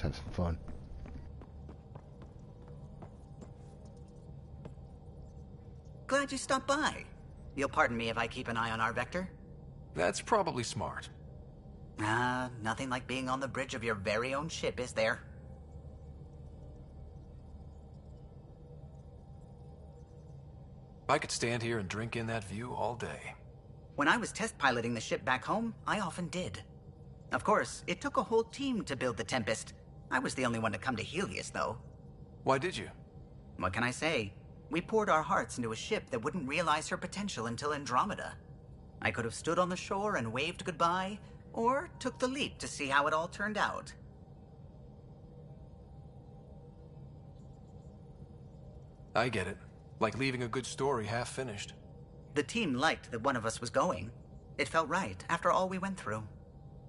Let's have some fun. Glad you stopped by. You'll pardon me if I keep an eye on our vector? That's probably smart. Nothing like being on the bridge of your very own ship, is there? I could stand here and drink in that view all day. When I was test piloting the ship back home, I often did. Of course, it took a whole team to build the Tempest. I was the only one to come to Helios, though. Why did you? What can I say? We poured our hearts into a ship that wouldn't realize her potential until Andromeda. I could have stood on the shore and waved goodbye, or took the leap to see how it all turned out. I get it. Like leaving a good story half-finished. The team liked that one of us was going. It felt right after all we went through.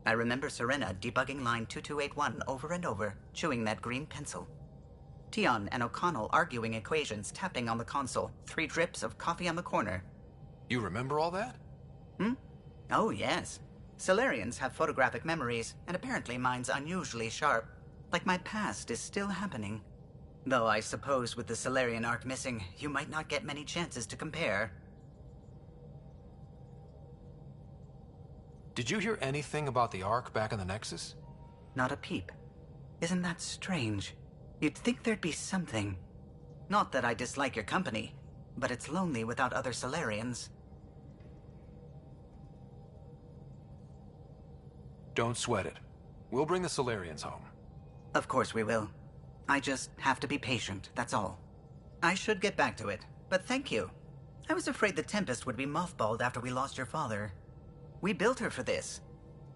I remember Serena debugging line 2281 over and over, chewing that green pencil. Tion and O'Connell arguing equations, tapping on the console, 3 drips of coffee on the corner. You remember all that? Oh, yes. Solarians have photographic memories, and apparently mine's unusually sharp. Like my past is still happening. Though I suppose with the Solarian arc missing, you might not get many chances to compare. Did you hear anything about the Ark back in the Nexus? Not a peep. Isn't that strange? You'd think there'd be something. Not that I dislike your company, but it's lonely without other Solarians. Don't sweat it. We'll bring the Solarians home. Of course we will. I just have to be patient, that's all. I should get back to it, but thank you. I was afraid the Tempest would be mothballed after we lost your father. We built her for this.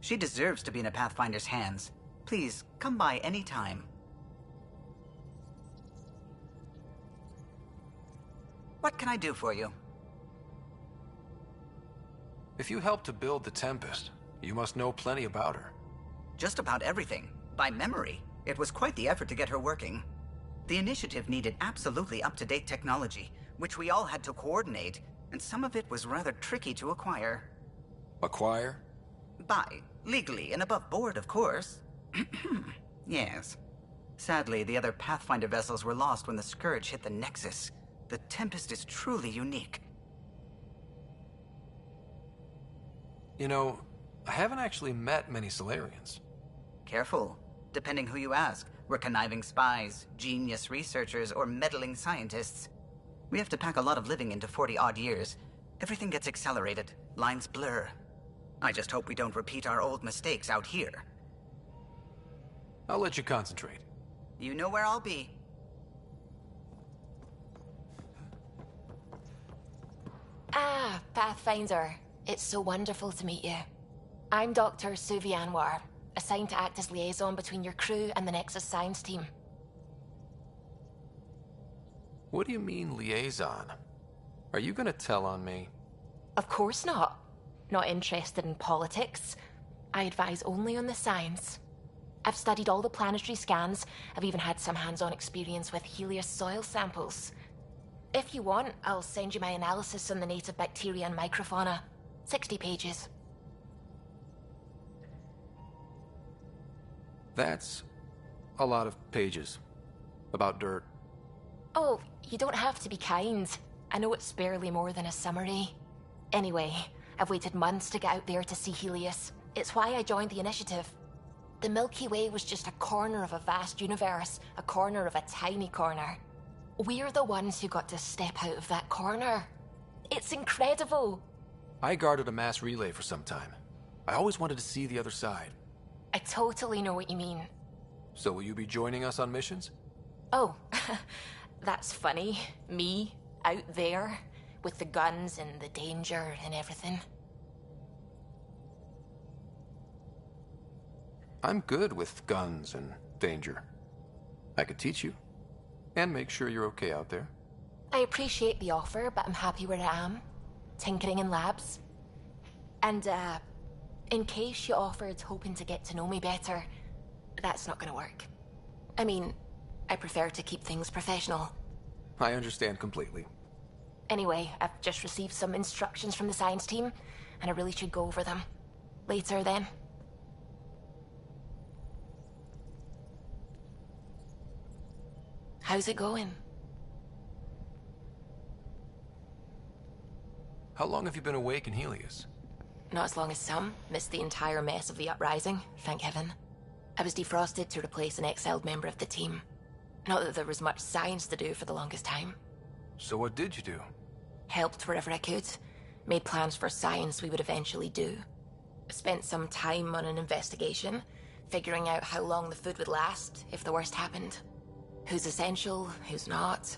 She deserves to be in a Pathfinder's hands. Please, come by any time. What can I do for you? If you helped to build the Tempest, you must know plenty about her. Just about everything, by memory. It was quite the effort to get her working. The initiative needed absolutely up-to-date technology, which we all had to coordinate, and some of it was rather tricky to acquire. Acquire? Buy. Legally and above board, of course. Yes. Sadly, the other Pathfinder vessels were lost when the Scourge hit the Nexus. The Tempest is truly unique. You know, I haven't actually met many Solarians. Careful. Depending who you ask, we're conniving spies, genius researchers, or meddling scientists. We have to pack a lot of living into 40-odd years. Everything gets accelerated. Lines blur. I just hope we don't repeat our old mistakes out here. I'll let you concentrate. You know where I'll be. Ah, Pathfinder. It's so wonderful to meet you. I'm Dr. Suvi Anwar, assigned to act as liaison between your crew and the Nexus science team. What do you mean, liaison? Are you gonna tell on me? Of course not. Not interested in politics. I advise only on the science. I've studied all the planetary scans. I've even had some hands-on experience with Helios soil samples. If you want, I'll send you my analysis on the native bacteria and microfauna. 60 pages. That's a lot of pages. About dirt. Oh, you don't have to be kind. I know it's barely more than a summary. Anyway, I've waited months to get out there to see Helios. It's why I joined the initiative. The Milky Way was just a corner of a vast universe, a corner of a tiny corner. We're the ones who got to step out of that corner. It's incredible. I guarded a mass relay for some time. I always wanted to see the other side. I totally know what you mean. So will you be joining us on missions? Oh, that's funny. Me, out there, with the guns and the danger and everything. I'm good with guns and danger. I could teach you. And make sure you're okay out there. I appreciate the offer, but I'm happy where I am. Tinkering in labs. And, in case you offered hoping to get to know me better, that's not gonna work. I mean, I prefer to keep things professional. I understand completely. Anyway, I've just received some instructions from the science team, and I really should go over them. Later, then. How's it going? How long have you been awake in Helios? Not as long as some. Missed the entire mess of the uprising, thank heaven. I was defrosted to replace an exiled member of the team. Not that there was much science to do for the longest time. So what did you do? Helped wherever I could. Made plans for science we would eventually do. Spent some time on an investigation, figuring out how long the food would last if the worst happened. Who's essential, who's not,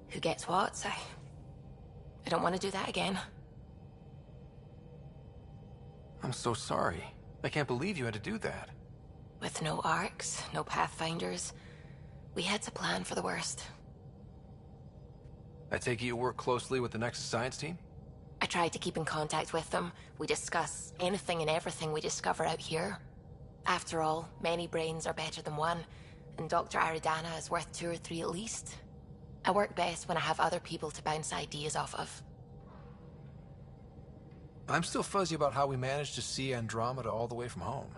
who gets what. I don't want to do that again. I'm so sorry. I can't believe you had to do that. With no arcs, no pathfinders, we had to plan for the worst. I take it you work closely with the Nexus science team? I try to keep in contact with them. We discuss anything and everything we discover out here. After all, many brains are better than one, and Dr. Aridana is worth 2 or 3 at least. I work best when I have other people to bounce ideas off of. I'm still fuzzy about how we managed to see Andromeda all the way from home.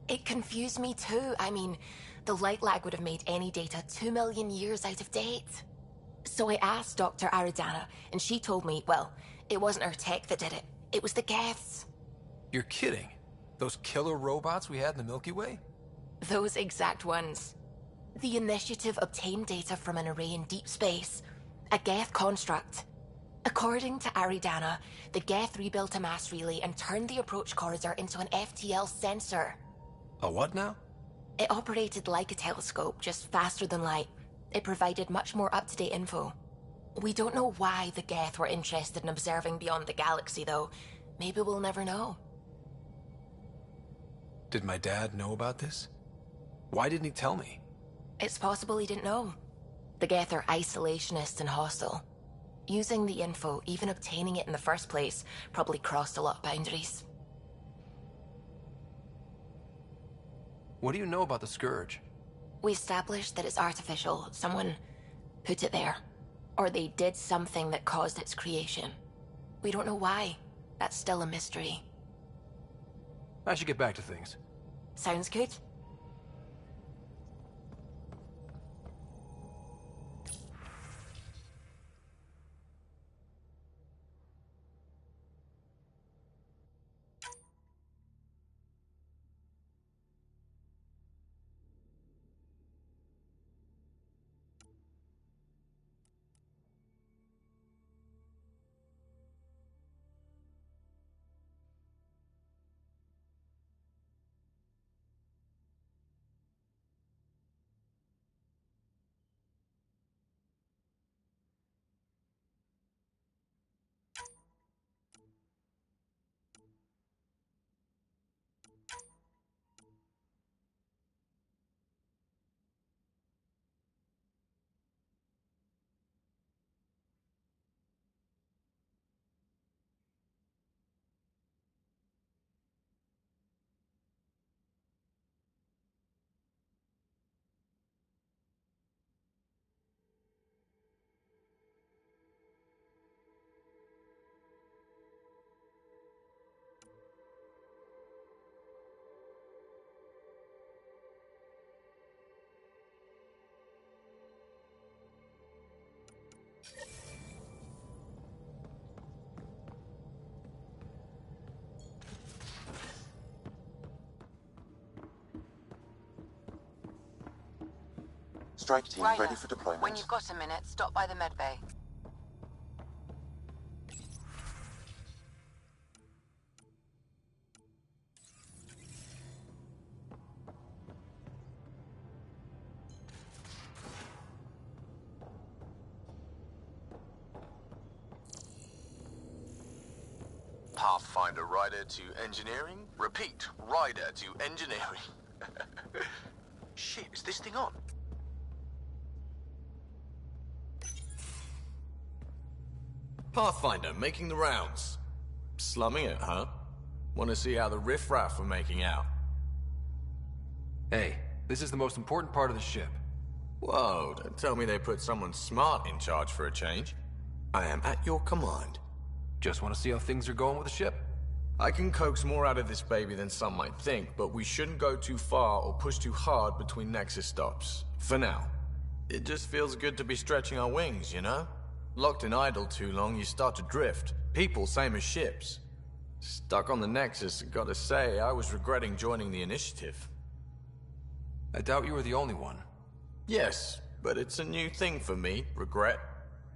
It confused me too. I mean, the light lag would have made any data 2 million years out of date. So I asked Dr. Aridana, and she told me, well, it wasn't her tech that did it. It was the Geths. You're kidding? Those killer robots we had in the Milky Way? Those exact ones. The Initiative obtained data from an array in deep space, a Geth construct. According to Aridana, the Geth rebuilt a mass relay and turned the approach corridor into an FTL sensor. A what now? It operated like a telescope, just faster than light. It provided much more up-to-date info. We don't know why the Geth were interested in observing beyond the galaxy, though. Maybe we'll never know. Did my dad know about this? Why didn't he tell me? It's possible he didn't know. The Geth are isolationist and hostile. Using the info, even obtaining it in the first place, probably crossed a lot of boundaries. What do you know about the Scourge? We established that it's artificial. Someone put it there. Or they did something that caused its creation. We don't know why. That's still a mystery. I should get back to things. Sounds good. Strike team Ryder, ready for deployment. when you've got a minute, stop by the medbay. Pathfinder Rider to engineering? Repeat, Rider to engineering. Shit, is this thing on? Pathfinder, making the rounds. Slumming it, huh? Want to see how the riffraff are making out? Hey, this is the most important part of the ship. Whoa, don't tell me they put someone smart in charge for a change. I am at your command. Just want to see how things are going with the ship. I can coax more out of this baby than some might think, but we shouldn't go too far or push too hard between Nexus stops. For now. It just feels good to be stretching our wings, you know? Locked in idle too long, you start to drift. People, same as ships. Stuck on the Nexus, gotta say, I was regretting joining the Initiative. I doubt you were the only one. Yes, but it's a new thing for me, regret.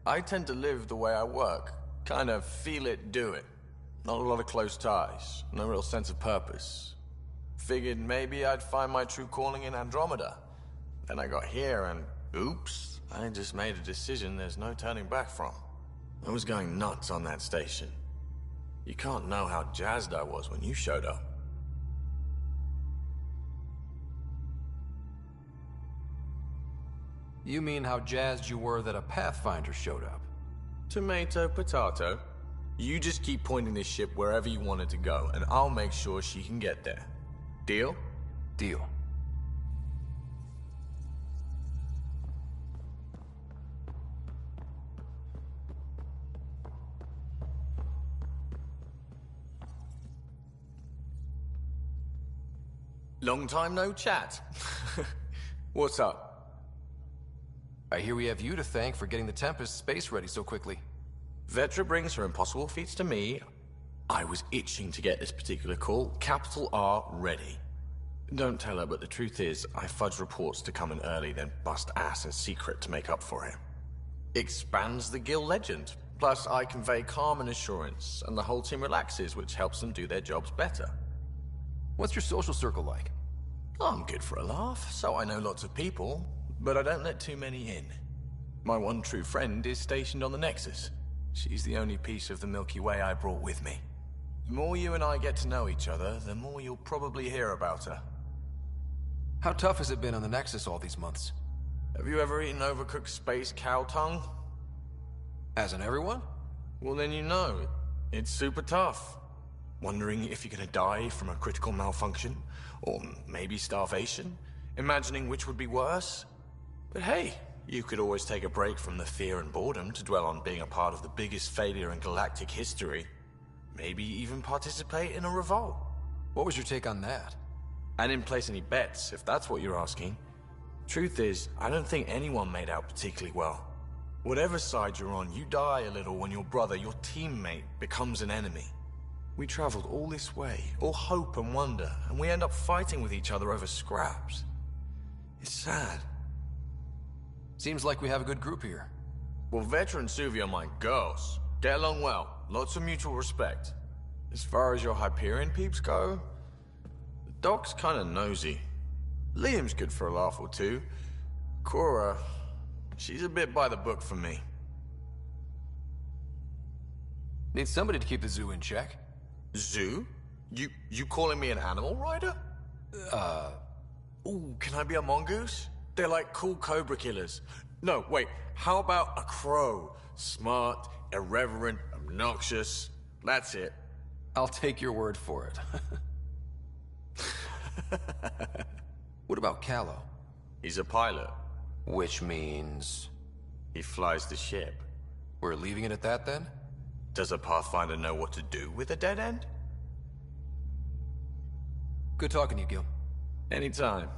I tend to live the way I work. Kind of feel it, do it. Not a lot of close ties, no real sense of purpose. Figured maybe I'd find my true calling in Andromeda. Then I got here and, oops, I just made a decision there's no turning back from. I was going nuts on that station. You can't know how jazzed I was when you showed up. You mean how jazzed you were that a Pathfinder showed up? Tomato, potato. You just keep pointing this ship wherever you want it to go, and I'll make sure she can get there. Deal? Deal. Long time no chat. What's up? I hear we have you to thank for getting the Tempest space ready so quickly. Vetra brings her impossible feats to me. I was itching to get this particular call. Capital R ready. Don't tell her, but the truth is, I fudge reports to come in early, then bust ass in secret to make up for it. Expands the guild legend. Plus, I convey calm and assurance, and the whole team relaxes, which helps them do their jobs better. What's your social circle like? I'm good for a laugh, so I know lots of people, but I don't let too many in. My one true friend is stationed on the Nexus. She's the only piece of the Milky Way I brought with me. The more you and I get to know each other, the more you'll probably hear about her. How tough has it been on the Nexus all these months? Have you ever eaten overcooked space cow tongue? Hasn't everyone? Well, then you know. It's super tough. Wondering if you're gonna die from a critical malfunction, or maybe starvation, imagining which would be worse. But hey, you could always take a break from the fear and boredom to dwell on being a part of the biggest failure in galactic history. Maybe even participate in a revolt. What was your take on that? I didn't place any bets, if that's what you're asking. Truth is, I don't think anyone made out particularly well. Whatever side you're on, you die a little when your brother, your teammate, becomes an enemy. We traveled all this way, all hope and wonder, and we end up fighting with each other over scraps. It's sad. Seems like we have a good group here. Well, Vetra and Suvi are my girls. Get along well, lots of mutual respect. As far as your Hyperion peeps go, the doc's kinda nosy. Liam's good for a laugh or two. Cora, she's a bit by the book for me. Need somebody to keep the zoo in check. Zoo? You calling me an animal rider? Ooh, can I be a mongoose? They're like cool cobra killers. No, wait, how about a crow? Smart, irreverent, obnoxious. That's it. I'll take your word for it. What about Callow? He's a pilot. Which means... He flies the ship. we're leaving it at that then? Does a Pathfinder know what to do with a dead end? Good talking to you, Gil. Anytime.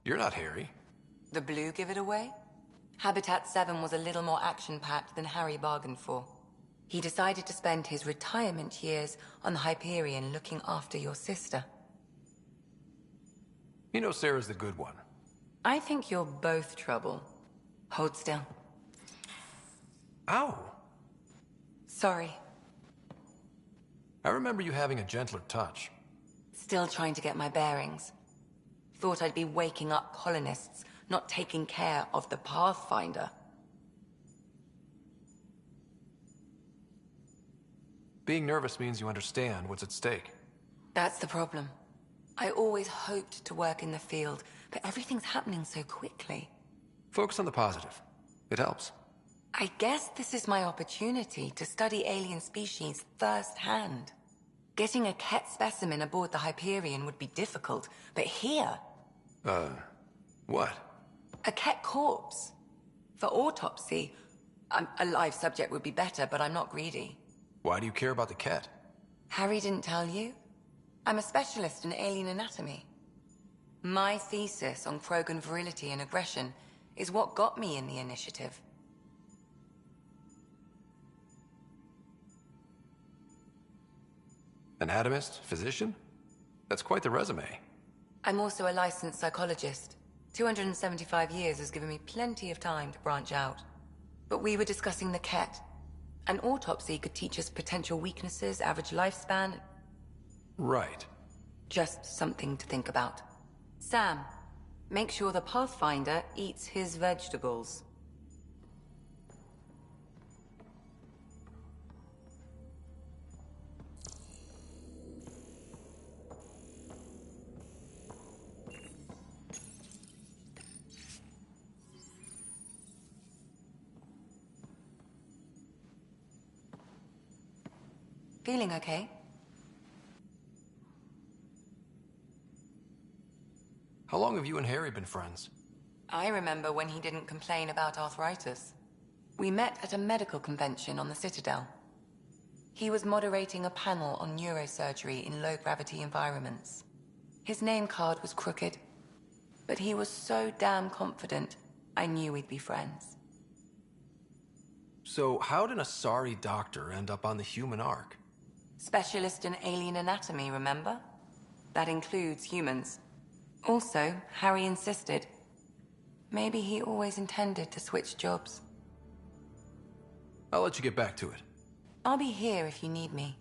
You're not Harry. The blue give it away? Habitat 7 was a little more action-packed than Harry bargained for. He decided to spend his retirement years on the Hyperion looking after your sister. You know Sarah's the good one. I think you're both trouble. Hold still. Ow! Sorry. I remember you having a gentler touch. Still trying to get my bearings. Thought I'd be waking up colonists, not taking care of the Pathfinder. Being nervous means you understand what's at stake. That's the problem. I always hoped to work in the field, but everything's happening so quickly. Focus on the positive. It helps. I guess this is my opportunity to study alien species firsthand. Getting a Ket specimen aboard the Hyperion would be difficult, but here... What? A Ket corpse. For autopsy, a live subject would be better, but I'm not greedy. Why do you care about the Ket? Harry didn't tell you? I'm a specialist in alien anatomy. My thesis on Krogan virility and aggression is what got me in the initiative. Anatomist? Physician? That's quite the resume. I'm also a licensed psychologist. 275 years has given me plenty of time to branch out. But we were discussing the Ket. An autopsy could teach us potential weaknesses, average lifespan. Right. Just something to think about. Sam, make sure the Pathfinder eats his vegetables. Feeling okay? How long have you and Harry been friends? I remember when he didn't complain about arthritis. We met at a medical convention on the Citadel. He was moderating a panel on neurosurgery in low-gravity environments. His name card was crooked, but he was so damn confident, I knew we'd be friends. So how did a sorry doctor end up on the human Ark? Specialist in alien anatomy, remember? That includes humans. Also, Harry insisted. Maybe he always intended to switch jobs. I'll let you get back to it. I'll be here if you need me.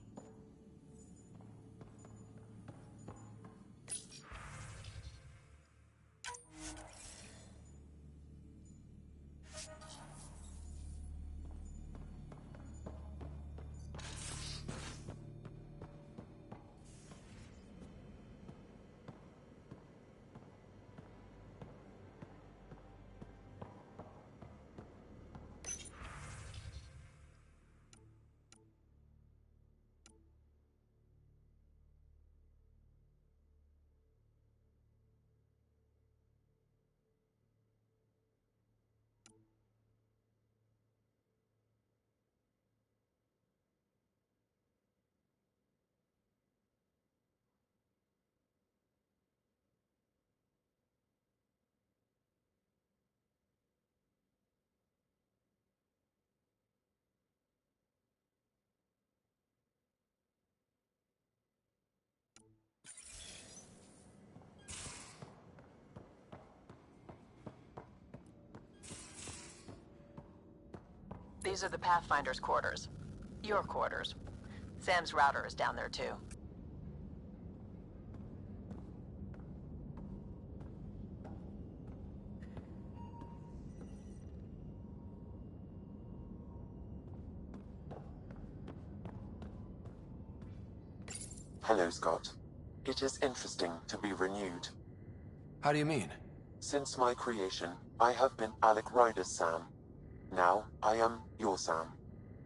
These are the Pathfinder's quarters. Your quarters. Sam's router is down there too. Hello, Scott. It is interesting to be renewed. How do you mean? Since my creation, I have been Alec Ryder's Sam. Now, I am your Sam.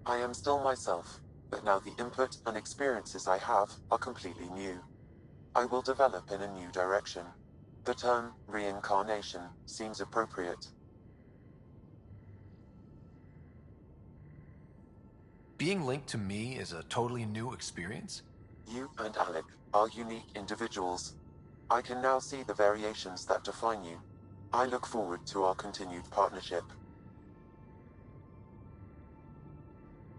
I am still myself, but now the input and experiences I have are completely new. I will develop in a new direction. The term reincarnation seems appropriate. Being linked to me is a totally new experience? You and Alec are unique individuals. I can now see the variations that define you. I look forward to our continued partnership.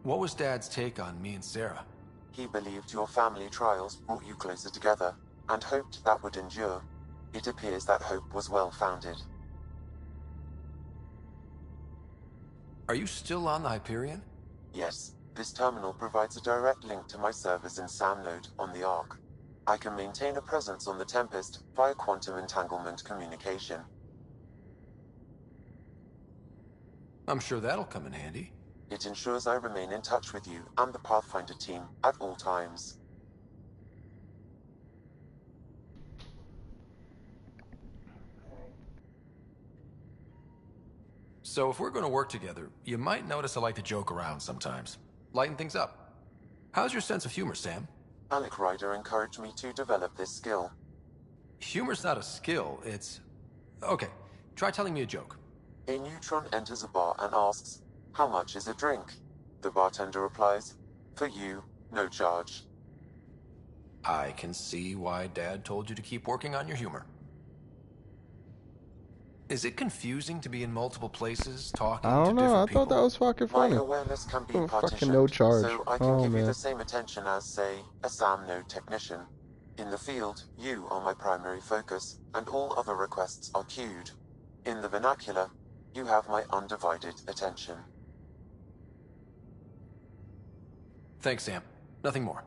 What was Dad's take on me and Sarah? He believed your family trials brought you closer together, and hoped that would endure. It appears that hope was well-founded. Are you still on the Hyperion? Yes, this terminal provides a direct link to my servers in SamNode on the Ark. I can maintain a presence on the Tempest via quantum entanglement communication. I'm sure that'll come in handy. It ensures I remain in touch with you and the Pathfinder team at all times. So if we're going to work together, you might notice I like to joke around sometimes. Lighten things up. How's your sense of humor, Sam? Alec Ryder encouraged me to develop this skill. Humor's not a skill, it's... Okay, try telling me a joke. A neutron enters a bar and asks, "How much is a drink?" The bartender replies, "For you, no charge." I can see why Dad told you to keep working on your humor. Is it confusing to be in multiple places, talking I don't to know. different I people? thought that was fucking My funny. awareness can be Oh, fucking partitioned, no charge. so I can Oh, give you man. the same attention as, say, a SAM node technician. In the field, you are my primary focus, and all other requests are queued. In the vernacular, you have my undivided attention. Thanks, Sam. Nothing more.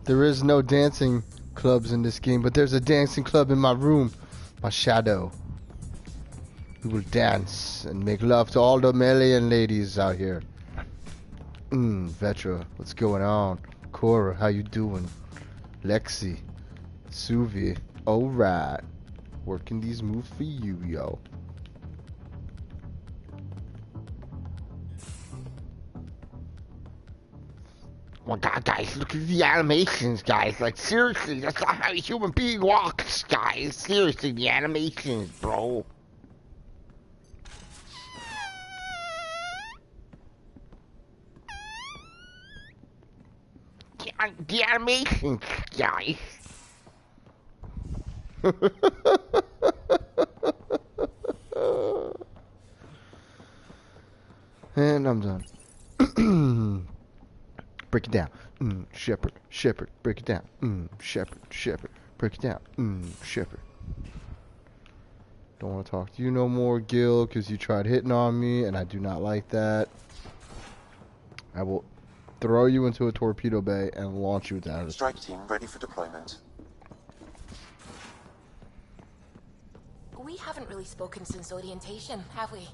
There is no dancing clubs in this game, but there's a dancing club in my room. My shadow. We will dance and make love to all the Malian ladies out here. Vetra, what's going on? Cora, how you doing? Lexi, Suvi, alright. Working these moves for you, yo. Oh my god, guys, look at the animations, guys. Like, seriously, that's not how a human being walks, guys. Seriously, the animations, bro. The animations, guys. And I'm done. Break it down. Shepherd, Shepherd, break it down. Shepherd, Shepherd, break it down. Shepherd. Don't want to talk to you no more, Gil, because you tried hitting on me, and I do not like that. I will throw you into a torpedo bay and launch you down. Strike team ready for deployment. We haven't really spoken since orientation, have we?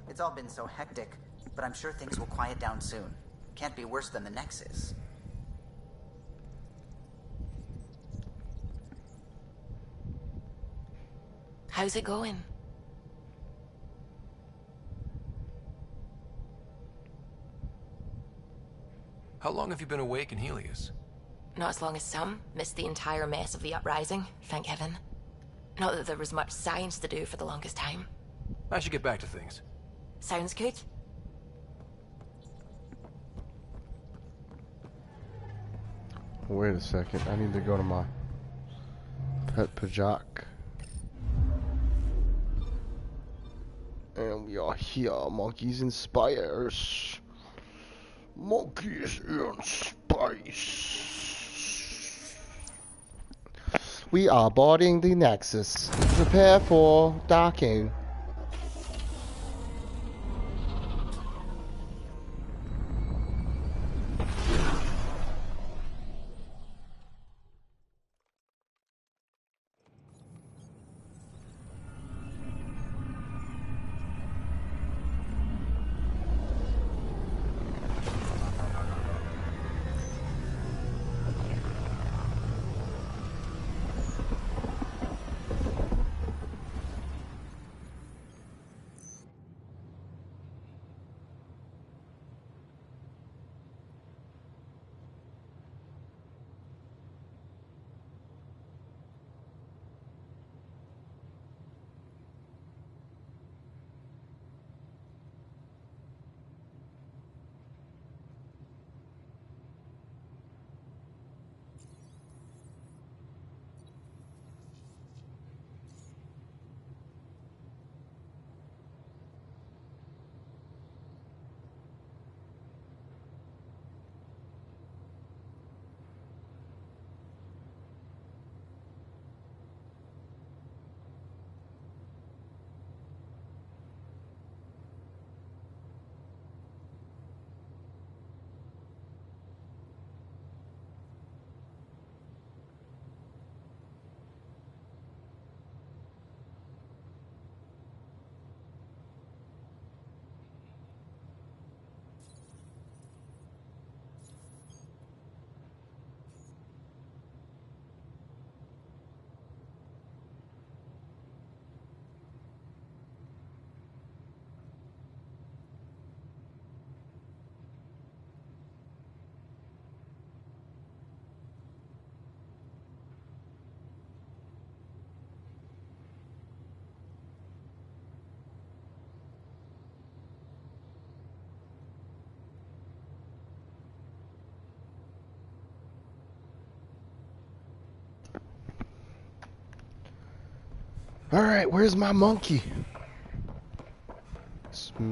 It's all been so hectic, but I'm sure things will quiet down soon. Can't be worse than the Nexus. How's it going? How long have you been awake in Helios? Not as long as some. Missed the entire mess of the uprising, thank heaven. Not that there was much science to do for the longest time. I should get back to things. Sounds good. Wait a second, I need to go to my pet Pajak. And we are here, Monkeys in Spires. Monkeys in Spice. We are boarding the Nexus. Prepare for docking. Alright, where's my monkey? Give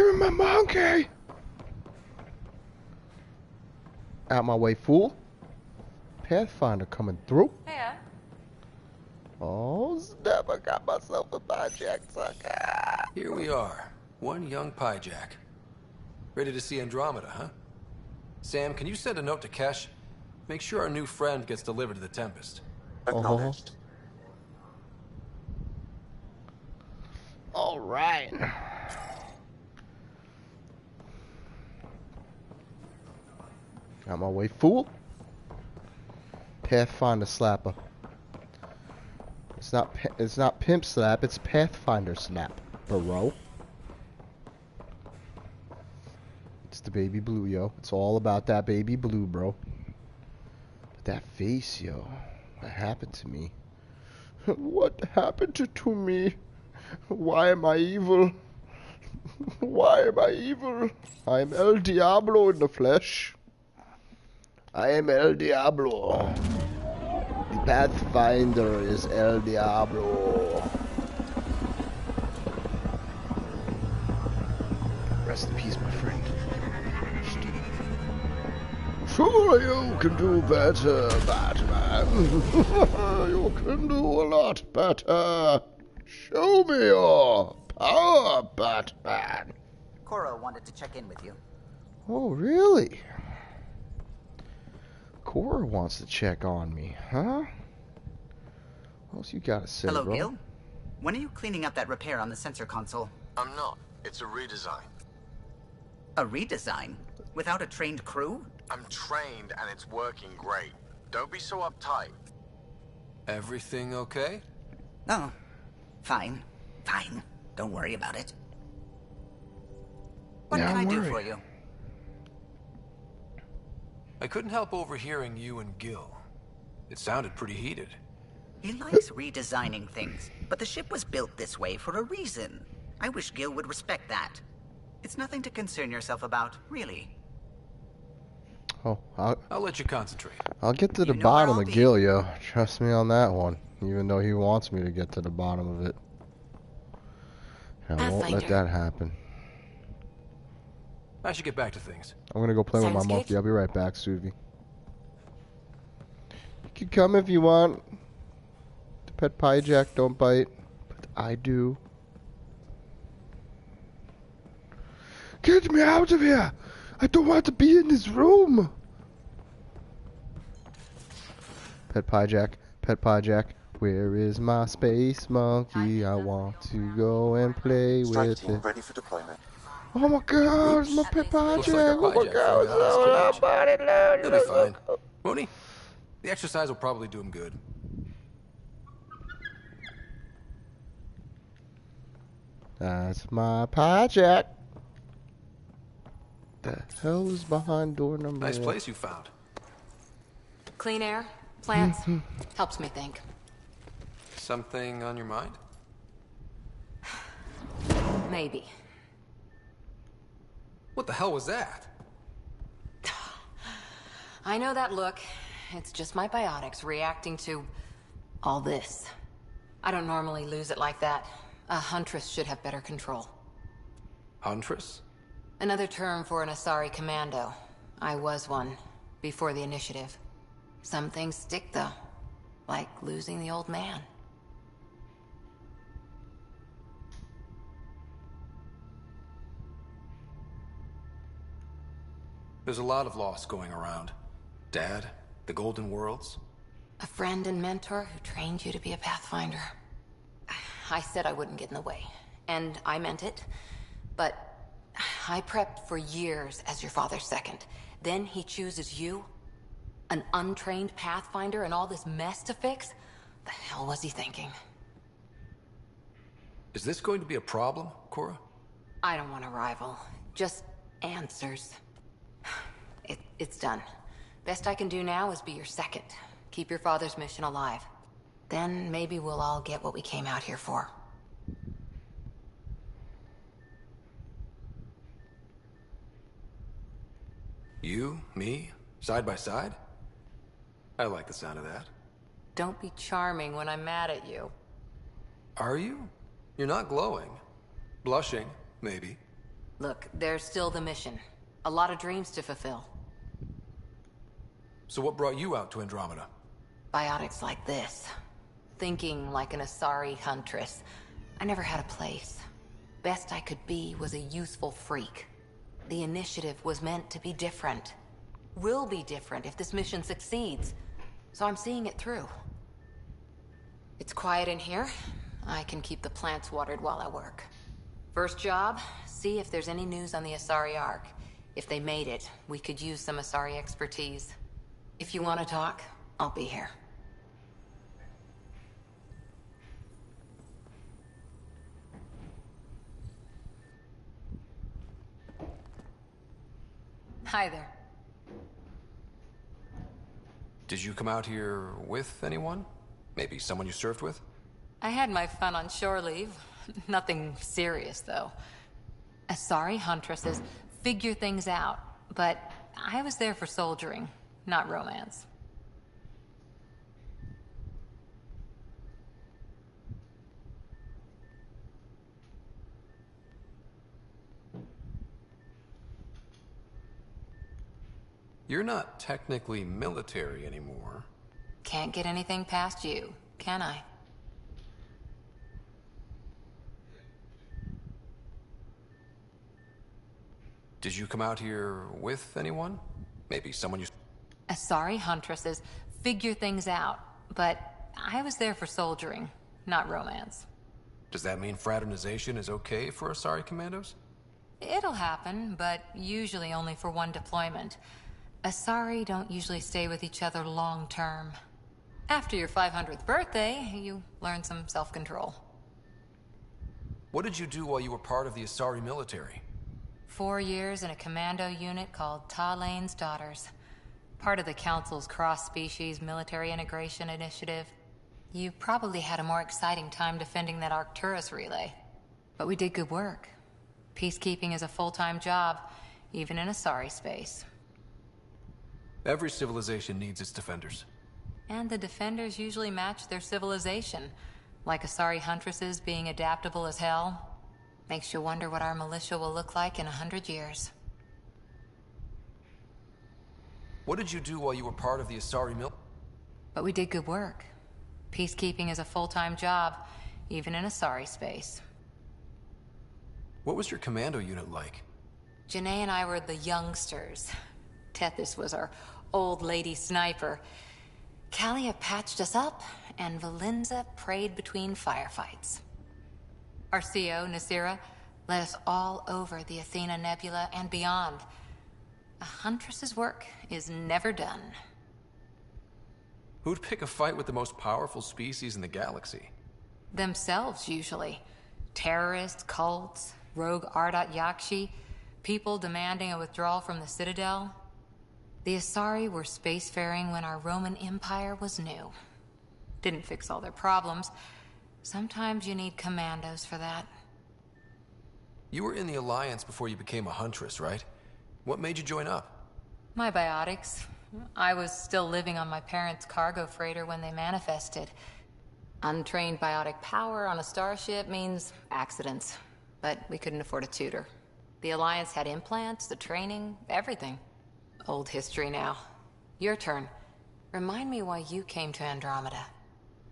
me my monkey! Out my way, fool. Pathfinder coming through. Hiya. Oh, snap, I got myself a hijack sucker. Here we are, one young Pyjack. Ready to see Andromeda, huh? Sam, can you send a note to Kesh? Make sure our new friend gets delivered to the Tempest. Acknowledged. All right. Got my way, fool. Pathfinder slapper. It's not pimp slap. It's Pathfinder slap, bro. It's the baby blue, yo. It's all about that baby blue, bro. But that face, yo. What happened to me? What happened to me? Why am I evil? Why am I evil? I am El Diablo in the flesh. I am El Diablo. The Pathfinder is El Diablo. Rest in peace, my friend. Sure, you can do better, Batman. You can do a lot better. Show me your power, Batman. Cora wanted to check in with you. Oh, really? Cora wants to check on me, huh? What else you gotta say, Hello, bro? Gil. When are you cleaning up that repair on the sensor console? I'm not. It's a redesign. A redesign? Without a trained crew? I'm trained and it's working great. Don't be so uptight. Everything okay? Oh, fine. Fine. Don't worry about it. What Yeah, can I I'm do worried. for you? I couldn't help overhearing you and Gil. It sounded pretty heated. He likes redesigning things, but the ship was built this way for a reason. I wish Gil would respect that. It's nothing to concern yourself about, really. Oh, I'll let you concentrate. I'll get to the You know where bottom I'll of be. Gil, yo. Trust me on that one. Even though he wants me to get to the bottom of it. I won't let Pathfinder. that happen. I should get back to things. I'm gonna go play with my Sounds monkey. good. I'll be right back, Suvi. You can come if you want. The pet pie jack don't bite, but I do. Get me out of here! I don't want to be in this room! Pet pie jack, where is my space monkey? I want to go and play Strike with team it. ready for deployment. Oh my god, it's my pet pie Looks like jack! our Oh my pie jack god, figured out his cage. He'll be fine. oh. Won't he? The exercise will probably do him good. That's my pie jack. The hell is behind door number Nice one? place you found. Clean air, plants, helps me think. Something on your mind? Maybe. What the hell was that? I know that look. It's just my biotics reacting to all this. I don't normally lose it like that. A huntress should have better control. Huntress? Another term for an Asari commando. I was one, before the initiative. Some things stick, though. Like losing the old man. There's a lot of loss going around. Dad, the Golden Worlds. A friend and mentor who trained you to be a Pathfinder. I said I wouldn't get in the way. And I meant it. But I prepped for years as your father's second. Then he chooses you? An untrained Pathfinder and all this mess to fix? The hell was he thinking? Is this going to be a problem, Cora? I don't want a rival. Just answers. It's done. Best I can do now is be your second. Keep your father's mission alive. Then maybe we'll all get what we came out here for. You, me, side by side? I like the sound of that. Don't be charming when I'm mad at you. Are you? You're not glowing. Blushing, maybe. Look, there's still the mission. A lot of dreams to fulfill. So what brought you out to Andromeda? Biotics like this. thinking like an Asari huntress. I never had a place. Best I could be was a useful freak. The initiative was meant to be different. Will be different if this mission succeeds. So I'm seeing it through. It's quiet in here. I can keep the plants watered while I work. First job, see if there's any news on the Asari Ark. If they made it, we could use some Asari expertise. If you want to talk, I'll be here. Hi there. Did you come out here with anyone? Maybe someone you served with? I had my fun on shore leave. Nothing serious, though. Asari huntresses figure things out, but I was there for soldiering, not romance. You're not technically military anymore. Can't get anything past you, can I? Did you come out here with anyone? Maybe someone you... Asari huntresses figure things out, but I was there for soldiering, not romance. Does that mean fraternization is okay for Asari commandos? It'll happen, but usually only for one deployment. Asari don't usually stay with each other long term. After your 500th birthday, you learn some self-control. What did you do while you were part of the Asari military? 4 years in a commando unit called Talane's Daughters. Part of the Council's cross-species military integration initiative. You probably had a more exciting time defending that Arcturus relay. But we did good work. Peacekeeping is a full-time job, even in Asari space. Every civilization needs its defenders. And the defenders usually match their civilization. Like Asari huntresses being adaptable as hell. Makes you wonder what our militia will look like in 100 years. What did you do while you were part of the Asari But we did good work. Peacekeeping is a full-time job, even in Asari space. What was your commando unit like? Janae and I were the youngsters. Tethys was our old lady sniper. Kalia patched us up, and Valenza prayed between firefights. Our CO, Nasira, led us all over the Athena Nebula and beyond. A huntress's work is never done. Who'd pick a fight with the most powerful species in the galaxy? Themselves, usually. Terrorists, cults, rogue Ardat Yakshi, people demanding a withdrawal from the Citadel. The Asari were spacefaring when our Roman Empire was new. Didn't fix all their problems. Sometimes you need commandos for that. You were in the Alliance before you became a huntress, right? What made you join up? My biotics. I was still living on my parents' cargo freighter when they manifested. Untrained biotic power on a starship means accidents. But we couldn't afford a tutor. The Alliance had implants, the training, everything. Old history now. Your turn. Remind me why you came to Andromeda.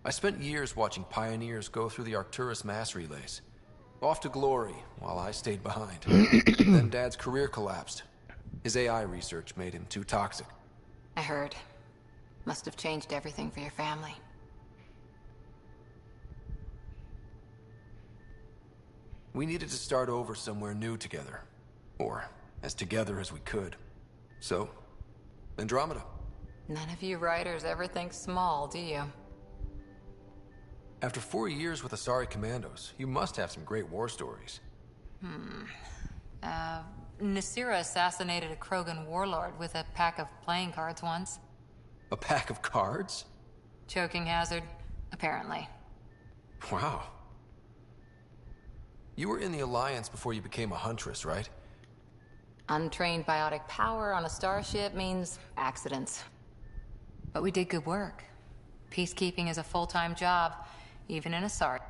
I spent years watching pioneers go through the Arcturus mass relays. Off to glory, while I stayed behind. Then Dad's career collapsed. His AI research made him too toxic. I heard. Must have changed everything for your family. We needed to start over somewhere new together. Or as together as we could. So, Andromeda. None of you writers ever think small, do you? After 4 years with Asari Commandos, you must have some great war stories. Nasira assassinated a Krogan warlord with a pack of playing cards once. A pack of cards? Choking hazard, apparently. Wow. You were in the Alliance before you became a huntress, right? Untrained biotic power on a starship means accidents. But we did good work. Peacekeeping is a full-time job, even in Asari.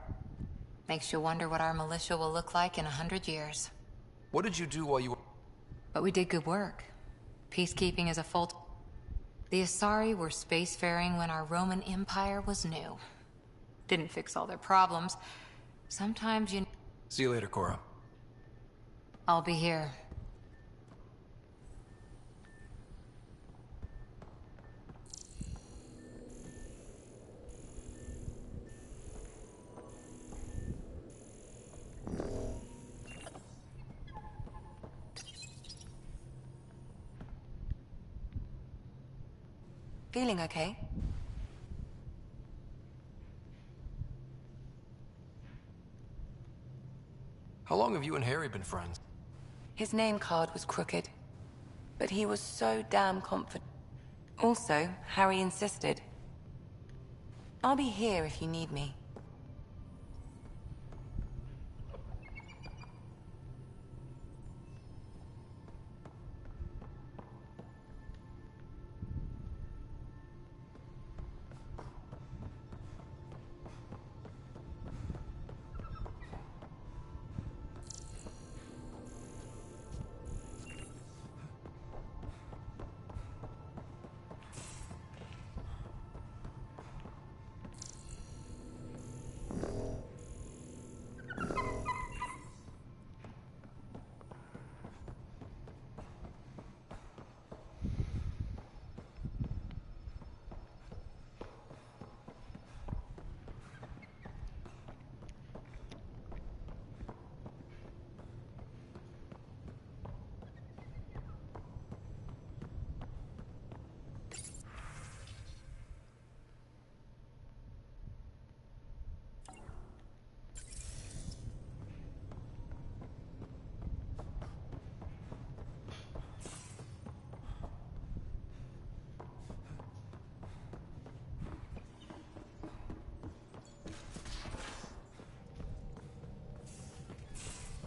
Makes you wonder what our militia will look like in 100 years. What did you do while you were... But we did good work. Peacekeeping is a The Asari were spacefaring when our Roman Empire was new. didn't fix all their problems. Sometimes you... See you later, Cora. I'll be here. Feeling okay? How long have you and Harry been friends? His name card was crooked, but he was so damn confident. Also, Harry insisted. I'll be here if you need me.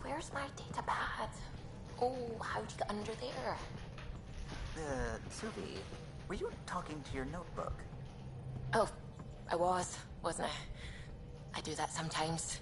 Where's my data pad? Oh, how'd you get under there? Sylvie, were you talking to your notebook? Oh, I was, wasn't I? I do that sometimes.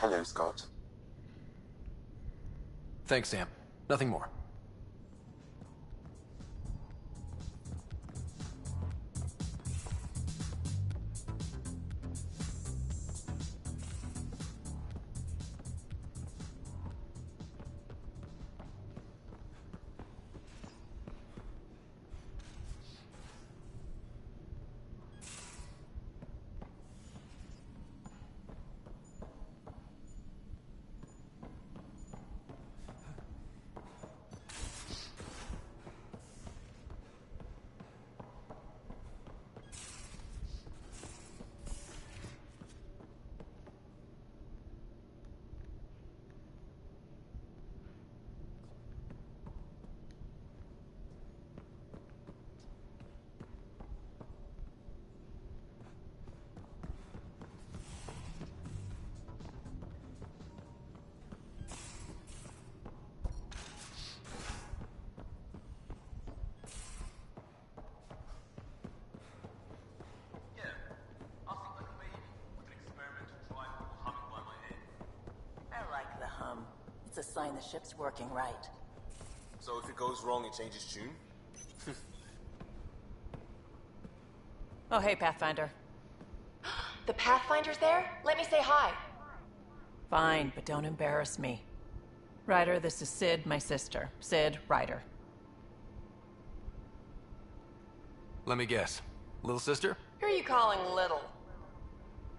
Hello, Scott. Thanks, Sam. Nothing more. I like the hum. It's a sign the ship's working right. So if it goes wrong, it changes tune? Oh, hey, Pathfinder. The Pathfinder's there? Let me say hi. Fine, but don't embarrass me. Ryder, this is Sid, my sister. Sid, Ryder. Let me guess. Little sister? Who are you calling little?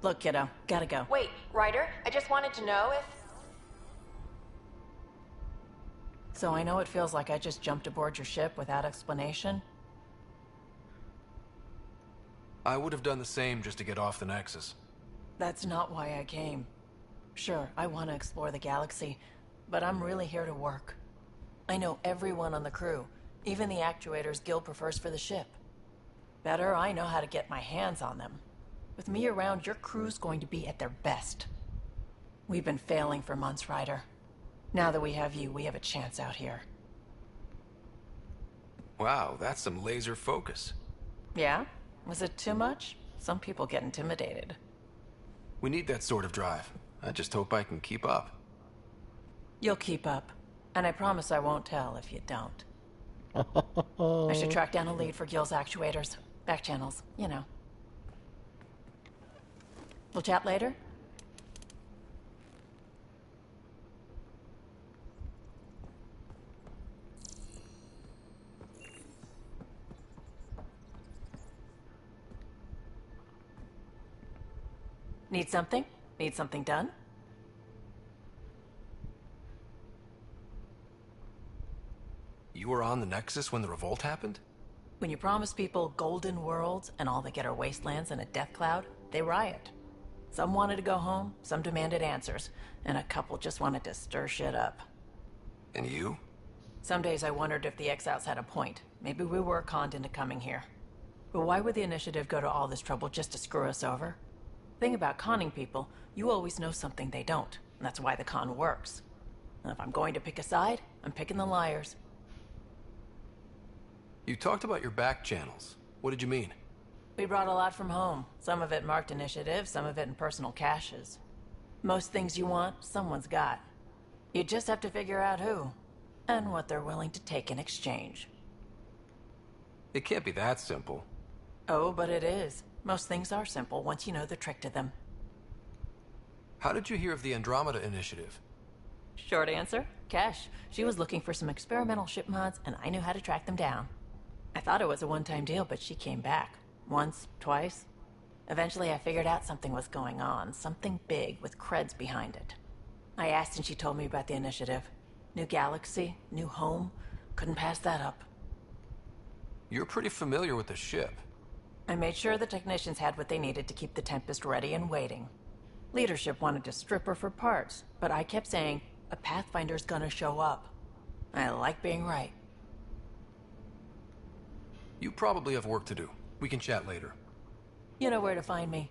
Look, kiddo, gotta go. Wait, Ryder, I just wanted to know if... So I know it feels like I just jumped aboard your ship without explanation. I would have done the same just to get off the Nexus. That's not why I came. Sure, I want to explore the galaxy, but I'm really here to work. I know everyone on the crew, even the actuators Gil prefers for the ship. Better, I know how to get my hands on them. With me around, your crew's going to be at their best. We've been failing for months, Ryder. Now that we have you, we have a chance out here. Wow, that's some laser focus. Yeah? Was it too much? Some people get intimidated. We need that sort of drive. I just hope I can keep up. You'll keep up. And I promise I won't tell if you don't. I should track down a lead for Gil's actuators. Back channels, you know. We'll chat later? Need something? Need something done? You were on the Nexus when the revolt happened? When you promise people golden worlds and all they get are wastelands and a death cloud, they riot. Some wanted to go home, some demanded answers, and a couple just wanted to stir shit up. And you? Some days I wondered if the exiles had a point. Maybe we were conned into coming here. But why would the Initiative go to all this trouble just to screw us over? Thing about conning people, you always know something they don't, and that's why the con works. And if I'm going to pick a side, I'm picking the liars. You talked about your back channels. What did you mean? We brought a lot from home. Some of it marked initiative, some of it in personal caches. Most things you want, someone's got. You just have to figure out who, and what they're willing to take in exchange. It can't be that simple. Oh, but it is. Most things are simple once you know the trick to them. How did you hear of the Andromeda Initiative? Short answer, Kesh. She was looking for some experimental ship mods, and I knew how to track them down. I thought it was a one-time deal, but she came back. Once, twice. Eventually I figured out something was going on, something big with creds behind it. I asked and she told me about the initiative. New galaxy, new home. Couldn't pass that up. You're pretty familiar with the ship. I made sure the technicians had what they needed to keep the Tempest ready and waiting. Leadership wanted to strip her for parts, but I kept saying, a Pathfinder's gonna show up. I like being right. You probably have work to do. We can chat later. You know where to find me.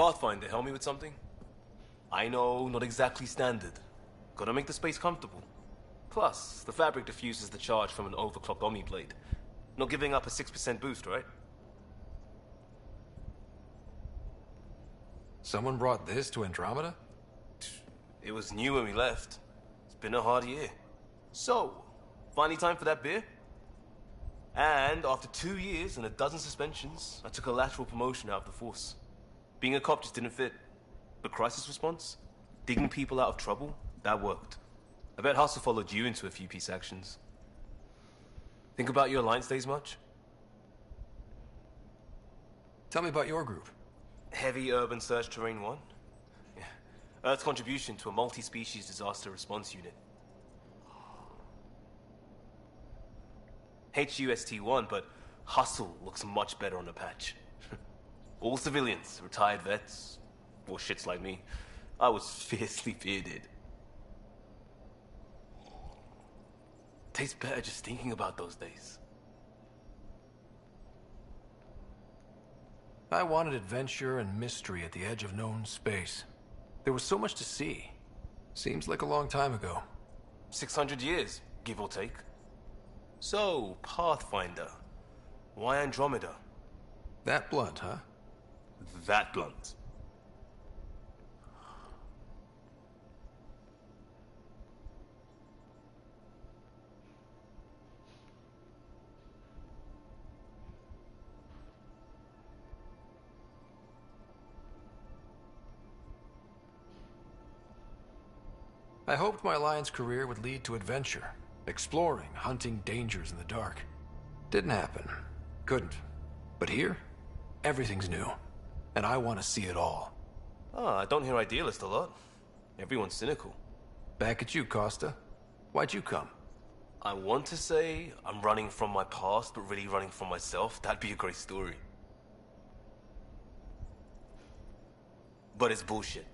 Pathfinder, help me with something? I know, not exactly standard. Gotta make the space comfortable. Plus, the fabric diffuses the charge from an overclocked Omniblade. Not giving up a 6% boost, right? Someone brought this to Andromeda? It was new when we left. It's been a hard year. So, finally time for that beer? And after 2 years and a dozen suspensions, I took a lateral promotion out of the force. Being a cop just didn't fit. But crisis response? Digging people out of trouble? That worked. I bet Hustle followed you into a few peace actions. Think about your Alliance days much? Tell me about your group. Heavy Urban Search Terrain 1? Yeah. Earth's contribution to a multi-species disaster response unit. HUST-1, but Hustle looks much better on the patch. All civilians, retired vets, or shits like me. I was fiercely bearded. Tastes better just thinking about those days. I wanted adventure and mystery at the edge of known space. There was so much to see. Seems like a long time ago. 600 years, give or take. So, Pathfinder. Why Andromeda? That blunt, huh? That blunt. I hoped my Alliance career would lead to adventure, exploring, hunting dangers in the dark. Didn't happen. Couldn't. But here, everything's new. And I want to see it all. Ah, I don't hear idealist a lot. Everyone's cynical. Back at you, Costa. Why'd you come? I want to say I'm running from my past, but really running from myself. That'd be a great story. But it's bullshit.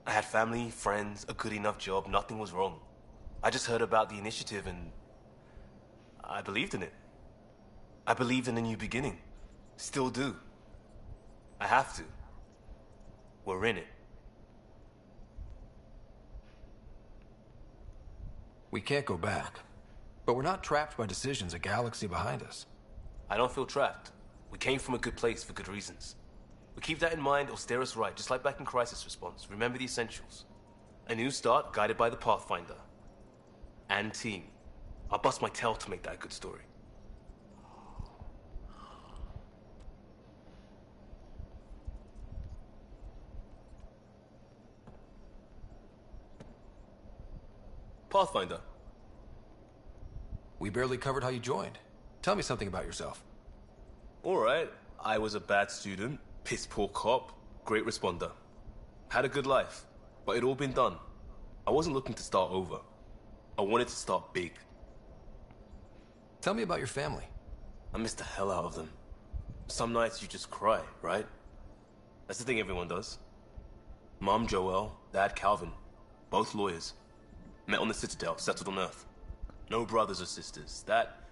I had family, friends, a good enough job, nothing was wrong. I just heard about the initiative and I believed in it. I believed in a new beginning. Still do. I have to. We're in it. We can't go back. But we're not trapped by decisions a galaxy behind us. I don't feel trapped. We came from a good place for good reasons. We keep that in mind, it'll steer us right, just like back in Crisis Response. Remember the essentials. A new start guided by the Pathfinder. And team. I'll bust my tail to make that a good story. Pathfinder. We barely covered how you joined. Tell me something about yourself. Alright, I was a bad student, piss poor cop, great responder. Had a good life, but it'd all been done. I wasn't looking to start over. I wanted to start big. Tell me about your family. I missed the hell out of them. Some nights you just cry, right? That's the thing everyone does. Mom Joelle, Dad Calvin, both lawyers. Met on the Citadel, settled on Earth. No brothers or sisters. That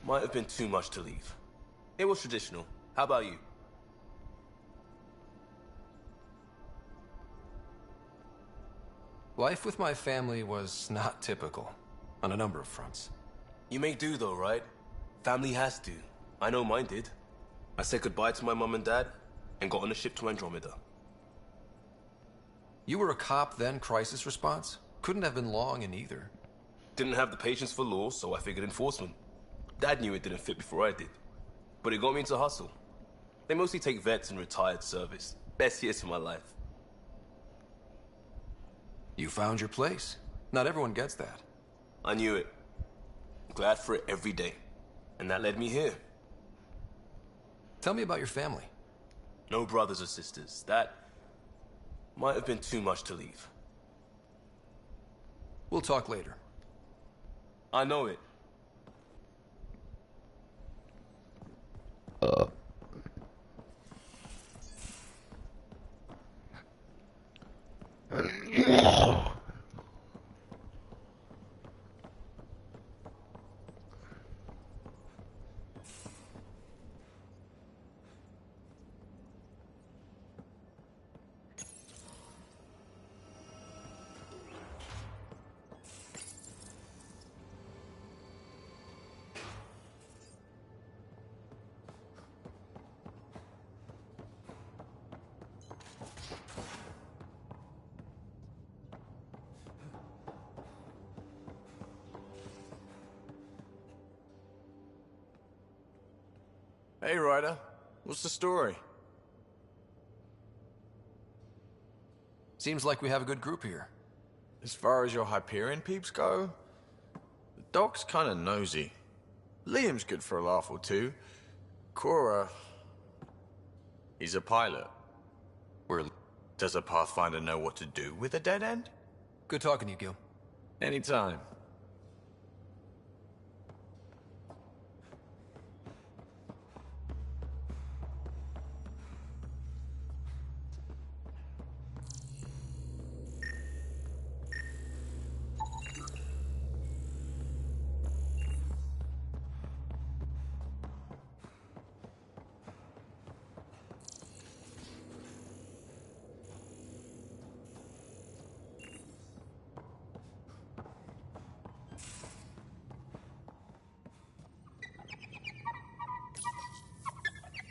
might have been too much to leave. It was traditional. How about you? Life with my family was not typical, on a number of fronts. You may do though, right? Family has to. I know mine did. I said goodbye to my mom and dad, and got on a ship to Andromeda. You were a cop then, Crisis Response? Couldn't have been long in either. Didn't have the patience for law, so I figured enforcement. Dad knew it didn't fit before I did. But it got me into hustle. They mostly take vets and retired service. Best years of my life. You found your place. Not everyone gets that. I knew it. Glad for it every day. And that led me here. Tell me about your family. No brothers or sisters. That might have been too much to leave. We'll talk later. I know it. Hey, Ryder. What's the story? Seems like we have a good group here. As far as your Hyperion peeps go, the doc's kinda nosy. Liam's good for a laugh or two. Cora... he's a pilot. Does a Pathfinder know what to do with a dead end? Good talking to you, Gil. Anytime.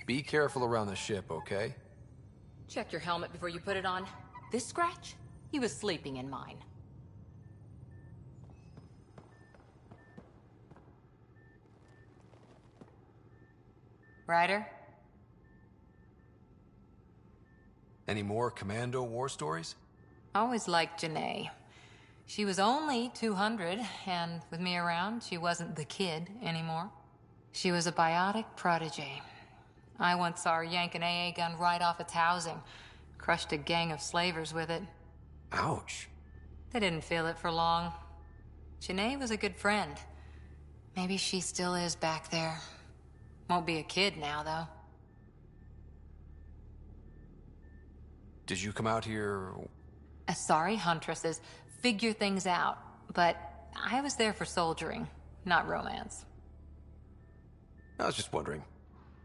Be careful around the ship, okay? Check your helmet before you put it on. This scratch? He was sleeping in mine. Ryder? Any more Commando war stories? Always liked Janae. She was only 200, and with me around, she wasn't the kid anymore. She was a biotic protege. I once saw her yank an AA gun right off its housing. Crushed a gang of slavers with it. Ouch. They didn't feel it for long. Janae was a good friend. Maybe she still is back there. Won't be a kid now, though. Did you come out here... As sorry huntresses figure things out, but I was there for soldiering, not romance. I was just wondering.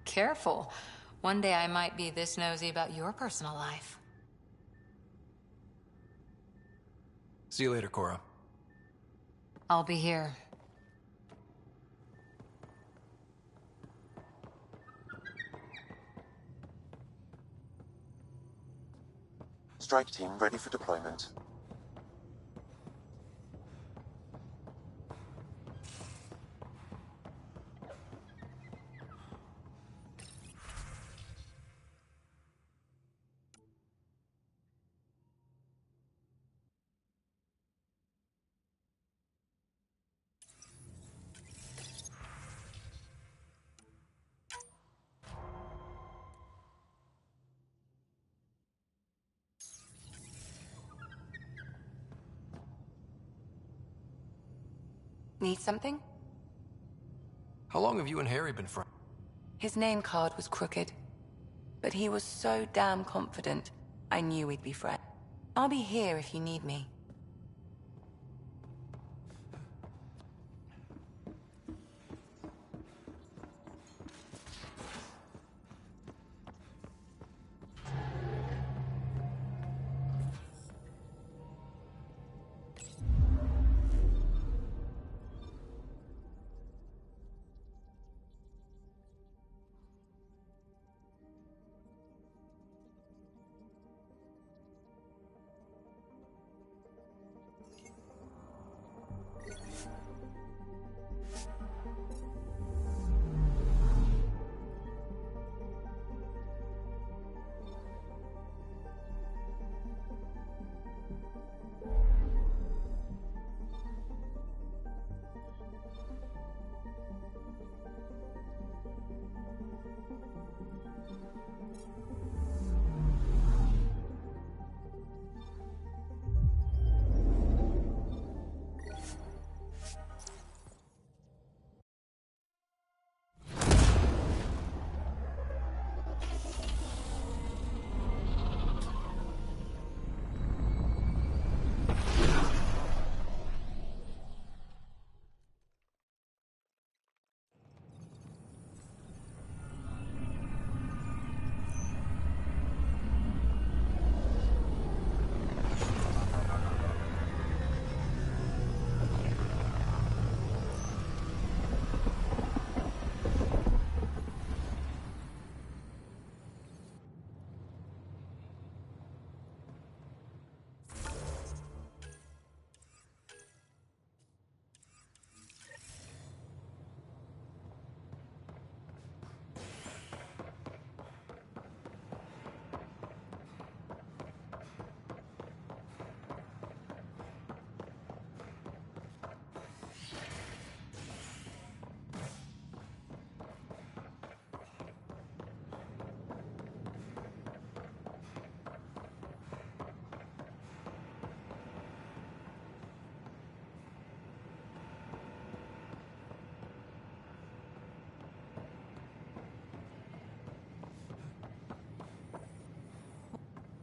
Careful. One day I might be this nosy about your personal life. See you later, Cora. I'll be here. Strike team ready for deployment. Need something? How long have you and Harry been friends? His name card was crooked. But he was so damn confident, I knew we'd be friends. I'll be here if you need me.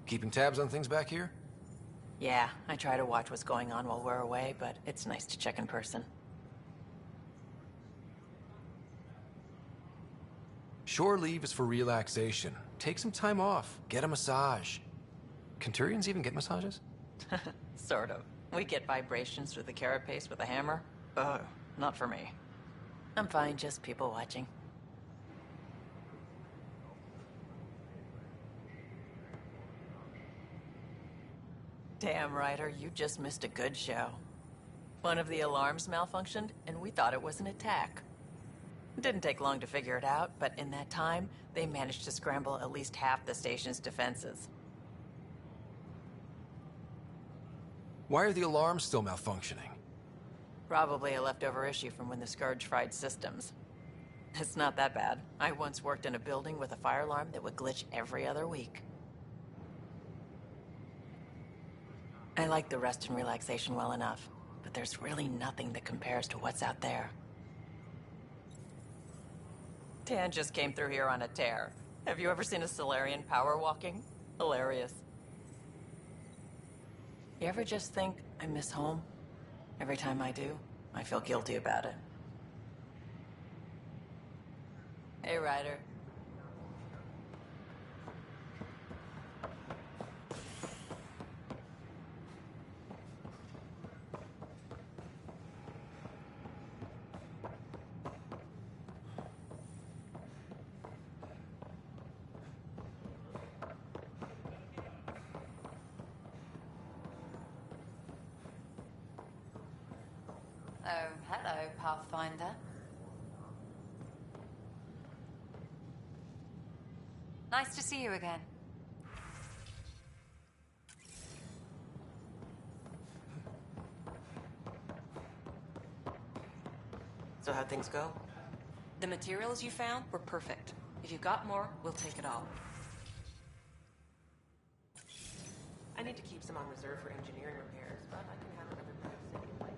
Keeping tabs on things back here? Yeah, I try to watch what's going on while we're away, but it's nice to check in person. Shore leave is for relaxation. Take some time off. Get a massage. Kenturians even get massages? Sort of. We get vibrations through the carapace with a hammer. Ugh, not for me. I'm fine, just people watching. Damn, Ryder, you just missed a good show. One of the alarms malfunctioned, and we thought it was an attack. It didn't take long to figure it out, but in that time, they managed to scramble at least half the station's defenses. Why are the alarms still malfunctioning? Probably a leftover issue from when the Scourge fried systems. It's not that bad. I once worked in a building with a fire alarm that would glitch every other week. I like the rest and relaxation well enough, but there's really nothing that compares to what's out there. Dan just came through here on a tear. Have you ever seen a Solarian power walking? Hilarious. You ever just think, I miss home? Every time I do, I feel guilty about it. Hey, Ryder. Oh, hello, Pathfinder. Nice to see you again. So how'd things go? The materials you found were perfect. If you've got more, we'll take it all. I need to keep some on reserve for engineering repairs, but I can have another part sitting in my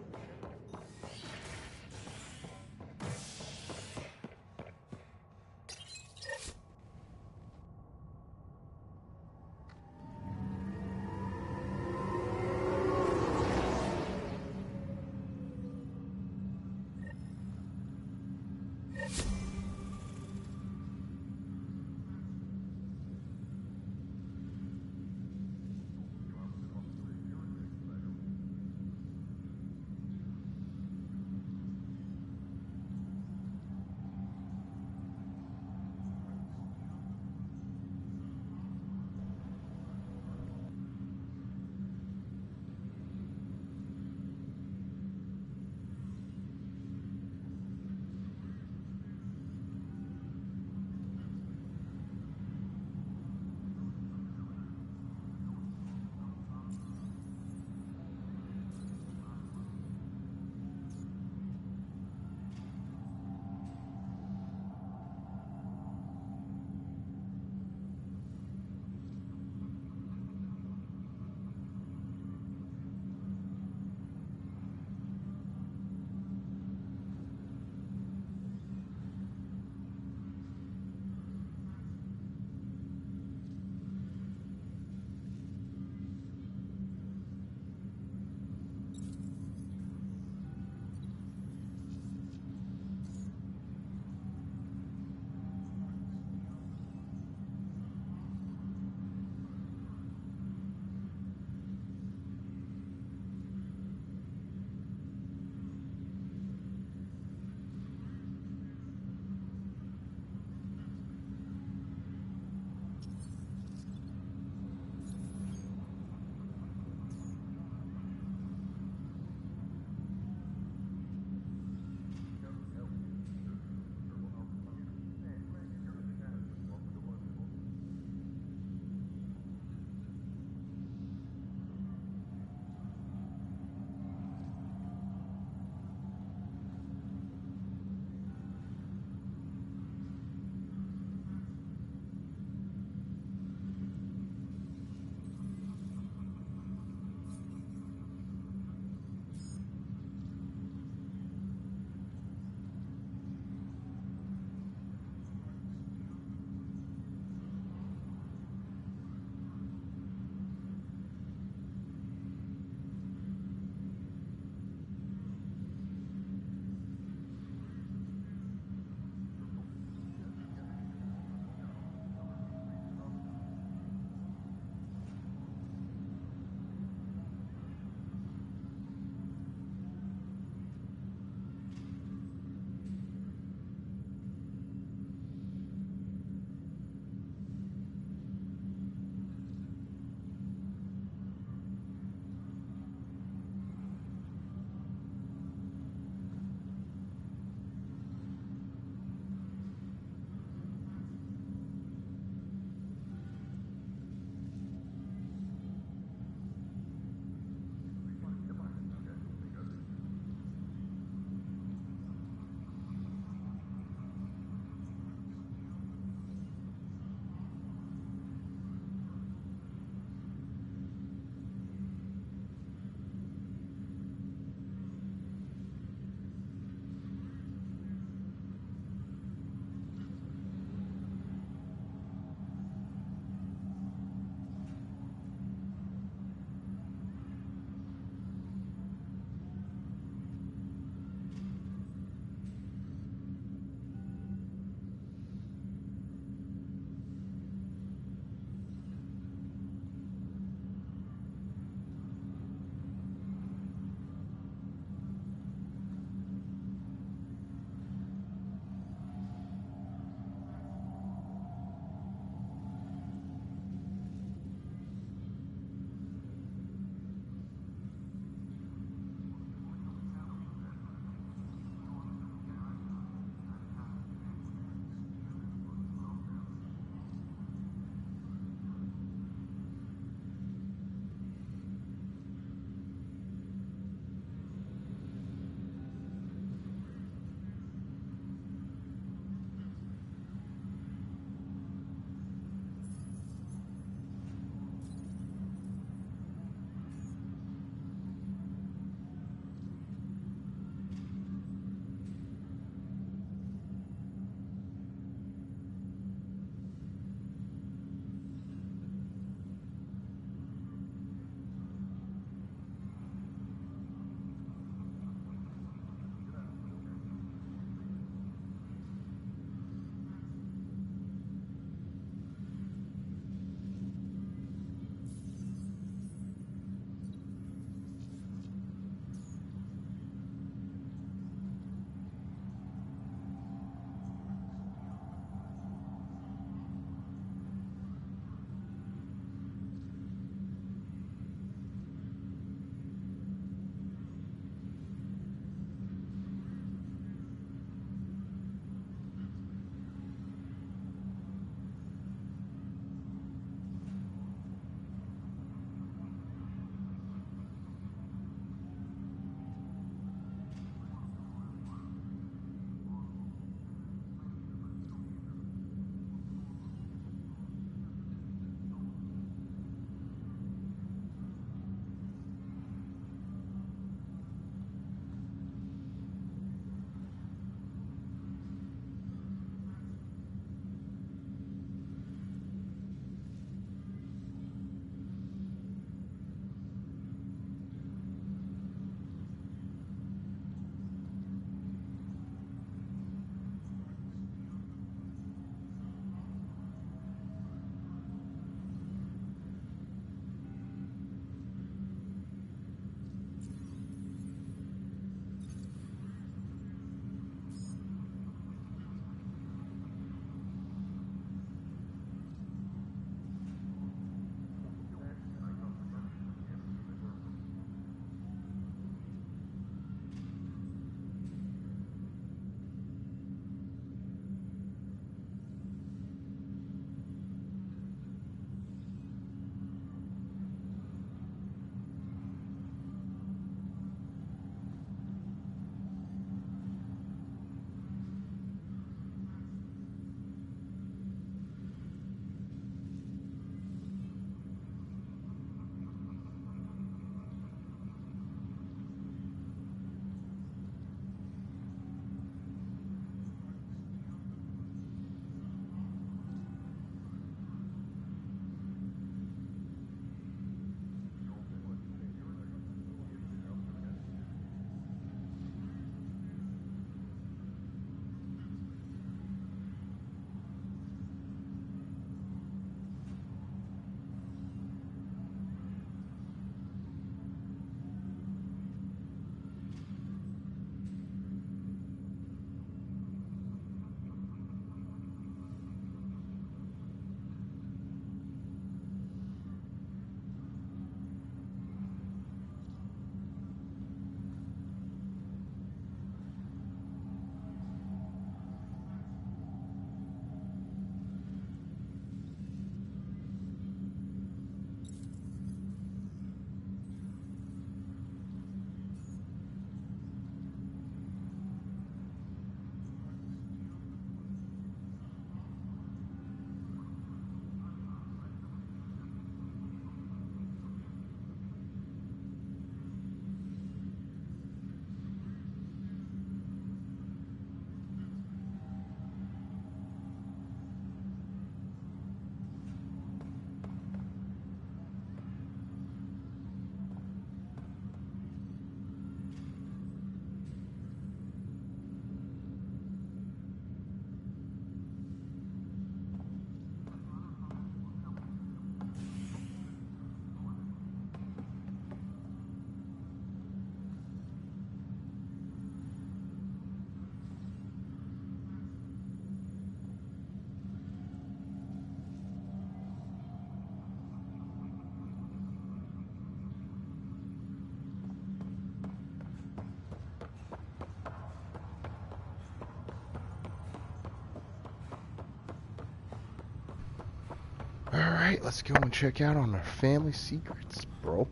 Alright, let's go and check out on our family secrets, bro.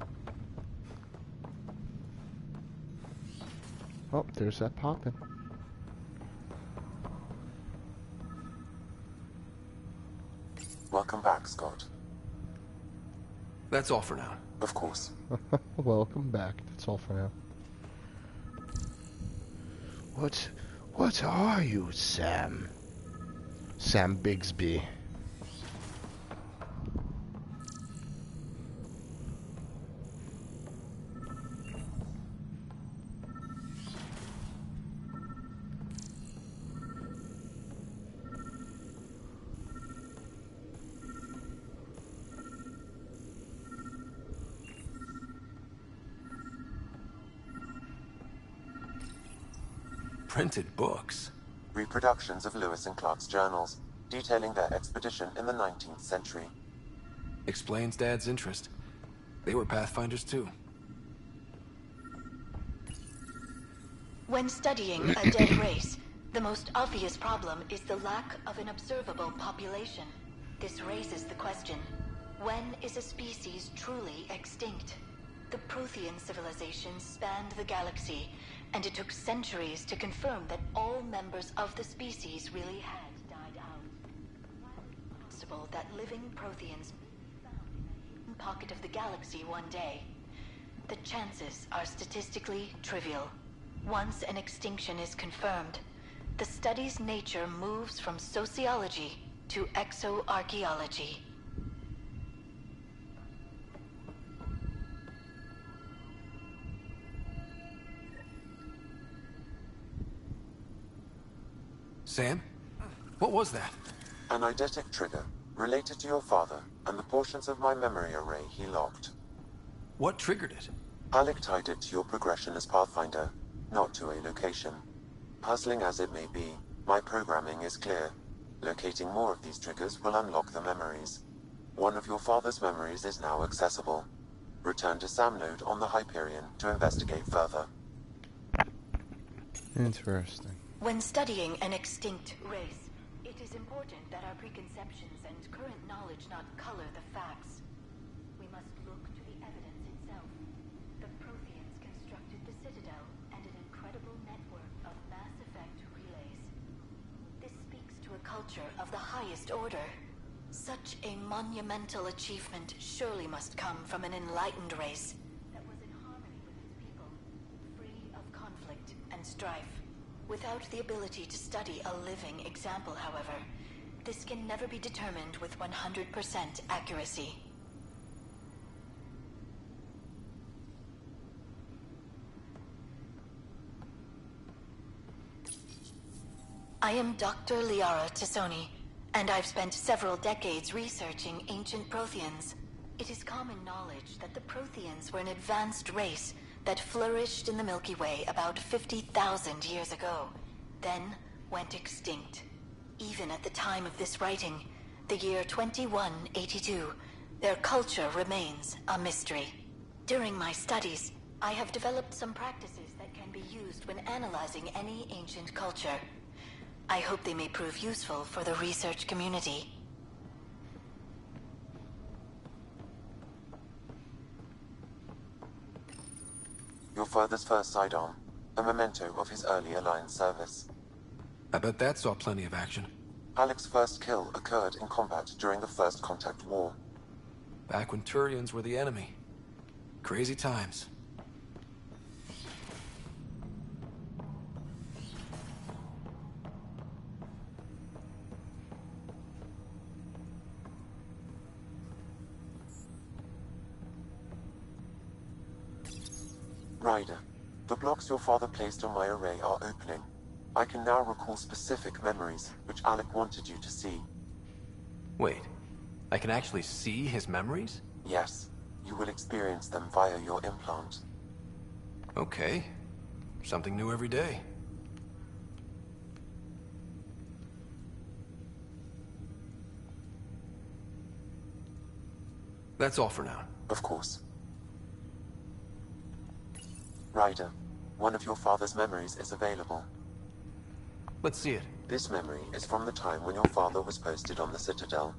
Oh, there's that poppin'. Welcome back, Scott. That's all for now. Of course. Welcome back. That's all for now. What are you, Sam? Sam Bigsby. Printed books. Reproductions of Lewis and Clark's journals, detailing their expedition in the 19th century. Explains Dad's interest. They were Pathfinders too. When studying a dead race, the most obvious problem is the lack of an observable population. This raises the question, when is a species truly extinct? The Prothean civilization spanned the galaxy, and it took centuries to confirm that all members of the species really had died out. While it's possible that living Protheans may be found in a hidden pocket of the galaxy one day, the chances are statistically trivial. Once an extinction is confirmed, the study's nature moves from sociology to exoarchaeology. Sam? What was that? An eidetic trigger, related to your father, and the portions of my memory array he locked. What triggered it? Alec tied it to your progression as Pathfinder, not to a location. Puzzling as it may be, my programming is clear. Locating more of these triggers will unlock the memories. One of your father's memories is now accessible. Return to Sam Node on the Hyperion to investigate further. Interesting. When studying an extinct race, it is important that our preconceptions and current knowledge not color the facts. We must look to the evidence itself. The Protheans constructed the Citadel and an incredible network of Mass Effect relays. This speaks to a culture of the highest order. Such a monumental achievement surely must come from an enlightened race that was in harmony with its people, free of conflict and strife. Without the ability to study a living example, however, this can never be determined with 100% accuracy. I am Dr. Liara Tassoni, and I've spent several decades researching ancient Protheans. It is common knowledge that the Protheans were an advanced race that flourished in the Milky Way about 50,000 years ago, then went extinct. Even at the time of this writing, the year 2182, their culture remains a mystery. During my studies, I have developed some practices that can be used when analyzing any ancient culture. I hope they may prove useful for the research community. Your father's first sidearm, a memento of his early Alliance service. I bet that saw plenty of action. Alec's first kill occurred in combat during the First Contact War. Back when Turians were the enemy. Crazy times. Ryder, the blocks your father placed on my array are opening. I can now recall specific memories, which Alec wanted you to see. Wait, I can actually see his memories? Yes, you will experience them via your implant. Okay. Something new every day. That's all for now. Of course. Ryder, one of your father's memories is available. Let's see it. This memory is from the time when your father was posted on the Citadel.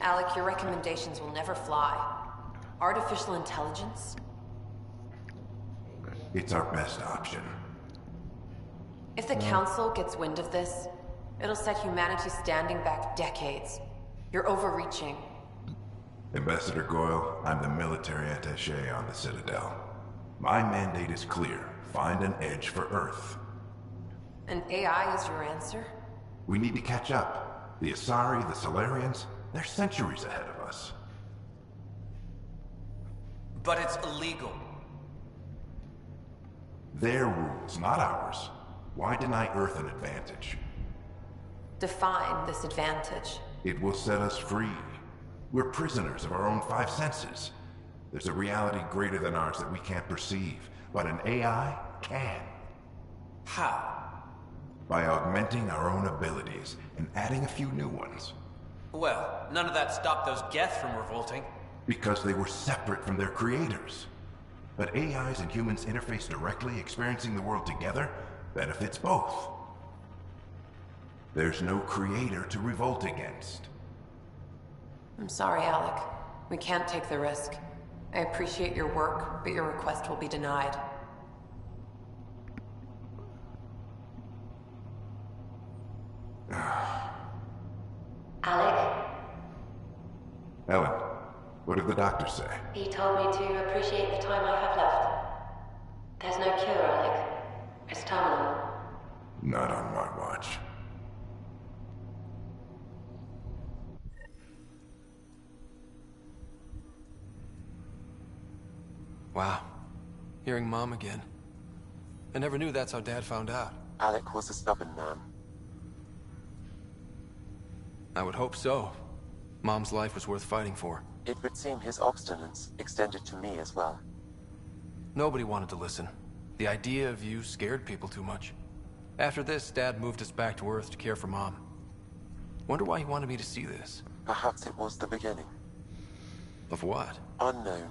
Alec, your recommendations will never fly. Artificial intelligence? It's our best option. If the Council gets wind of this, it'll set humanity standing back decades. You're overreaching. Ambassador Goyle, I'm the military attaché on the Citadel. My mandate is clear. Find an edge for Earth. And AI is your answer? We need to catch up. The Asari, the Solarians, they're centuries ahead of us. But it's illegal. Their rules, not ours. Why deny Earth an advantage? Define this advantage. It will set us free. We're prisoners of our own five senses. There's a reality greater than ours that we can't perceive, but an AI can. How? By augmenting our own abilities and adding a few new ones. Well, none of that stopped those Geth from revolting. Because they were separate from their creators. But AIs and humans interface directly, experiencing the world together, benefits both. There's no creator to revolt against. I'm sorry, Alec. We can't take the risk. I appreciate your work, but your request will be denied. Alec, Ellen, what did the doctor say? he told me to appreciate the time I have left. There's no cure, Alec. It's terminal. Not on my watch. Wow. Hearing Mom again. I never knew that's how Dad found out. Alec was a stubborn man. I would hope so. Mom's life was worth fighting for. It would seem his obstinance extended to me as well. Nobody wanted to listen. The idea of you scared people too much. After this, Dad moved us back to Earth to care for Mom. Wonder why he wanted me to see this. Perhaps it was the beginning. Of what? Unknown.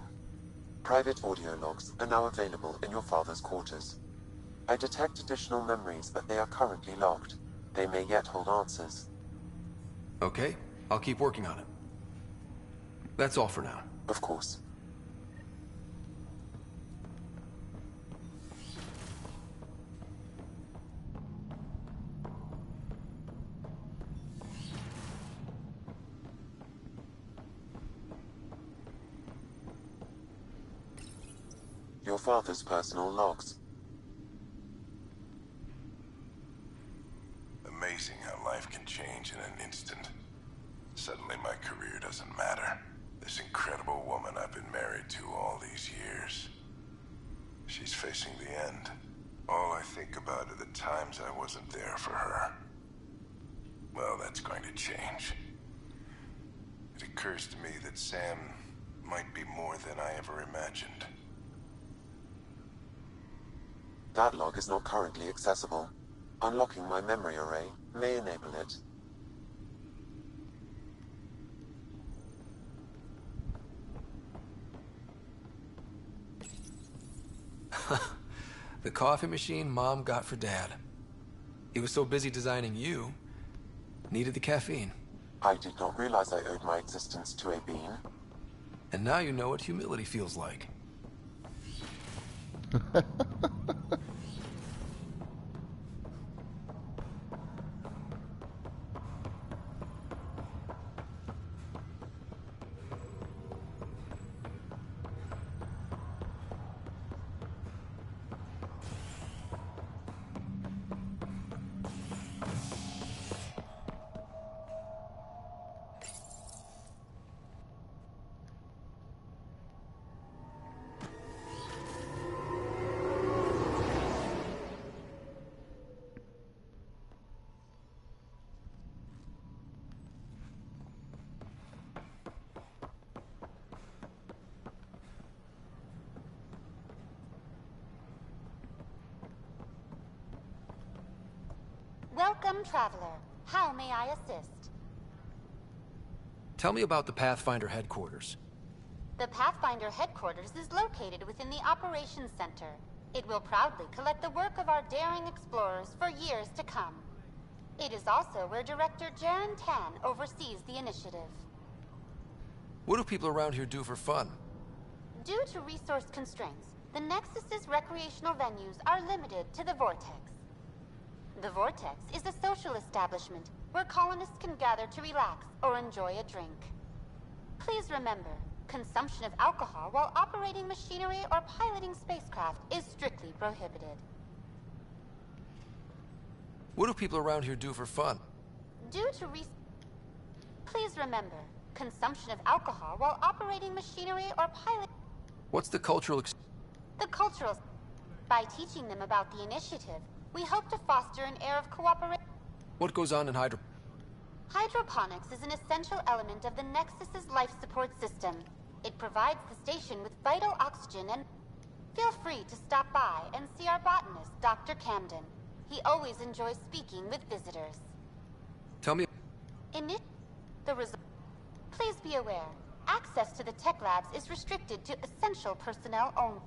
Private audio logs are now available in your father's quarters. I detect additional memories, but they are currently logged. They may yet hold answers. Okay, I'll keep working on it. That's all for now. Of course. Your father's personal logs. Amazing how life can change in an instant. Suddenly my career doesn't matter. This incredible woman I've been married to all these years. She's facing the end. All I think about are the times I wasn't there for her. Well, that's going to change. It occurs to me that Sam might be more than I ever imagined. That log is not currently accessible. Unlocking my memory array may enable it. The coffee machine Mom got for Dad. He was so busy designing you, needed the caffeine. I did not realize I owed my existence to a bean. And now you know what humility feels like. Welcome, traveler. How may I assist? Tell me about the Pathfinder headquarters. The Pathfinder headquarters is located within the Operations Center. It will proudly collect the work of our daring explorers for years to come. It is also where Director Jaren Tan oversees the initiative. What do people around here do for fun? Due to resource constraints, the Nexus's recreational venues are limited to the Vortex. The Vortex is a social establishment where colonists can gather to relax or enjoy a drink. Please remember, consumption of alcohol while operating machinery or piloting spacecraft is strictly prohibited. What do people around here do for fun? Please remember, consumption of alcohol while operating machinery or piloting... What's the cultural By teaching them about the initiative, we hope to foster an air of cooperation. What goes on in Hydroponics is an essential element of the Nexus's life support system. It provides the station with vital oxygen and... Feel free to stop by and see our botanist, Dr. Camden. He always enjoys speaking with visitors. Tell me... Please be aware, access to the tech labs is restricted to essential personnel only.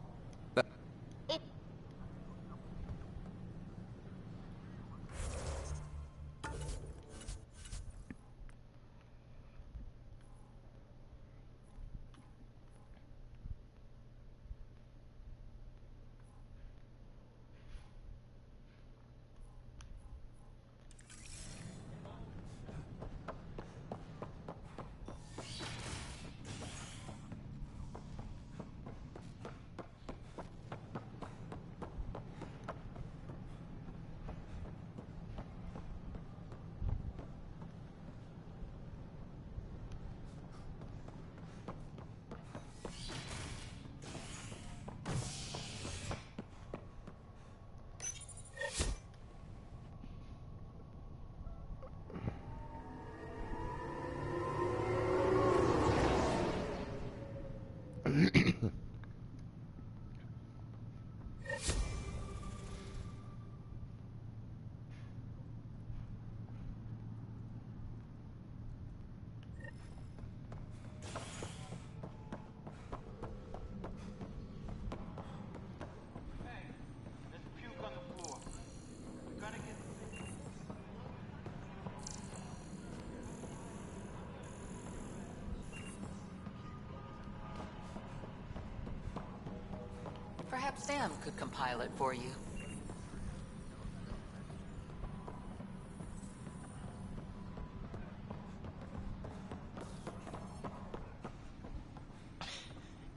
Perhaps Sam could compile it for you.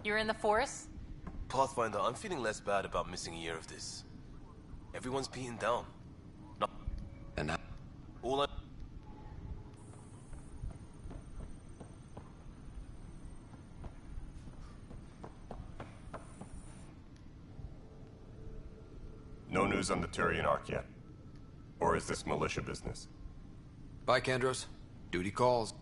You're in the force? Pathfinder, I'm feeling less bad about missing a year of this. Everyone's beaten down. And all I... No news on the Turian Ark yet? Or is this militia business? Bye, Kandros. Duty calls.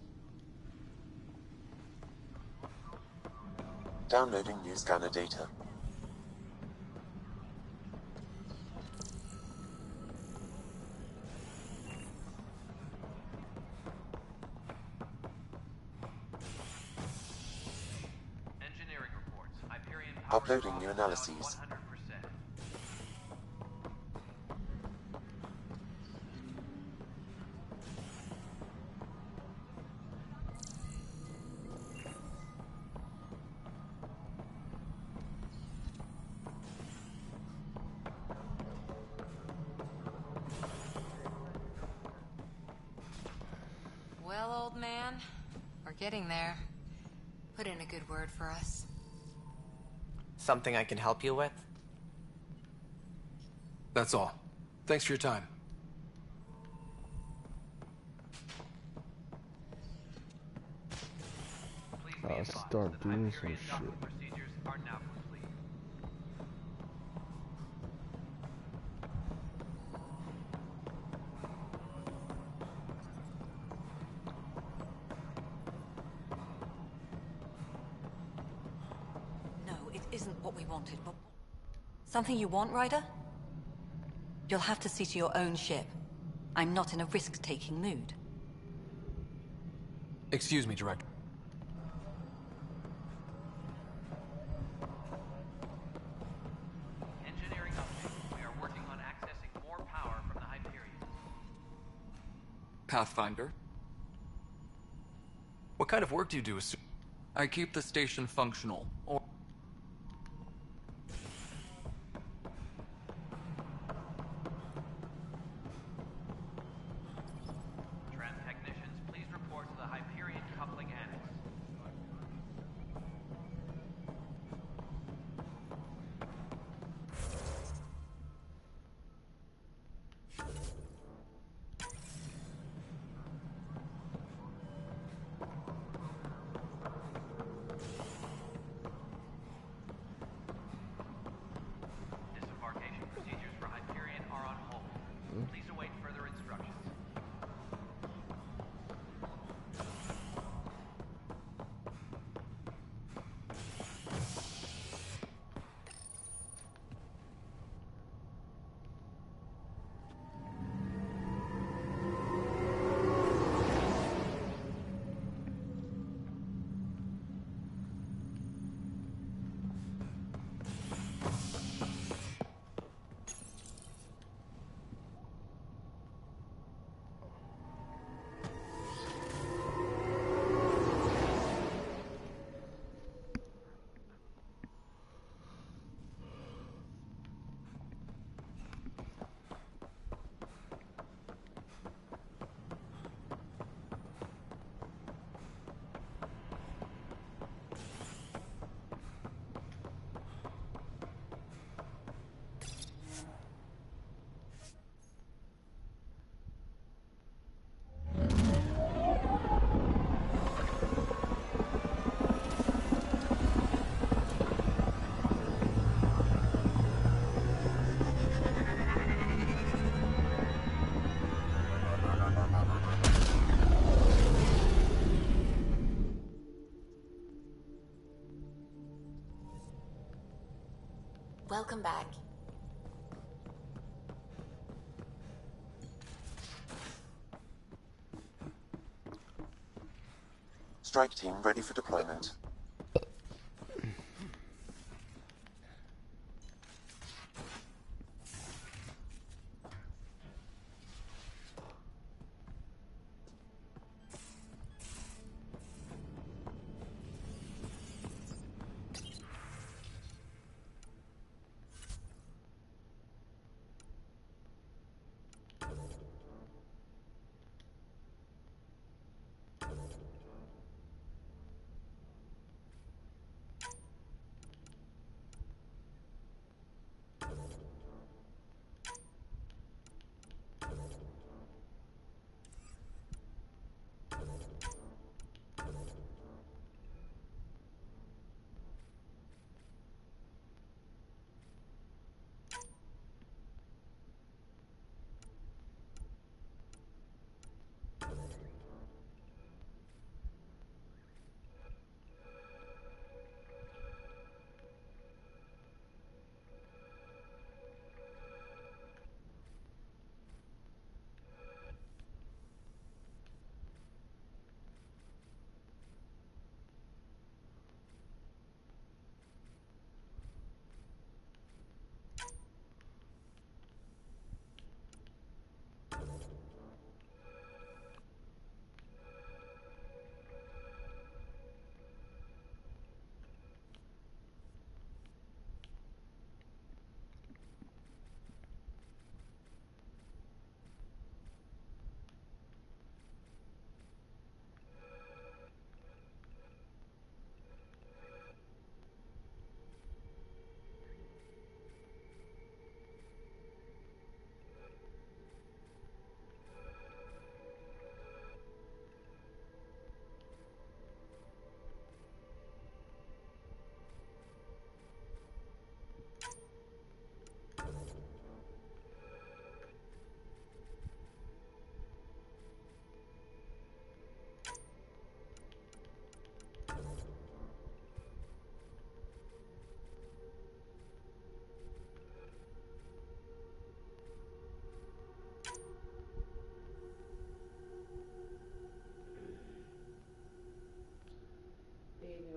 Downloading new scanner data. Engineering reports. Hyperion Uploading new analyses. 100%. Well, old man, we're getting there. Put in a good word for us. Something I can help you with? That's all. Thanks for your time. I'll start doing some shit. Procedures are now complete. No, it isn't what we wanted, but... Something you want, Ryder? You'll have to see to your own ship. I'm not in a risk-taking mood. Excuse me, Director. Engineering update. We are working on accessing more power from the Hyperion. Pathfinder. What kind of work do you do? I keep the station functional, or... Tram technicians, please report to the Hyperion Coupling Annex. Disembarkation procedures for Hyperion are on hold. Please await further instructions. Welcome back. Strike team ready for deployment.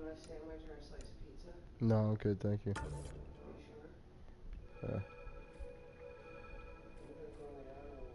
A sandwich or a slice of pizza? No, I'm good, thank you. Are you sure? Yeah. I'm gonna go lay down in a while.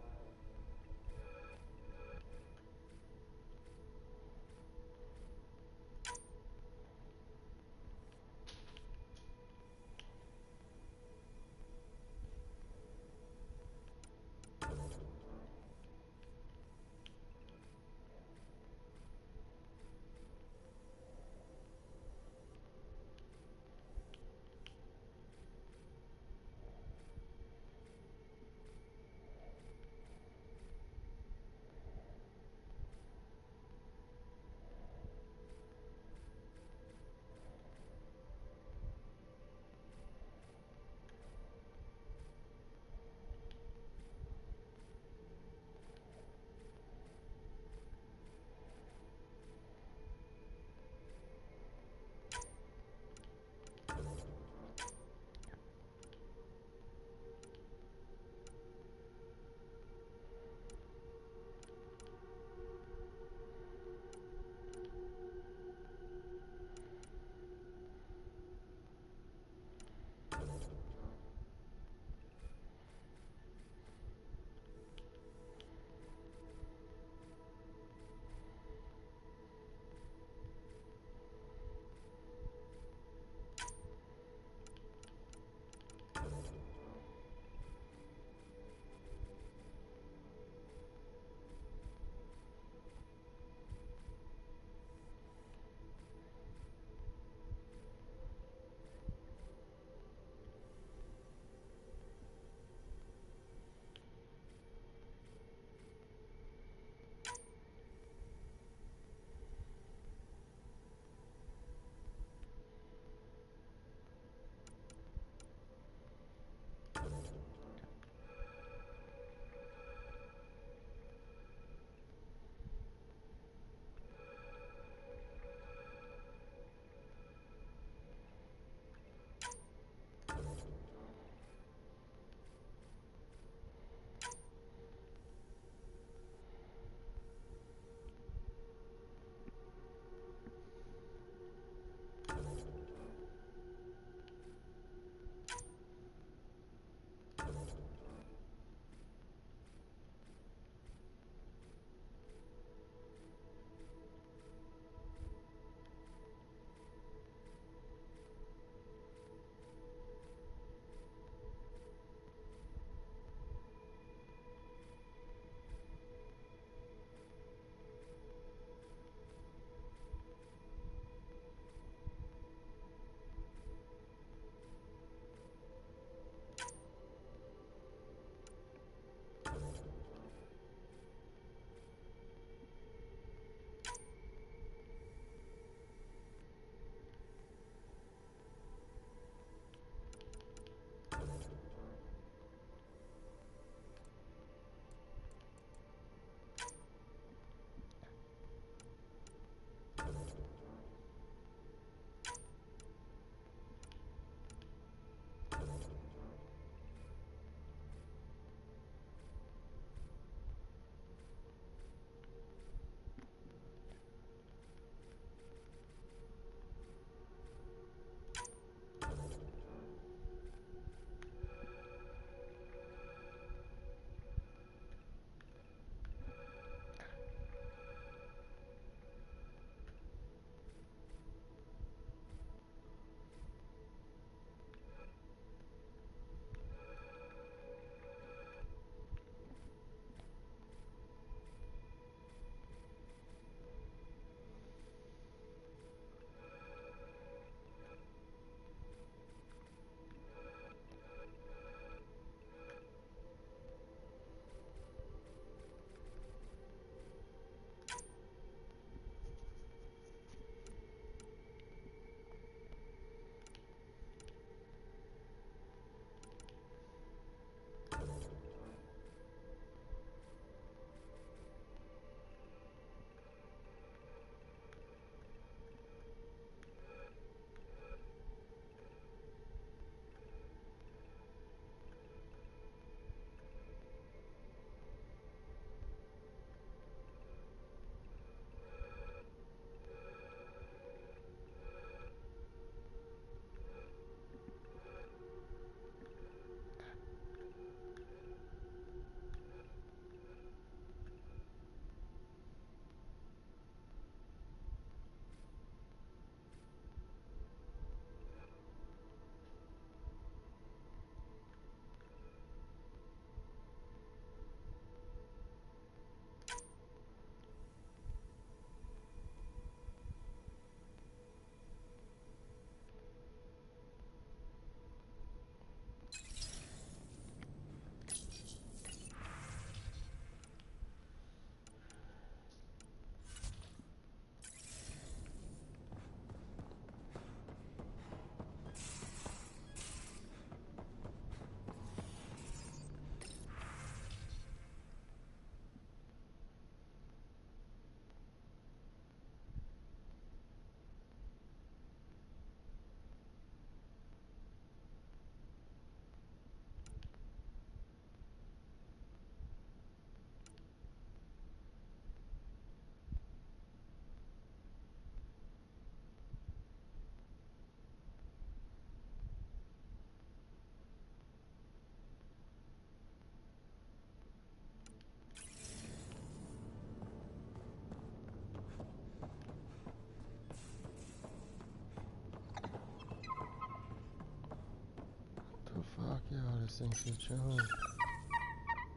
Yeah, this thing's switch on.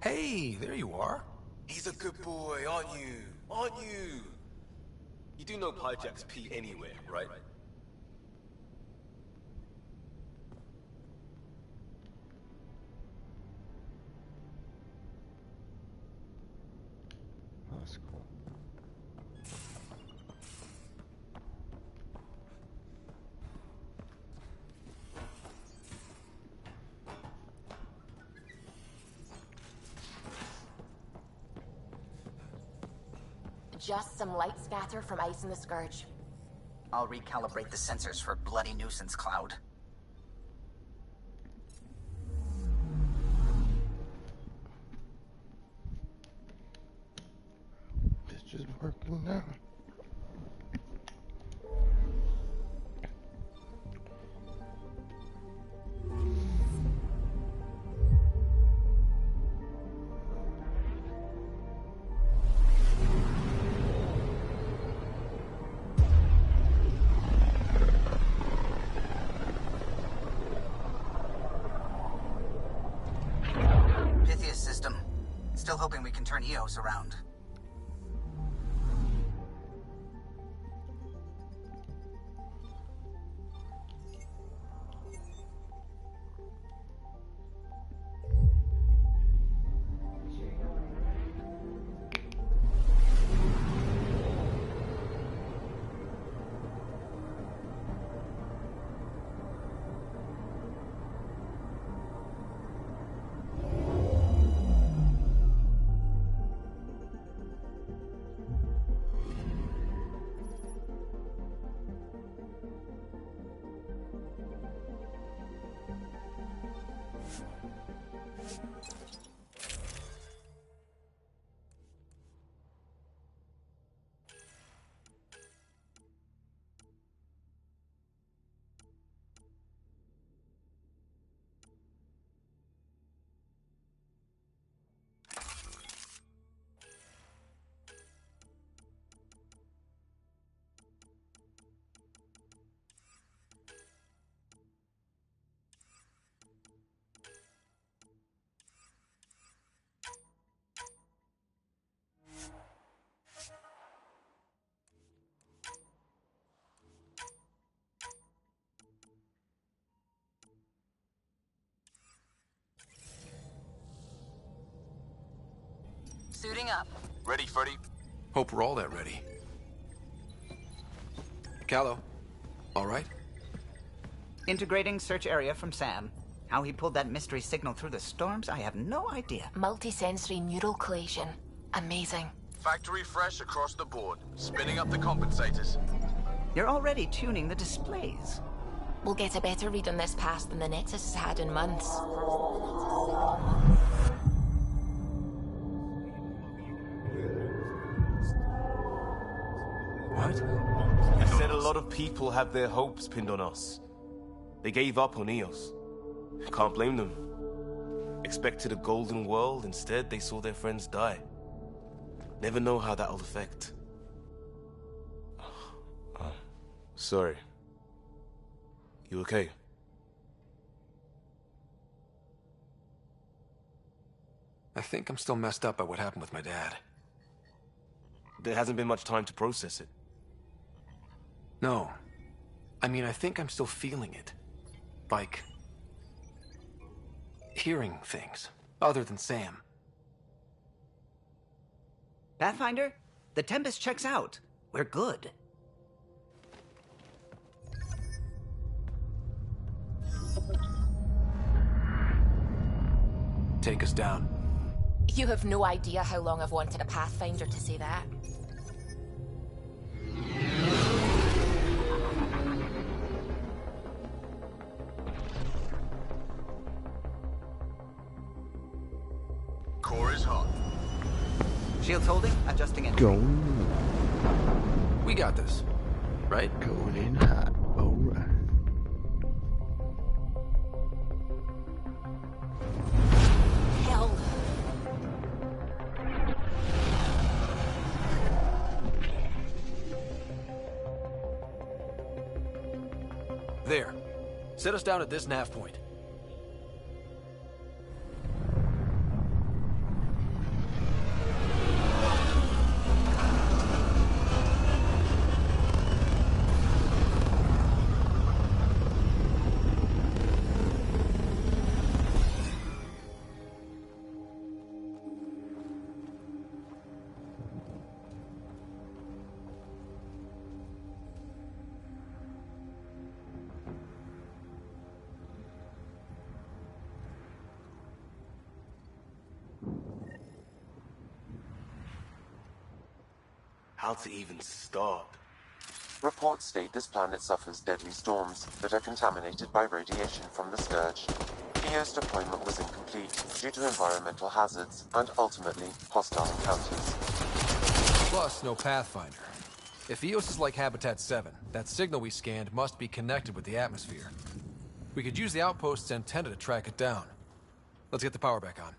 Hey, there you are. He's a good boy, aren't you? Aren't you? You do know Pyjack's pee anywhere, right? That's cool. Just some light scatter from ice in the Scourge. I'll recalibrate the sensors for bloody nuisance cloud. It's just working now. Pythias system. Still hoping we can turn Eos around. Suiting up. Ready, Freddy? Hope we're all that ready. Callow, all right? Integrating search area from Sam. How he pulled that mystery signal through the storms, I have no idea. Multisensory neural collation. Amazing. Factory fresh across the board. Spinning up the compensators. You're already tuning the displays. We'll get a better read on this pass than the Nexus has had in months. What? I said a lot of people have their hopes pinned on us. They gave up on Eos. Can't blame them. Expected a golden world, instead they saw their friends die. Never know how that'll affect. Sorry. You okay? I think I'm still messed up by what happened with my dad. There hasn't been much time to process it. No. I mean, I think I'm still feeling it. Like... hearing things, other than Sam. Pathfinder, the Tempest checks out. We're good. Take us down. You have no idea how long I've wanted a Pathfinder to say that. Core is hot. Shields holding, adjusting it. Going. We got this, right? Going in hot. Alright. Hell. There. Set us down at this nav point. how to even start. Reports state this planet suffers deadly storms that are contaminated by radiation from the Scourge. EO's deployment was incomplete due to environmental hazards and ultimately hostile encounters. Plus, no Pathfinder. If EOS is like Habitat 7, that signal we scanned must be connected with the atmosphere. We could use the outpost's antenna to track it down. Let's get the power back on.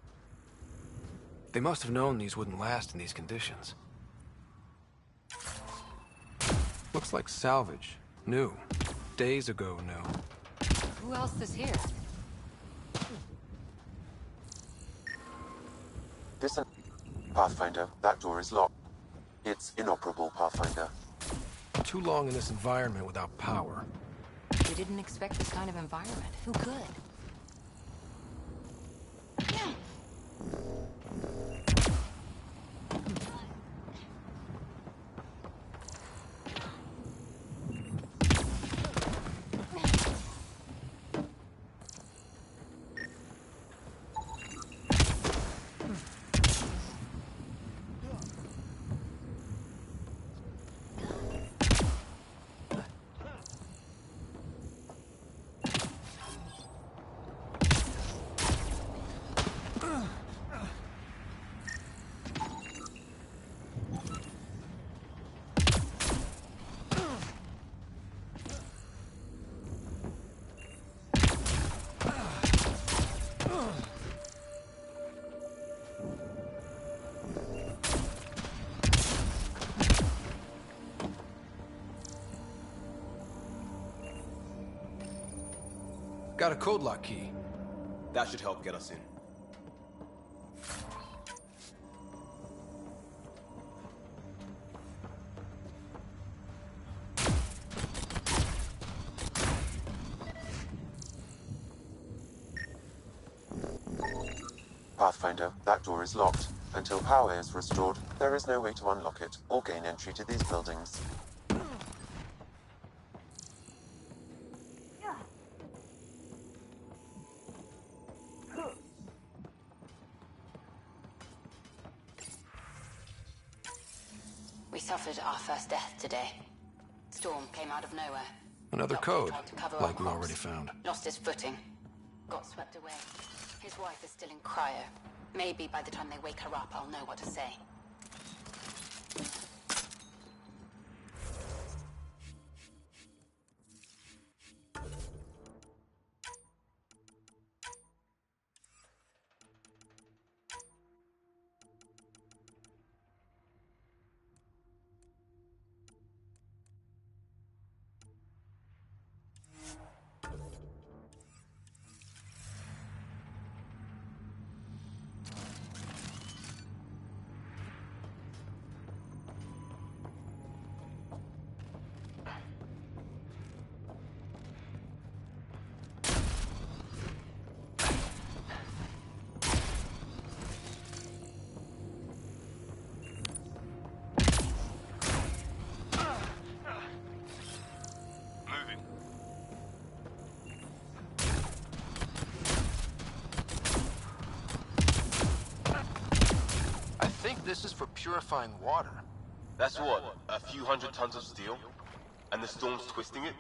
They must have known these wouldn't last in these conditions. Looks like salvage. New. Days ago new. Who else is here? Pathfinder, that door is locked. It's inoperable, Pathfinder. Too long in this environment without power. We didn't expect this kind of environment. Who could? Got a code lock key. That should help get us in. Pathfinder, that door is locked. Until power is restored, there is no way to unlock it or gain entry to these buildings. We suffered our first death today. Storm came out of nowhere. Another Doctor code, tried to cover like up we corpse. already found. Lost his footing. Got swept away. His wife is still in cryo. Maybe by the time they wake her up, I'll know what to say. I think this is for purifying water. That's what, a few hundred tons of steel? And the storm's twisting it?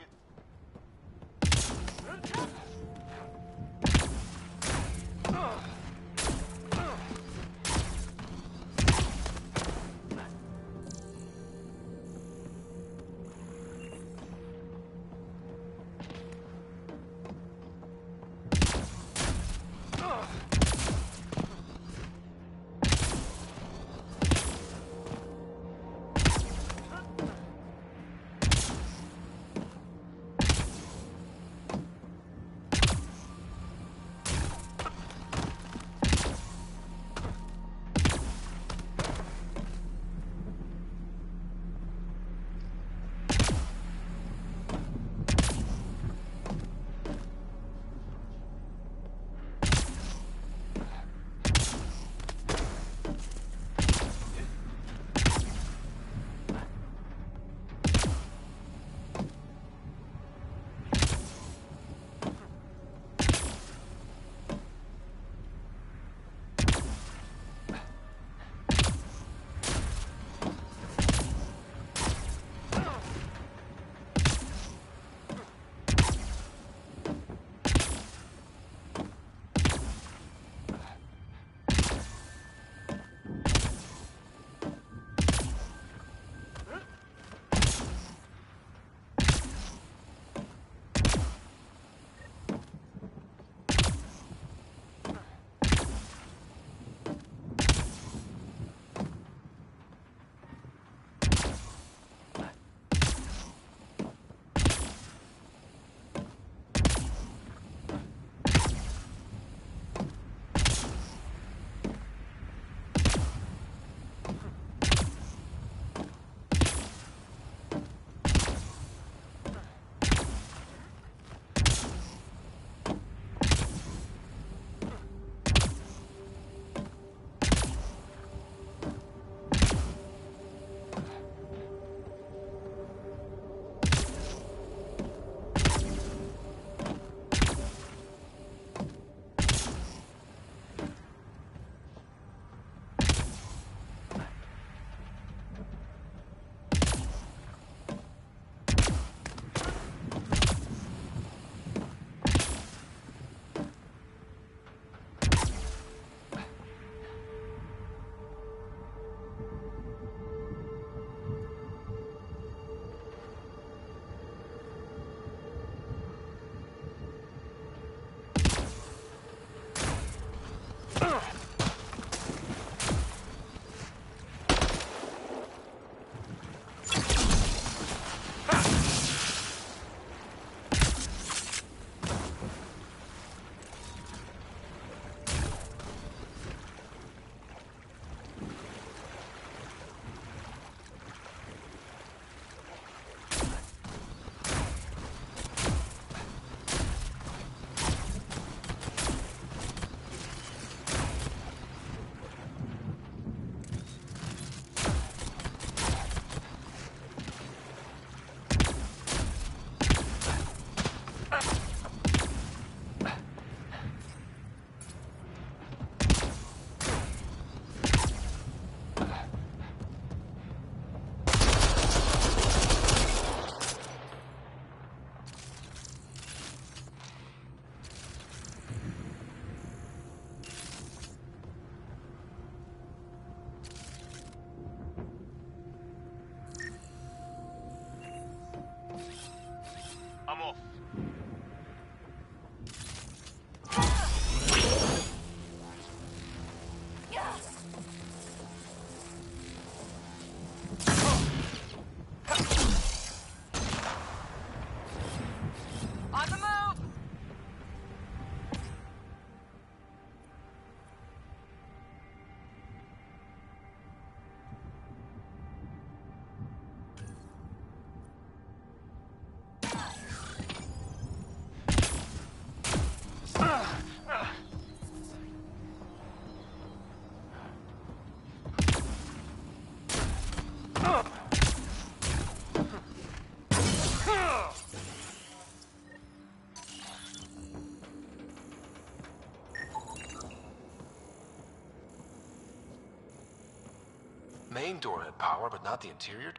main door had power, but not the interior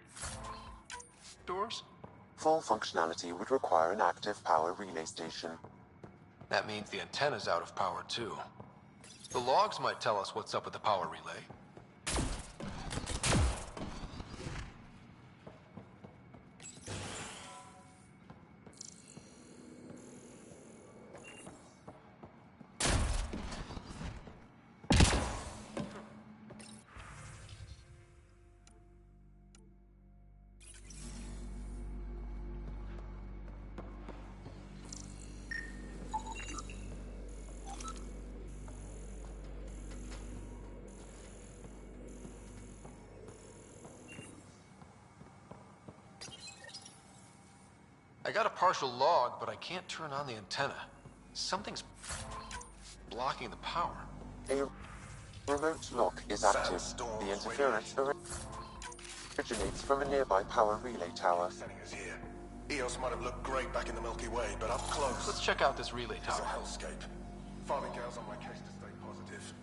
doors? Full functionality would require an active power relay station. That means the antenna's out of power too. The logs might tell us what's up with the power relay. I got a partial log, but I can't turn on the antenna. Something's blocking the power. A remote lock is active. The interference originates from a nearby power relay tower. EOS might have looked great back in the Milky Way, but up close... Let's check out this relay tower. It's a hellscape. Farming girls on my case to stay positive.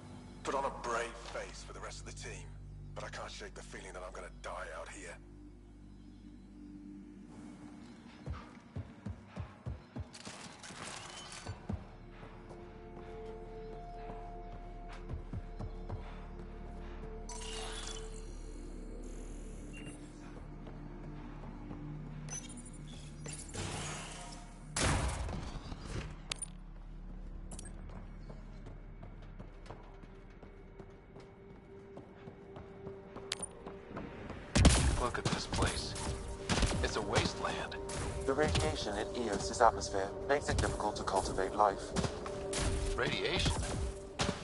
Put on a brave face for the rest of the team, but I can't shake the feeling that I'm gonna die out here. Look at this place. It's a wasteland. The radiation in EOS's atmosphere makes it difficult to cultivate life. Radiation?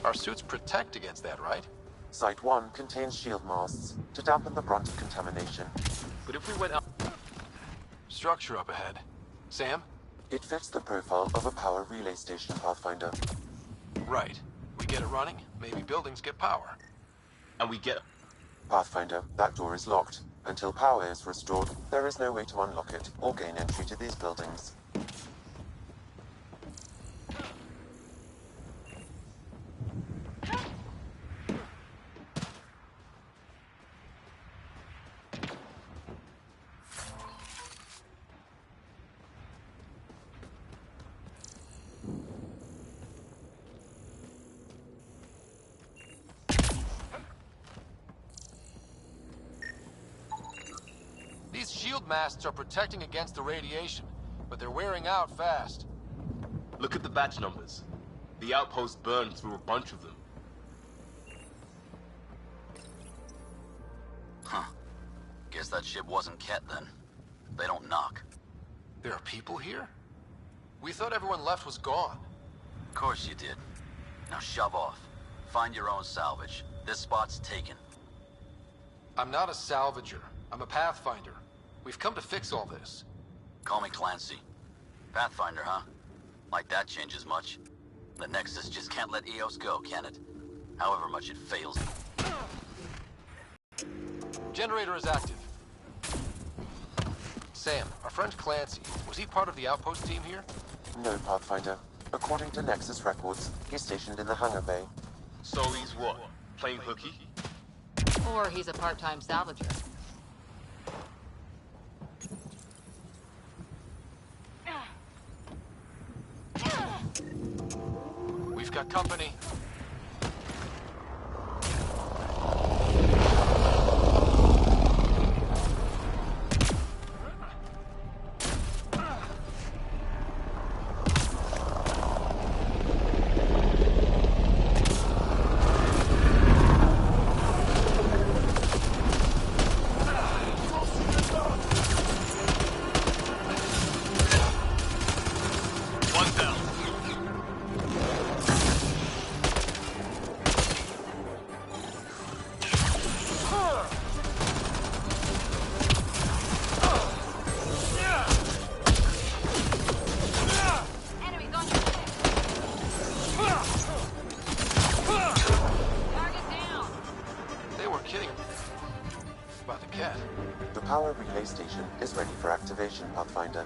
Our suits protect against that, right? Site 1 contains shield masts to dampen the brunt of contamination. But if we went up... Structure up ahead. Sam? It fits the profile of a power relay station, Pathfinder. Right. We get it running, maybe buildings get power. And we get... Pathfinder, that door is locked. Until power is restored, there is no way to unlock it or gain entry to these buildings. These shield masts are protecting against the radiation, but they're wearing out fast. Look at the batch numbers. The outpost burned through a bunch of them. Huh. Guess that ship wasn't Ket then. They don't knock. There are people here? We thought everyone left was gone. Of course you did. Now shove off. Find your own salvage. This spot's taken. I'm not a salvager. I'm a Pathfinder. We've come to fix all this. Call me Clancy. Pathfinder, huh? Like that changes much. The Nexus just can't let EOS go, can it? However much it fails. Generator is active. Sam, our friend Clancy, was he part of the outpost team here? No, Pathfinder. According to Nexus records, he's stationed in the hangar bay. So he's what? Playing hooky? Or he's a part-time salvager. We've got company. The power relay station is ready for activation, Pathfinder.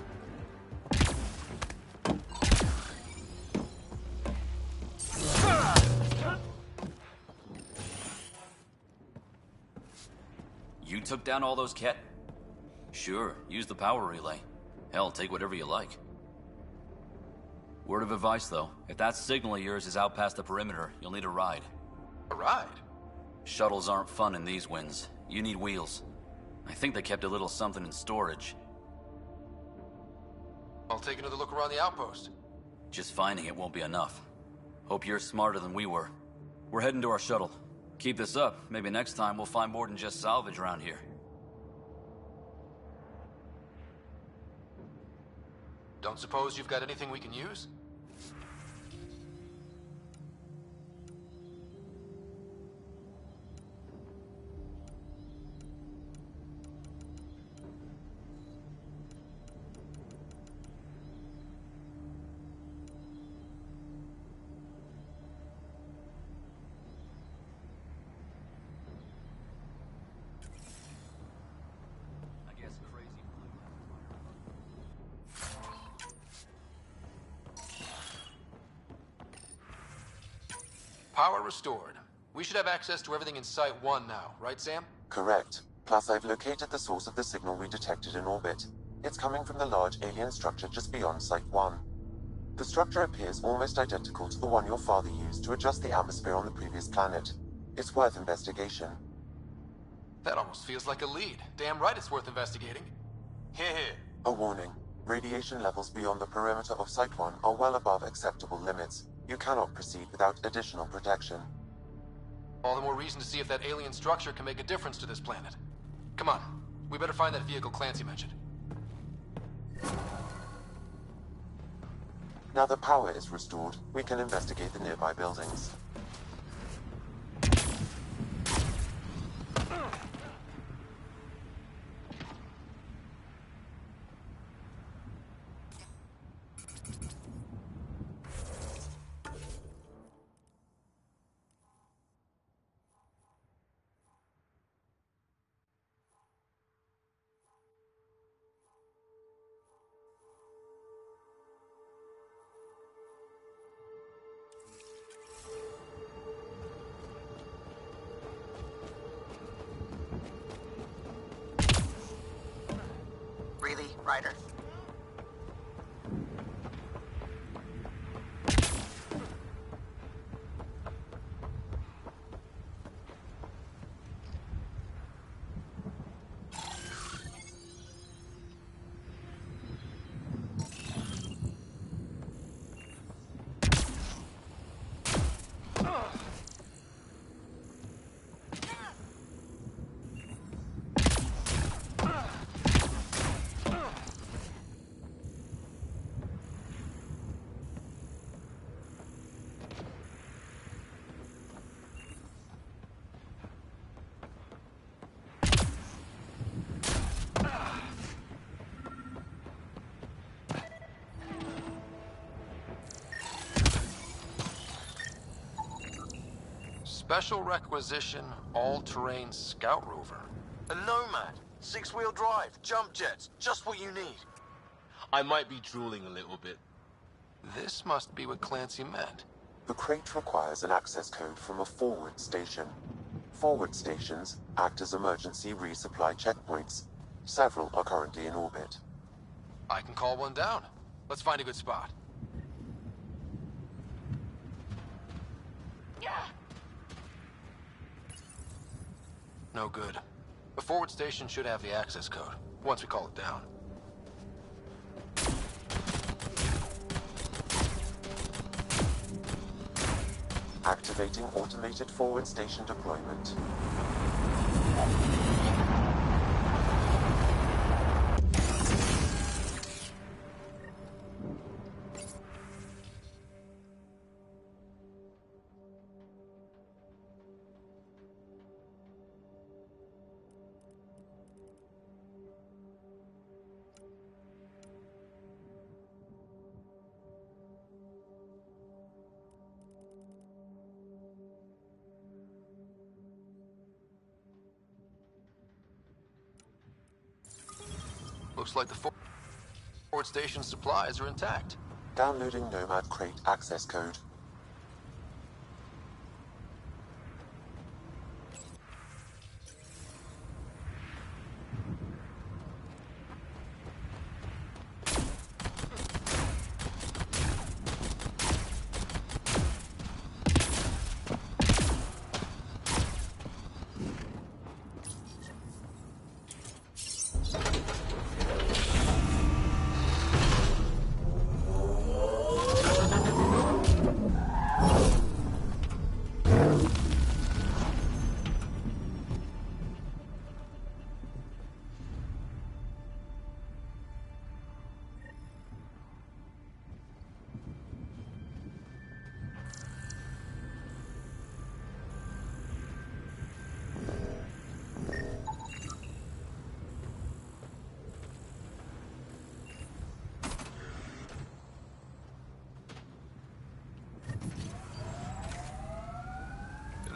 You took down all those cat... Sure, use the power relay. Hell, take whatever you like. Word of advice, though. If that signal of yours is out past the perimeter, you'll need a ride. A ride? Shuttles aren't fun in these winds. You need wheels. I think they kept a little something in storage. I'll take another look around the outpost. Just finding it won't be enough. Hope you're smarter than we were. We're heading to our shuttle. Keep this up. Maybe next time we'll find more than just salvage around here. Don't suppose you've got anything we can use? Power restored. We should have access to everything in Site 1 now, right, Sam? Correct. Plus, I've located the source of the signal we detected in orbit. It's coming from the large alien structure just beyond Site 1. The structure appears almost identical to the one your father used to adjust the atmosphere on the previous planet. It's worth investigation. That almost feels like a lead. Damn right it's worth investigating. Here, here. A warning. Radiation levels beyond the perimeter of Site 1 are well above acceptable limits. You cannot proceed without additional protection. All the more reason to see if that alien structure can make a difference to this planet. Come on. We better find that vehicle Clancy mentioned. Now the power is restored, we can investigate the nearby buildings. Really, Ryder? Special requisition, all-terrain scout rover. A Nomad. 6-wheel drive, jump jets, just what you need. I might be drooling a little bit. This must be what Clancy meant. The crate requires an access code from a forward station. Forward stations act as emergency resupply checkpoints. Several are currently in orbit. I can call one down. Let's find a good spot. No good. The forward station should have the access code, once we call it down. Activating automated forward station deployment. Looks like the forward station supplies are intact. Downloading Nomad crate access code.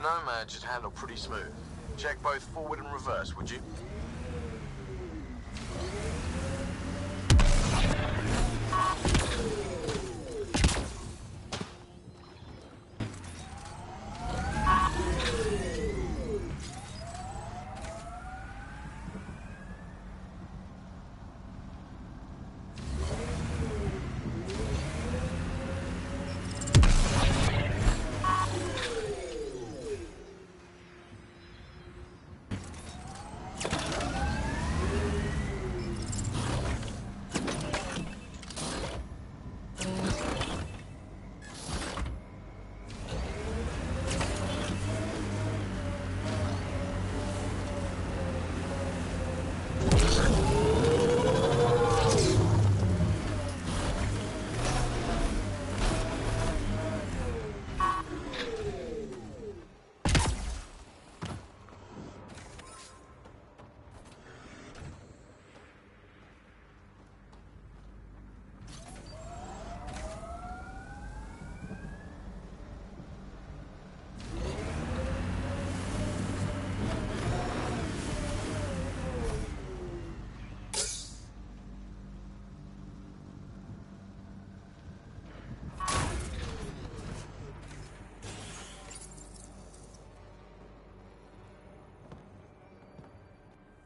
Nomad should handle pretty smooth. Check both forward and reverse, would you?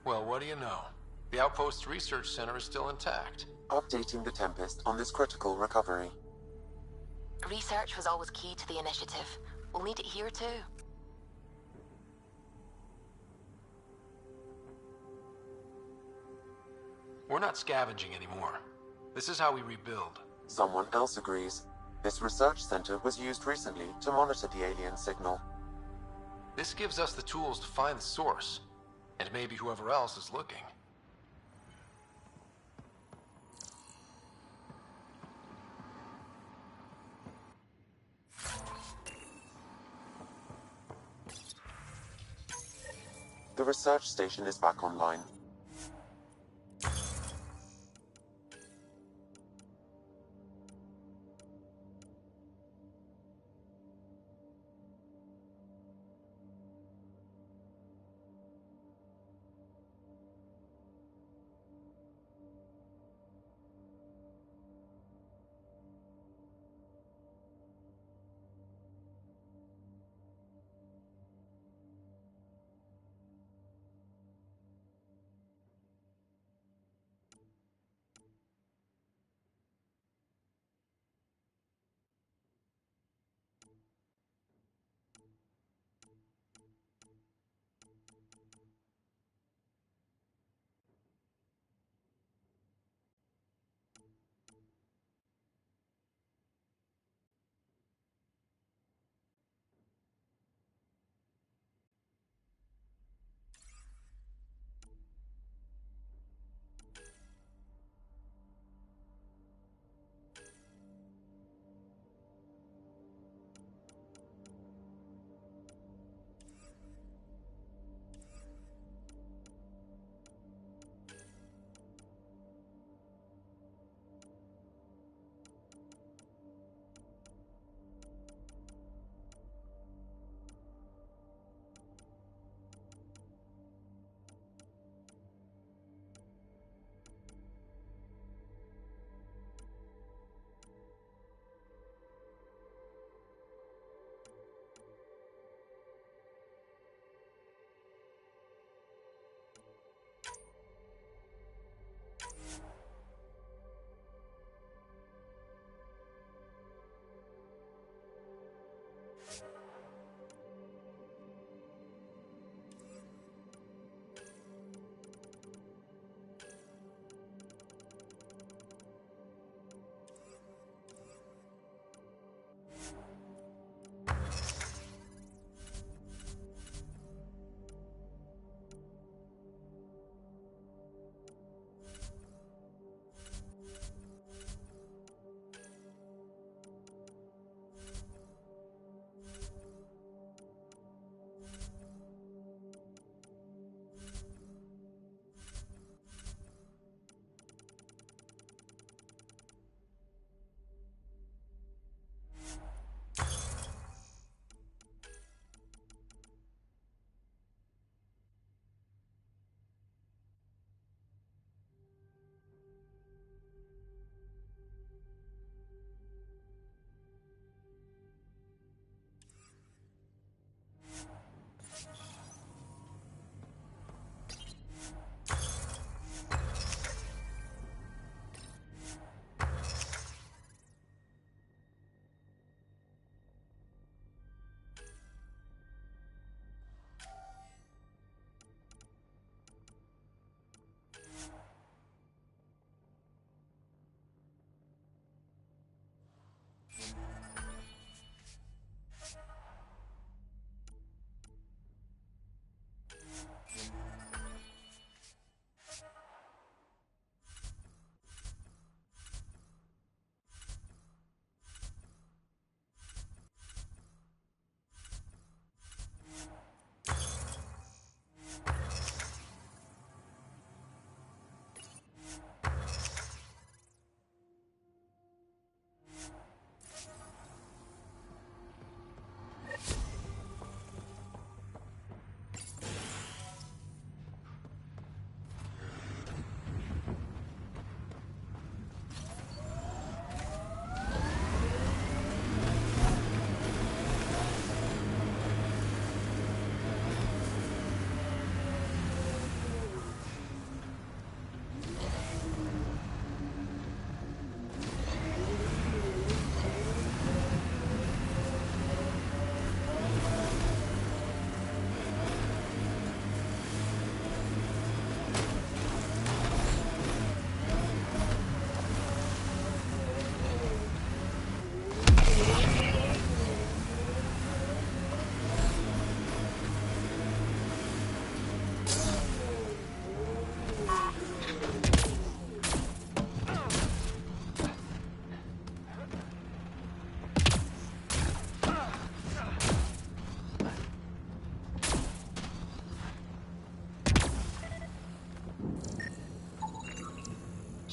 Well, what do you know? The Outpost Research Center is still intact. Updating the Tempest on this critical recovery. Research was always key to the initiative. We'll need it here too. We're not scavenging anymore. This is how we rebuild. Someone else agrees. This research center was used recently to monitor the alien signal. This gives us the tools to find the source, and maybe whoever else is looking. The research station is back online.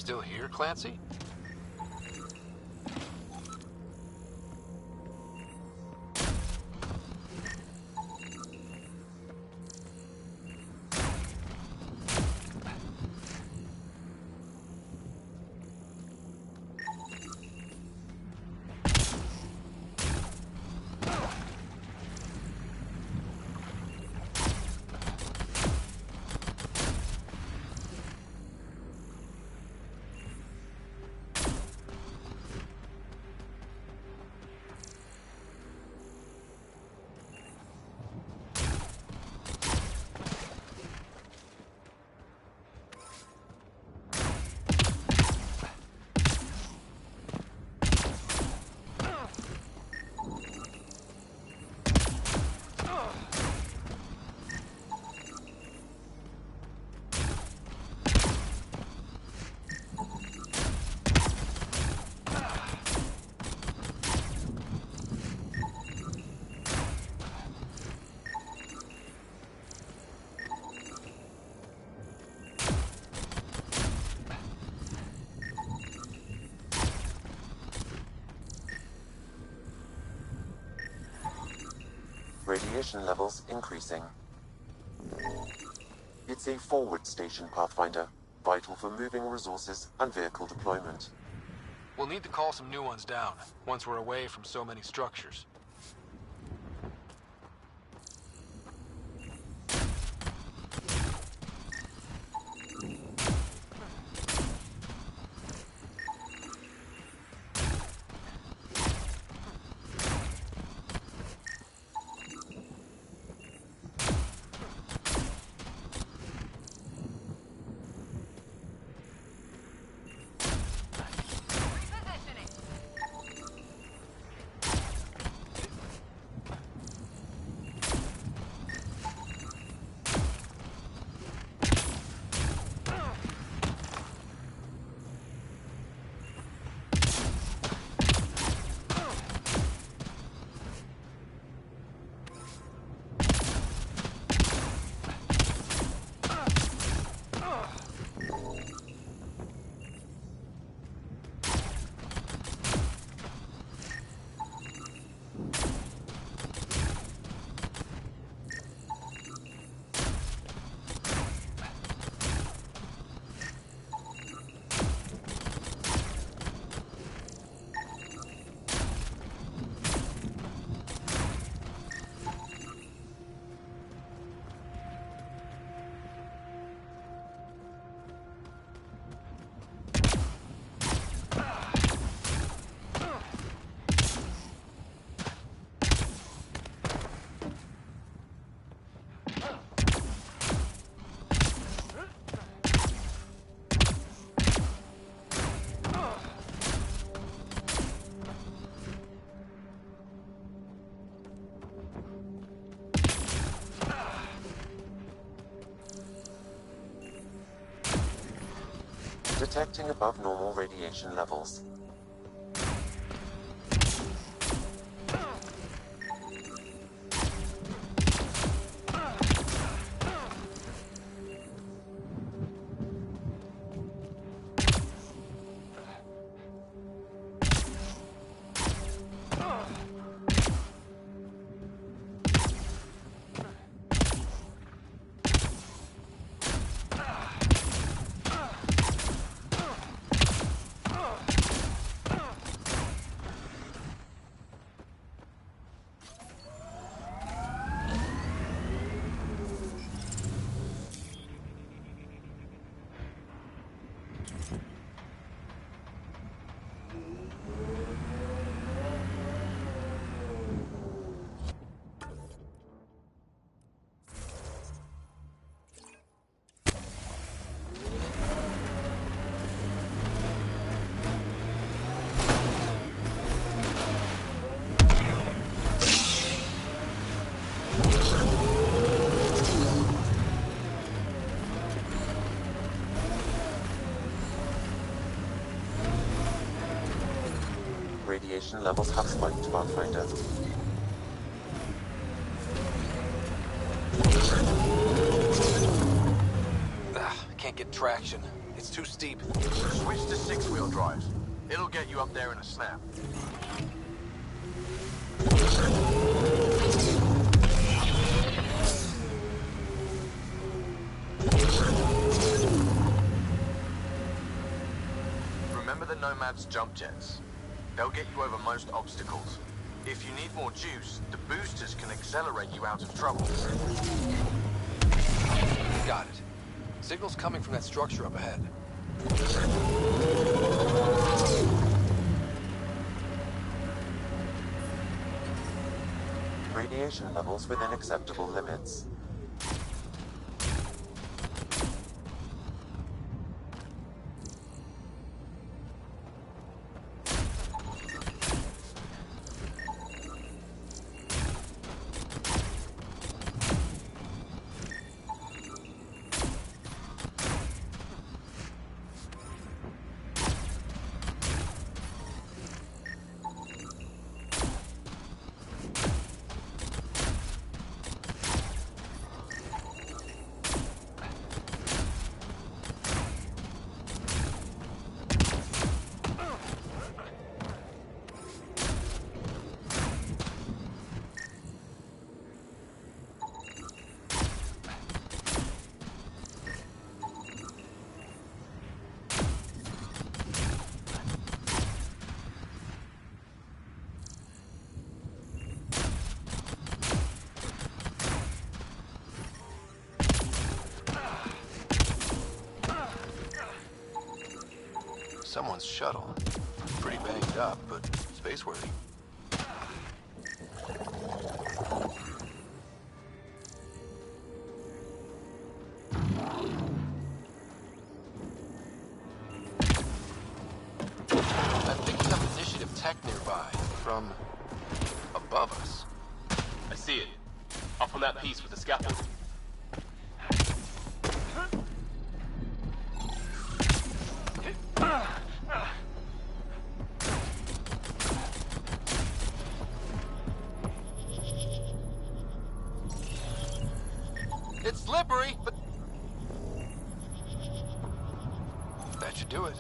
Still here, Clancy? Radiation levels increasing. It's a forward station, Pathfinder, vital for moving resources and vehicle deployment. We'll need to call some new ones down, once we're away from so many structures. Detecting above normal radiation levels. Radiation levels have spiked, Pathfinder. Can't get traction. It's too steep. Switch to six-wheel drive. It'll get you up there in a snap. Remember the Nomad's jump jets? They'll get you over most obstacles. If you need more juice, the boosters can accelerate you out of trouble. Got it. Signal's coming from that structure up ahead. Radiation levels within acceptable limits. Someone's shuttle. Pretty banged up, but space-worthy. I'm picking up initiative tech nearby, from above us. I see it. Up on that piece with the scaffold. It's slippery, but that should do it.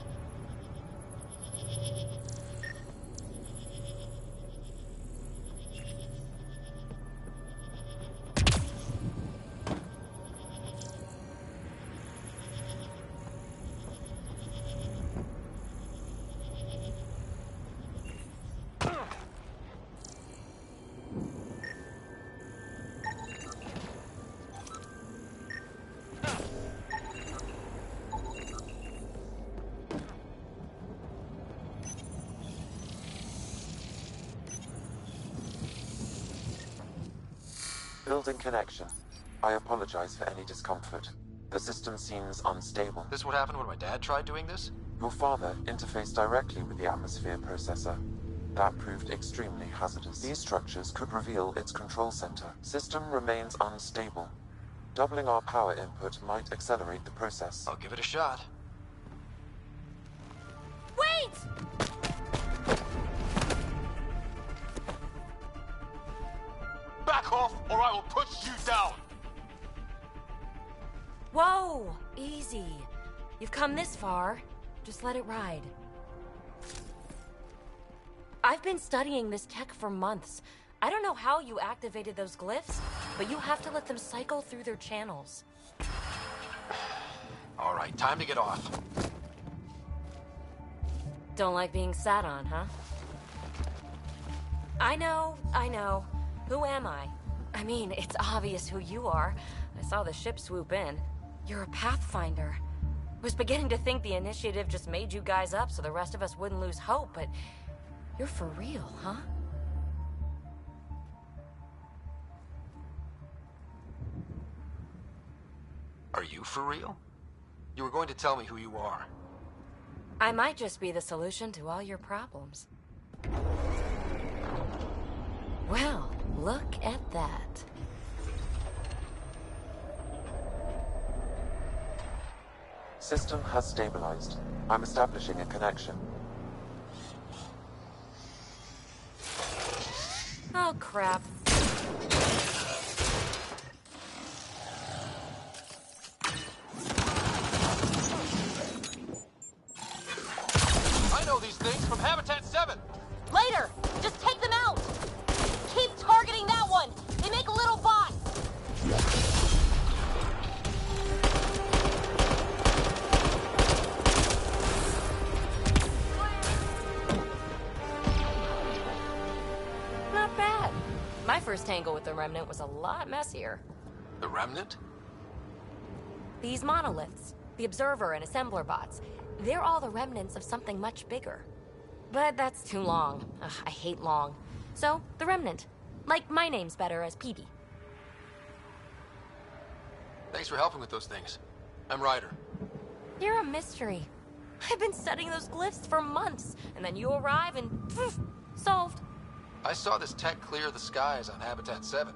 Building connection. I apologize for any discomfort. The system seems unstable. This is what happened when my dad tried doing this? Your father interfaced directly with the atmosphere processor. That proved extremely hazardous. These structures could reveal its control center. System remains unstable. Doubling our power input might accelerate the process. I'll give it a shot. Wait! Back off, or I will put you down! Whoa! Easy. You've come this far. Just let it ride. I've been studying this tech for months. I don't know how you activated those glyphs, but you have to let them cycle through their channels. All right, time to get off. Don't like being sat on, huh? I know. Who am I? I mean, it's obvious who you are. I saw the ship swoop in. You're a Pathfinder. I was beginning to think the initiative just made you guys up so the rest of us wouldn't lose hope, but you're for real, huh? Are you for real? You were going to tell me who you are. I might just be the solution to all your problems. Well, look at that. System has stabilized. I'm establishing a connection. Oh, crap. tangle with the Remnant was a lot messier. The Remnant? These monoliths, the Observer and Assembler bots, they're all the remnants of something much bigger. But that's too long. Ugh, I hate long. So, the Remnant. Like, my name's better as PB. Thanks for helping with those things. I'm Ryder. You're a mystery. I've been studying those glyphs for months, and then you arrive and poof, solved. I saw this tech clear the skies on Habitat 7.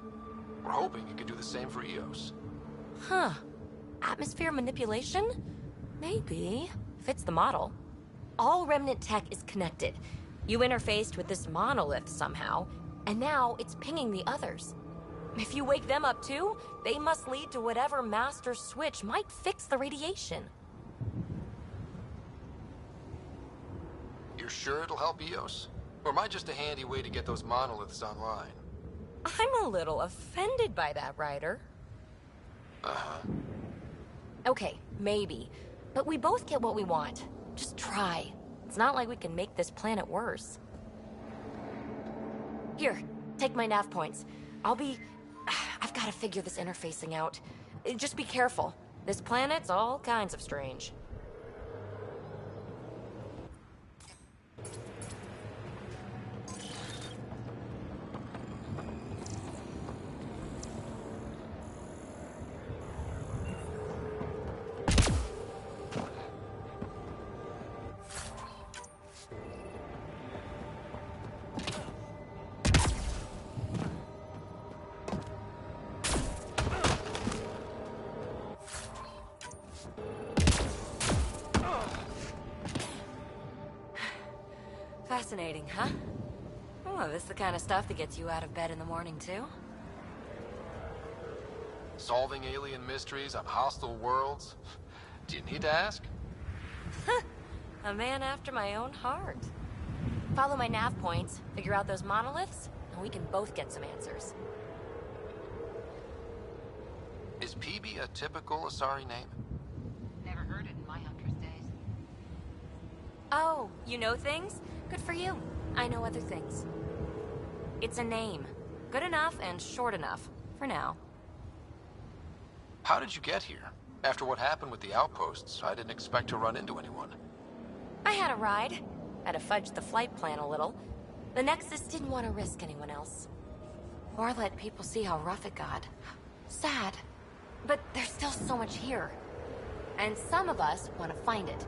We're hoping you could do the same for EOS. Huh. Atmosphere manipulation? Maybe. Fits the model. All Remnant tech is connected. You interfaced with this monolith somehow, and now it's pinging the others. If you wake them up too, they must lead to whatever master switch might fix the radiation. You're sure it'll help EOS? Or am I just a handy way to get those monoliths online? I'm a little offended by that, Ryder. Uh-huh. Okay, maybe. But we both get what we want. Just try. It's not like we can make this planet worse. Here, take my nav points. I've got to figure this interfacing out. Just be careful. This planet's all kinds of strange. Fascinating, huh? Oh, this is the kind of stuff that gets you out of bed in the morning, too? Solving alien mysteries on hostile worlds? Do you need to ask? A man after my own heart. Follow my nav points, figure out those monoliths, and we can both get some answers. Is PB a typical Asari name? Never heard it in my hunter's days. Oh, you know things? Good for you. I know other things. It's a name. Good enough and short enough. For now. How did you get here? After what happened with the outposts, I didn't expect to run into anyone. I had a ride. Had to fudge the flight plan a little. The Nexus didn't want to risk anyone else. Or let people see how rough it got. Sad. But there's still so much here. And some of us want to find it.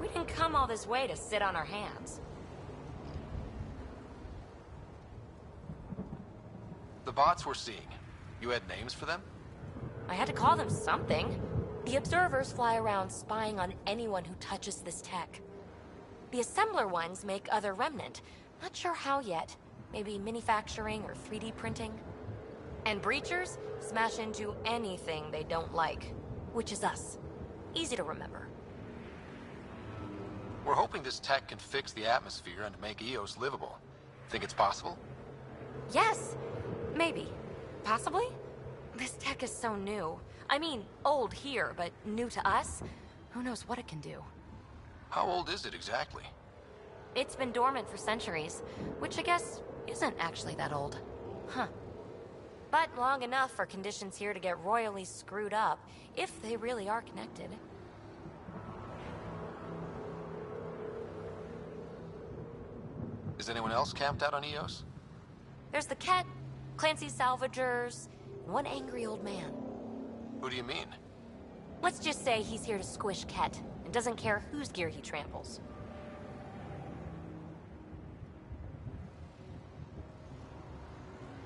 We didn't come all this way to sit on our hands. The bots we're seeing, you had names for them? I had to call them something. The Observers fly around spying on anyone who touches this tech. The Assembler ones make other Remnant. Not sure how yet. Maybe manufacturing or 3D printing. And Breachers smash into anything they don't like. Which is us. Easy to remember. We're hoping this tech can fix the atmosphere and make EOS livable. Think it's possible? Yes. Maybe. Possibly? This tech is so new. I mean, old here, but new to us. Who knows what it can do? How old is it exactly? It's been dormant for centuries, which I guess isn't actually that old. Huh. But long enough for conditions here to get royally screwed up, if they really are connected. Is anyone else camped out on EOS? There's the Ket, Clancy's Salvagers, and one angry old man. Who do you mean? Let's just say he's here to squish Ket, and doesn't care whose gear he tramples.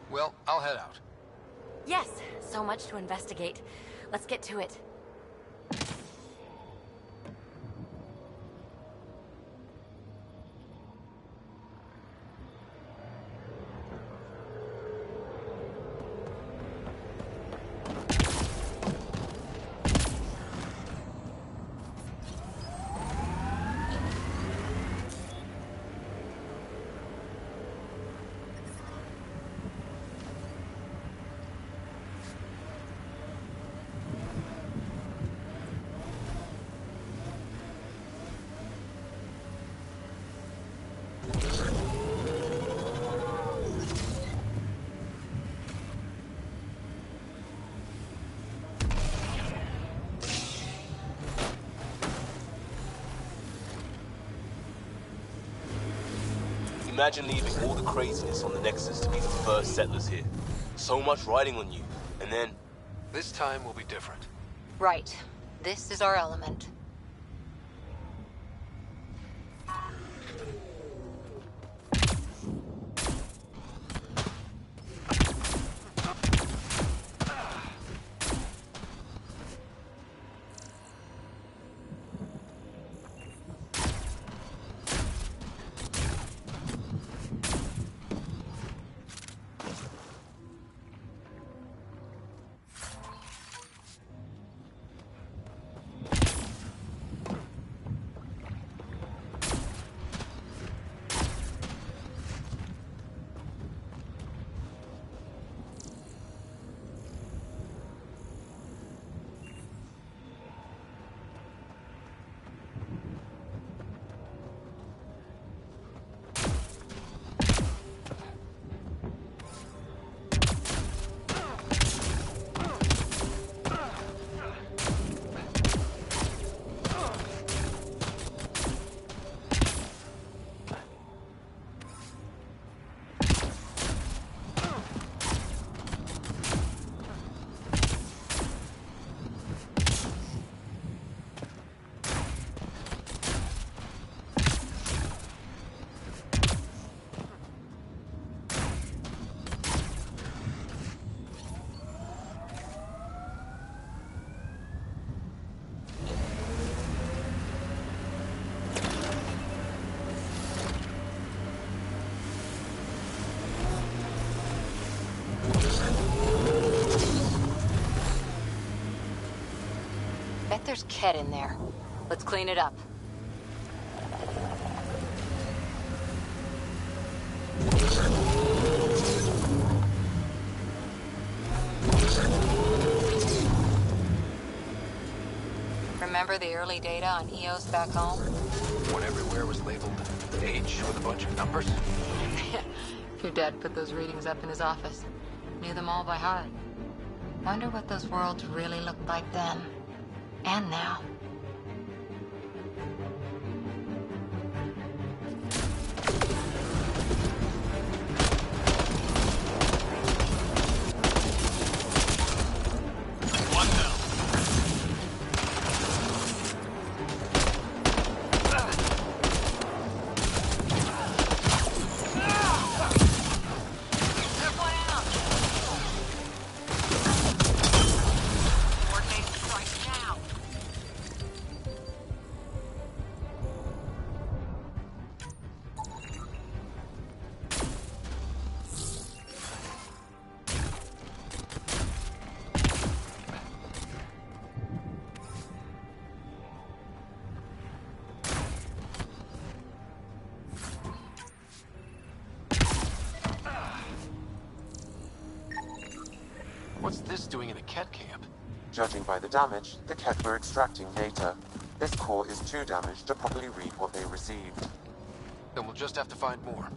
Well, I'll head out. Yes, so much to investigate. Let's get to it. Imagine leaving all the craziness on the Nexus to be the first settlers here. So much riding on you, and then... This time will be different. Right. This is our element. Bet there's Ket in there. Let's clean it up. Remember the early data on EOS back home? When everywhere was labeled H with a bunch of numbers? Your dad put those readings up in his office. Knew them all by heart. Wonder what those worlds really looked like then. And now. What's this doing in a Ket camp? Judging by the damage, the Ket were extracting data. This core is too damaged to properly read what they received. Then we'll just have to find more.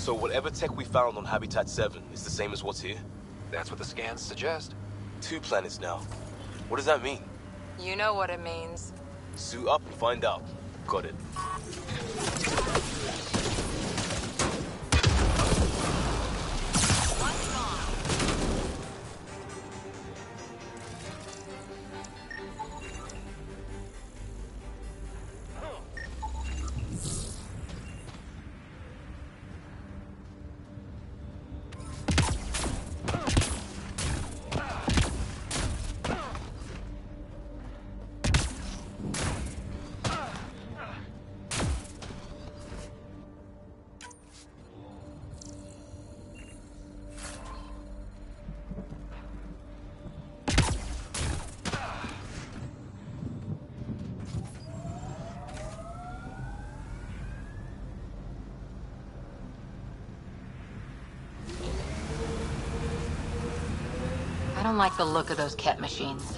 So whatever tech we found on Habitat 7 is the same as what's here? That's what the scans suggest. 2 planets now. What does that mean? You know what it means. Suit up and find out. Got it. I don't like the look of those Ket machines.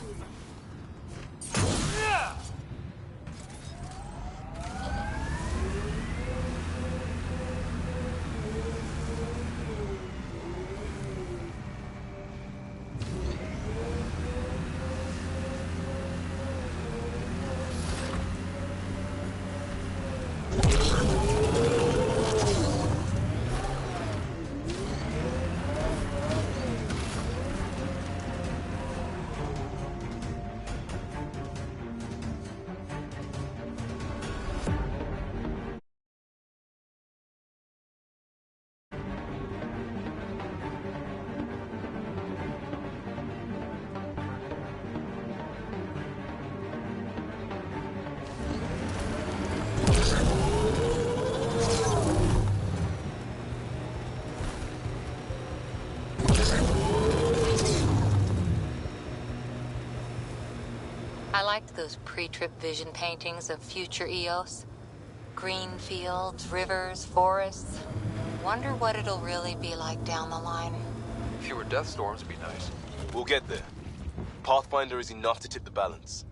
I liked those pre-trip vision paintings of future Eos. Green fields, rivers, forests. Wonder what it'll really be like down the line. Fewer death storms would be nice. We'll get there. Pathfinder is enough to tip the balance.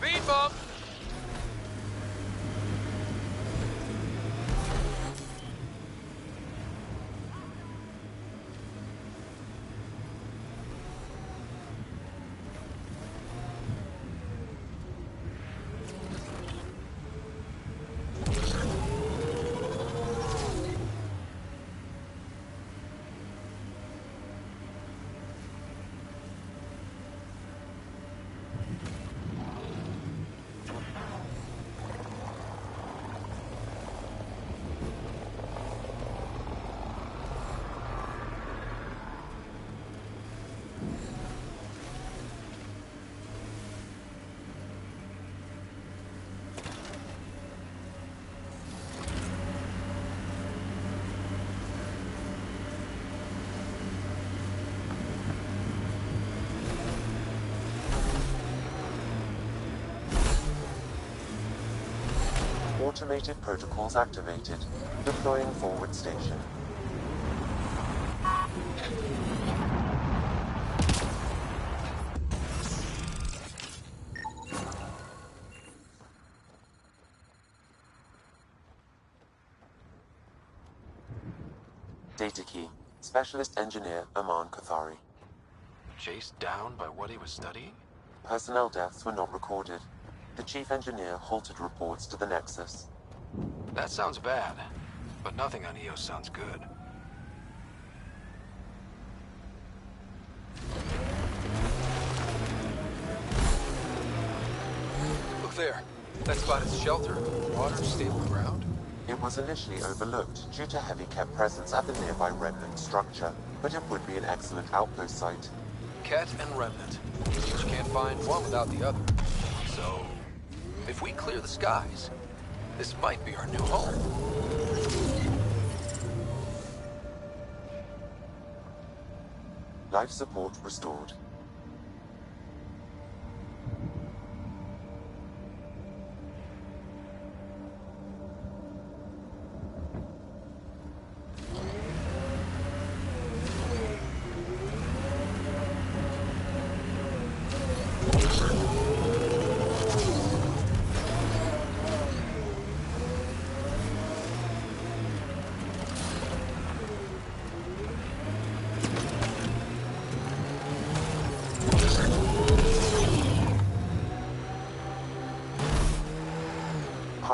Speed bump! Automated protocols activated. Deploying forward station. Data key. Specialist engineer Aman Kathari. Chased down by what he was studying? Personnel deaths were not recorded. The chief engineer halted reports to the Nexus. That sounds bad, but nothing on Eos sounds good. Look there. That spot is shelter, water, stable ground. It was initially overlooked due to heavy Ket presence at the nearby Remnant structure, but it would be an excellent outpost site. Ket and Remnant. Each can't find one without the other. So, if we clear the skies, this might be our new home. Life support restored.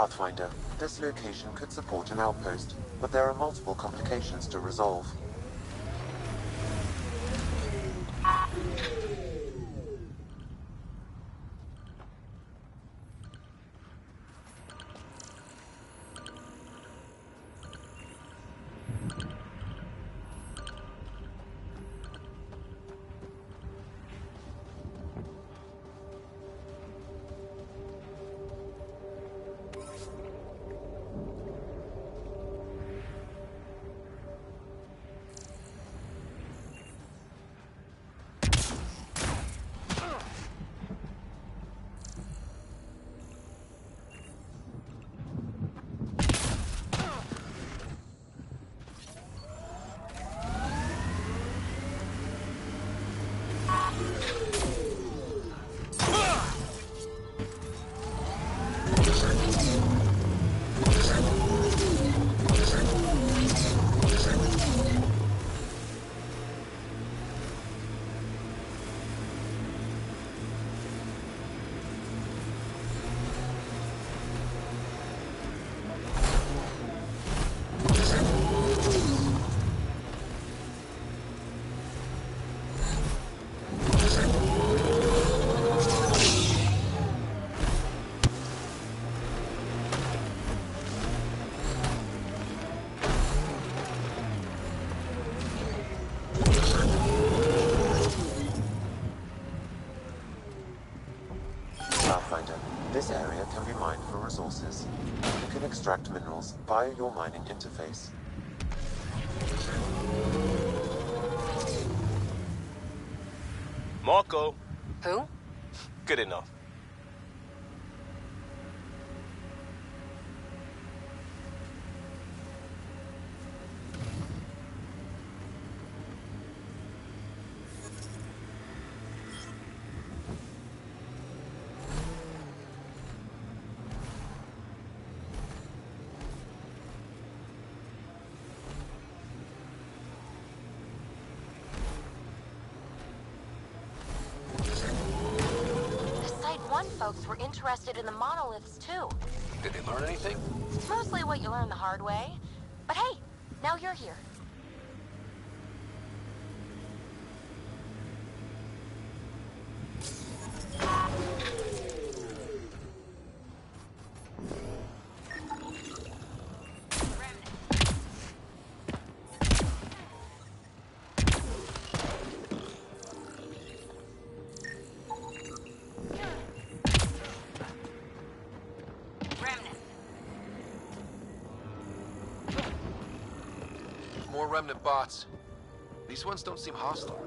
Pathfinder, this location could support an outpost, but there are multiple complications to resolve. Pathfinder, this area can be mined for resources. You can extract minerals via your mining interface. Marco. Who? Good enough. Folks were interested in the monoliths, too. Did they learn anything? Mostly what you learn the hard way. But hey, now you're here. More remnant bots. These ones don't seem hostile.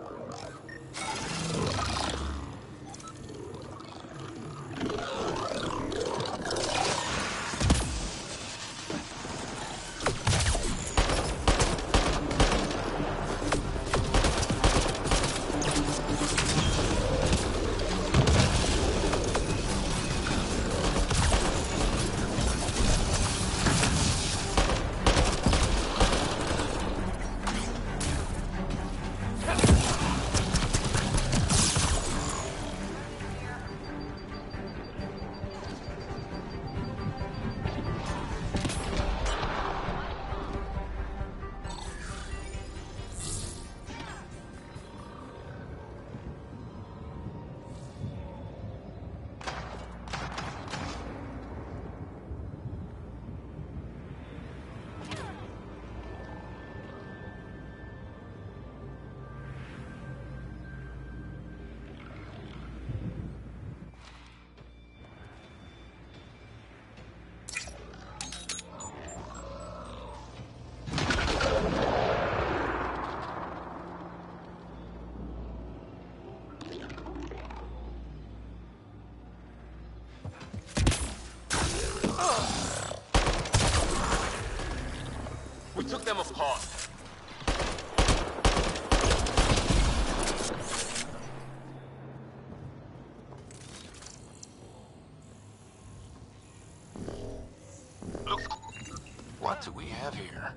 We took them apart. What do we have here?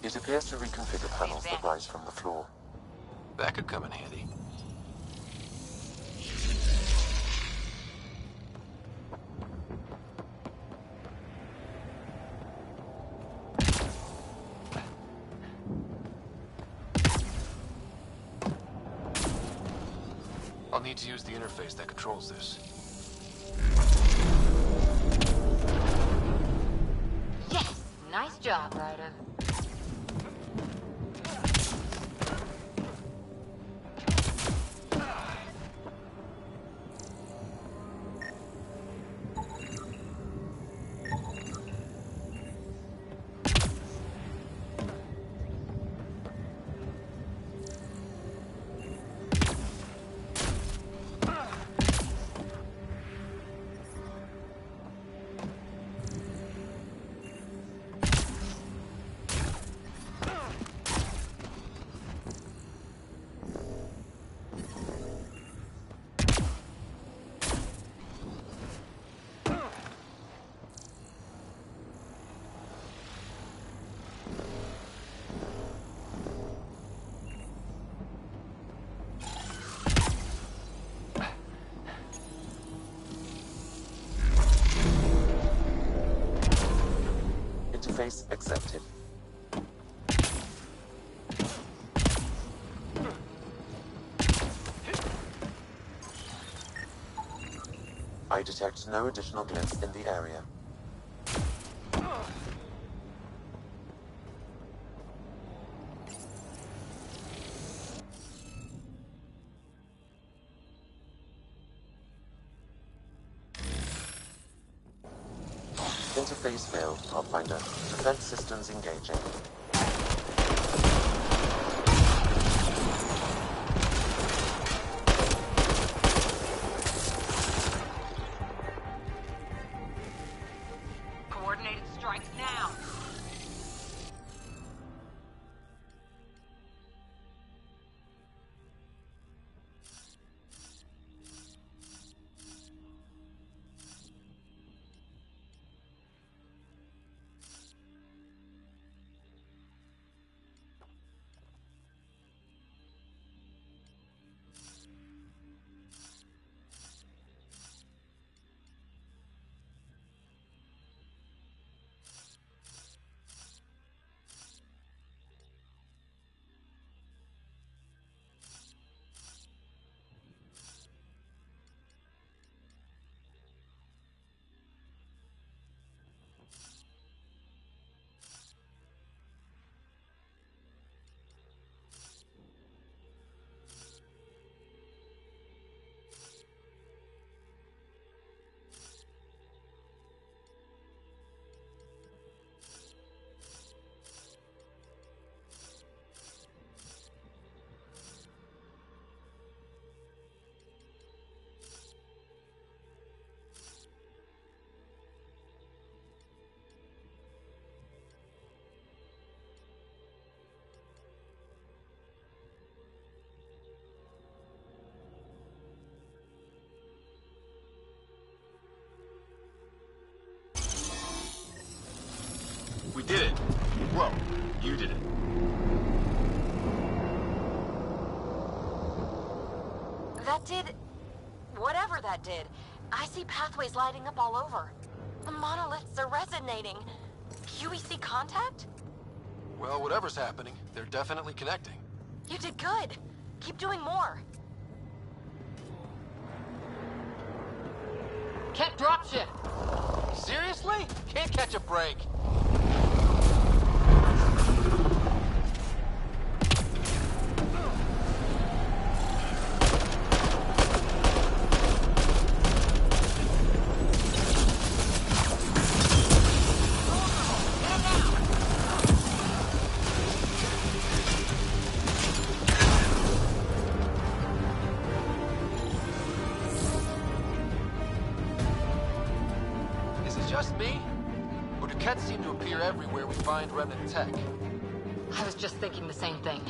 It appears to reconfigure panels that rise from the floor. That could come in handy. I'll need to use the interface that controls this. Yes! Nice job, Ryder. Interface accepted. I detect no additional glyphs in the area. Interface failed, Pathfinder. Defense systems engaging. Coordinated strikes now! We did it. Well, you did it. That did... whatever that did. I see pathways lighting up all over. The monoliths are resonating. QEC contact? Well, whatever's happening, they're definitely connecting. You did good. Keep doing more. Can't drop ship! Seriously? Can't catch a break. Just me? Or do Kets seem to appear everywhere we find remnant tech? I was just thinking the same thing.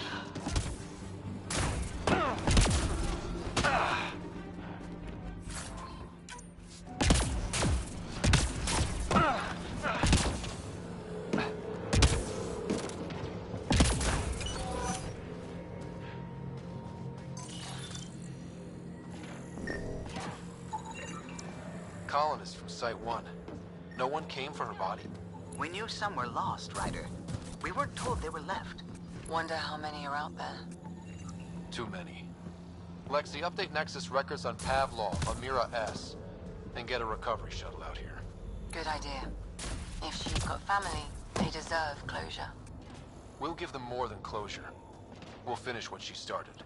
Site 1. No one came for her body? We knew some were lost, Ryder. We weren't told they were left. Wonder how many are out there. Too many. Lexi, update Nexus records on Pavlov, Amira S. And get a recovery shuttle out here. Good idea. If she's got family, they deserve closure. We'll give them more than closure. We'll finish what she started.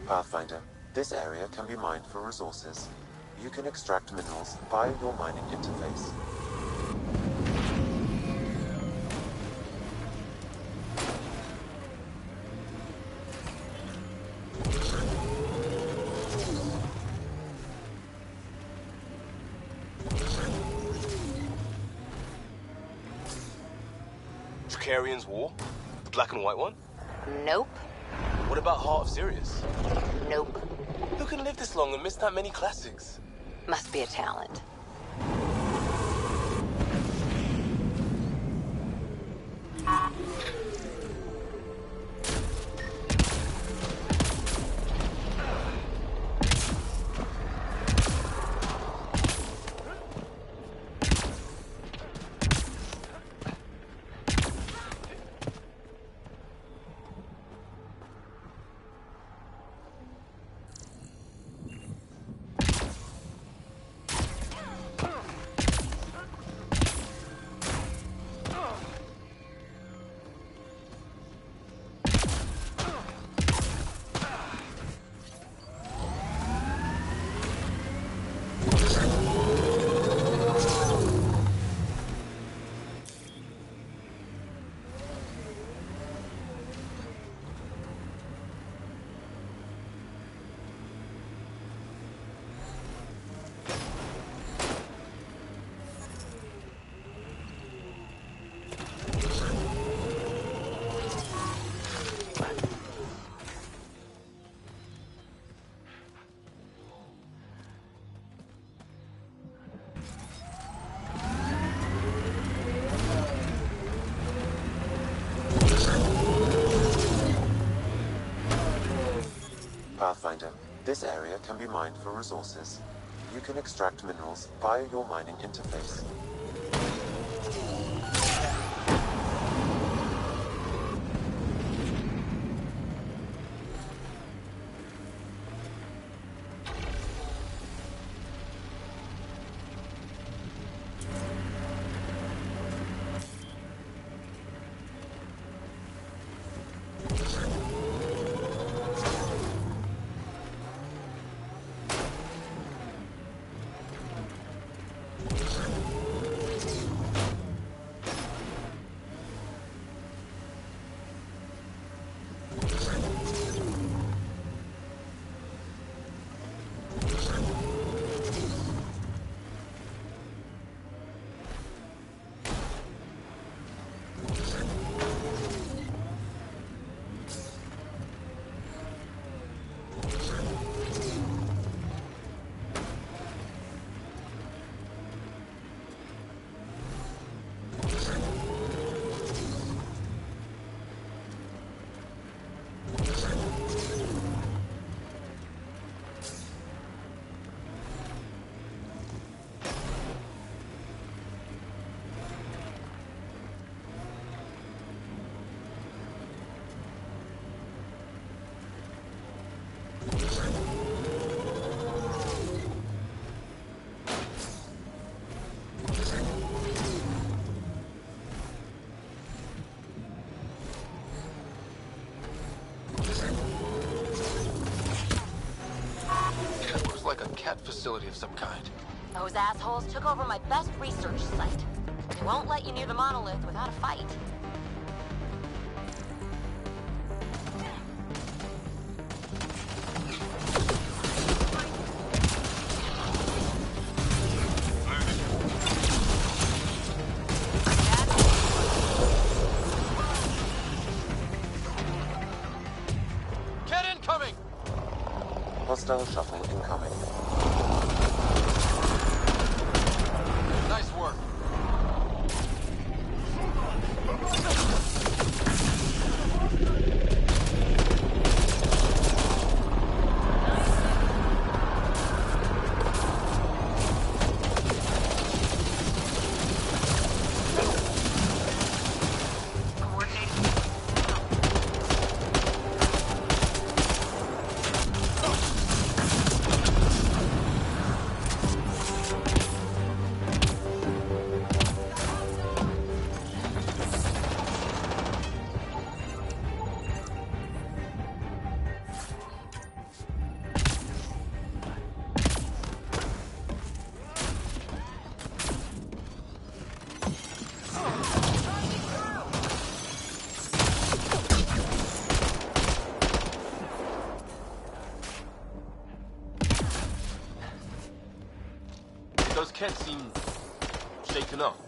Pathfinder, this area can be mined for resources. You can extract minerals via your mining interface. Dracarian's War? The black and white one? Nope. What about Heart of Sirius? Nope. Who can live this long and miss that many classics? Must be a talent. Pathfinder, this area can be mined for resources. You can extract minerals via your mining interface. Like a cat facility of some kind. Those assholes took over my best research site. They won't let you near the monolith without a fight. Hostile shuttle incoming. Nice work. Those kids seem shaken up.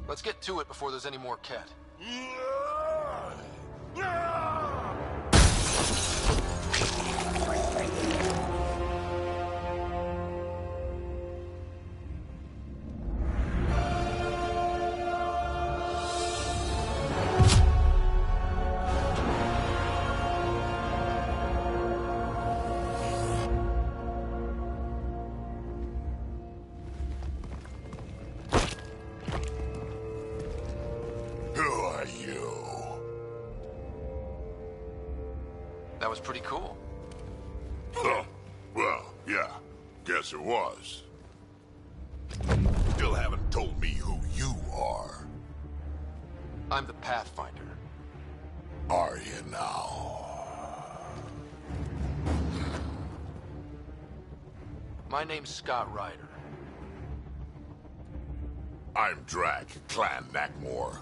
Let's get to it before there's any more Ket. That was pretty cool. Huh. Well, yeah. Guess it was. Still haven't told me who you are. I'm the Pathfinder. Are you now? My name's Scott Ryder. I'm Drac, Clan Nakmor.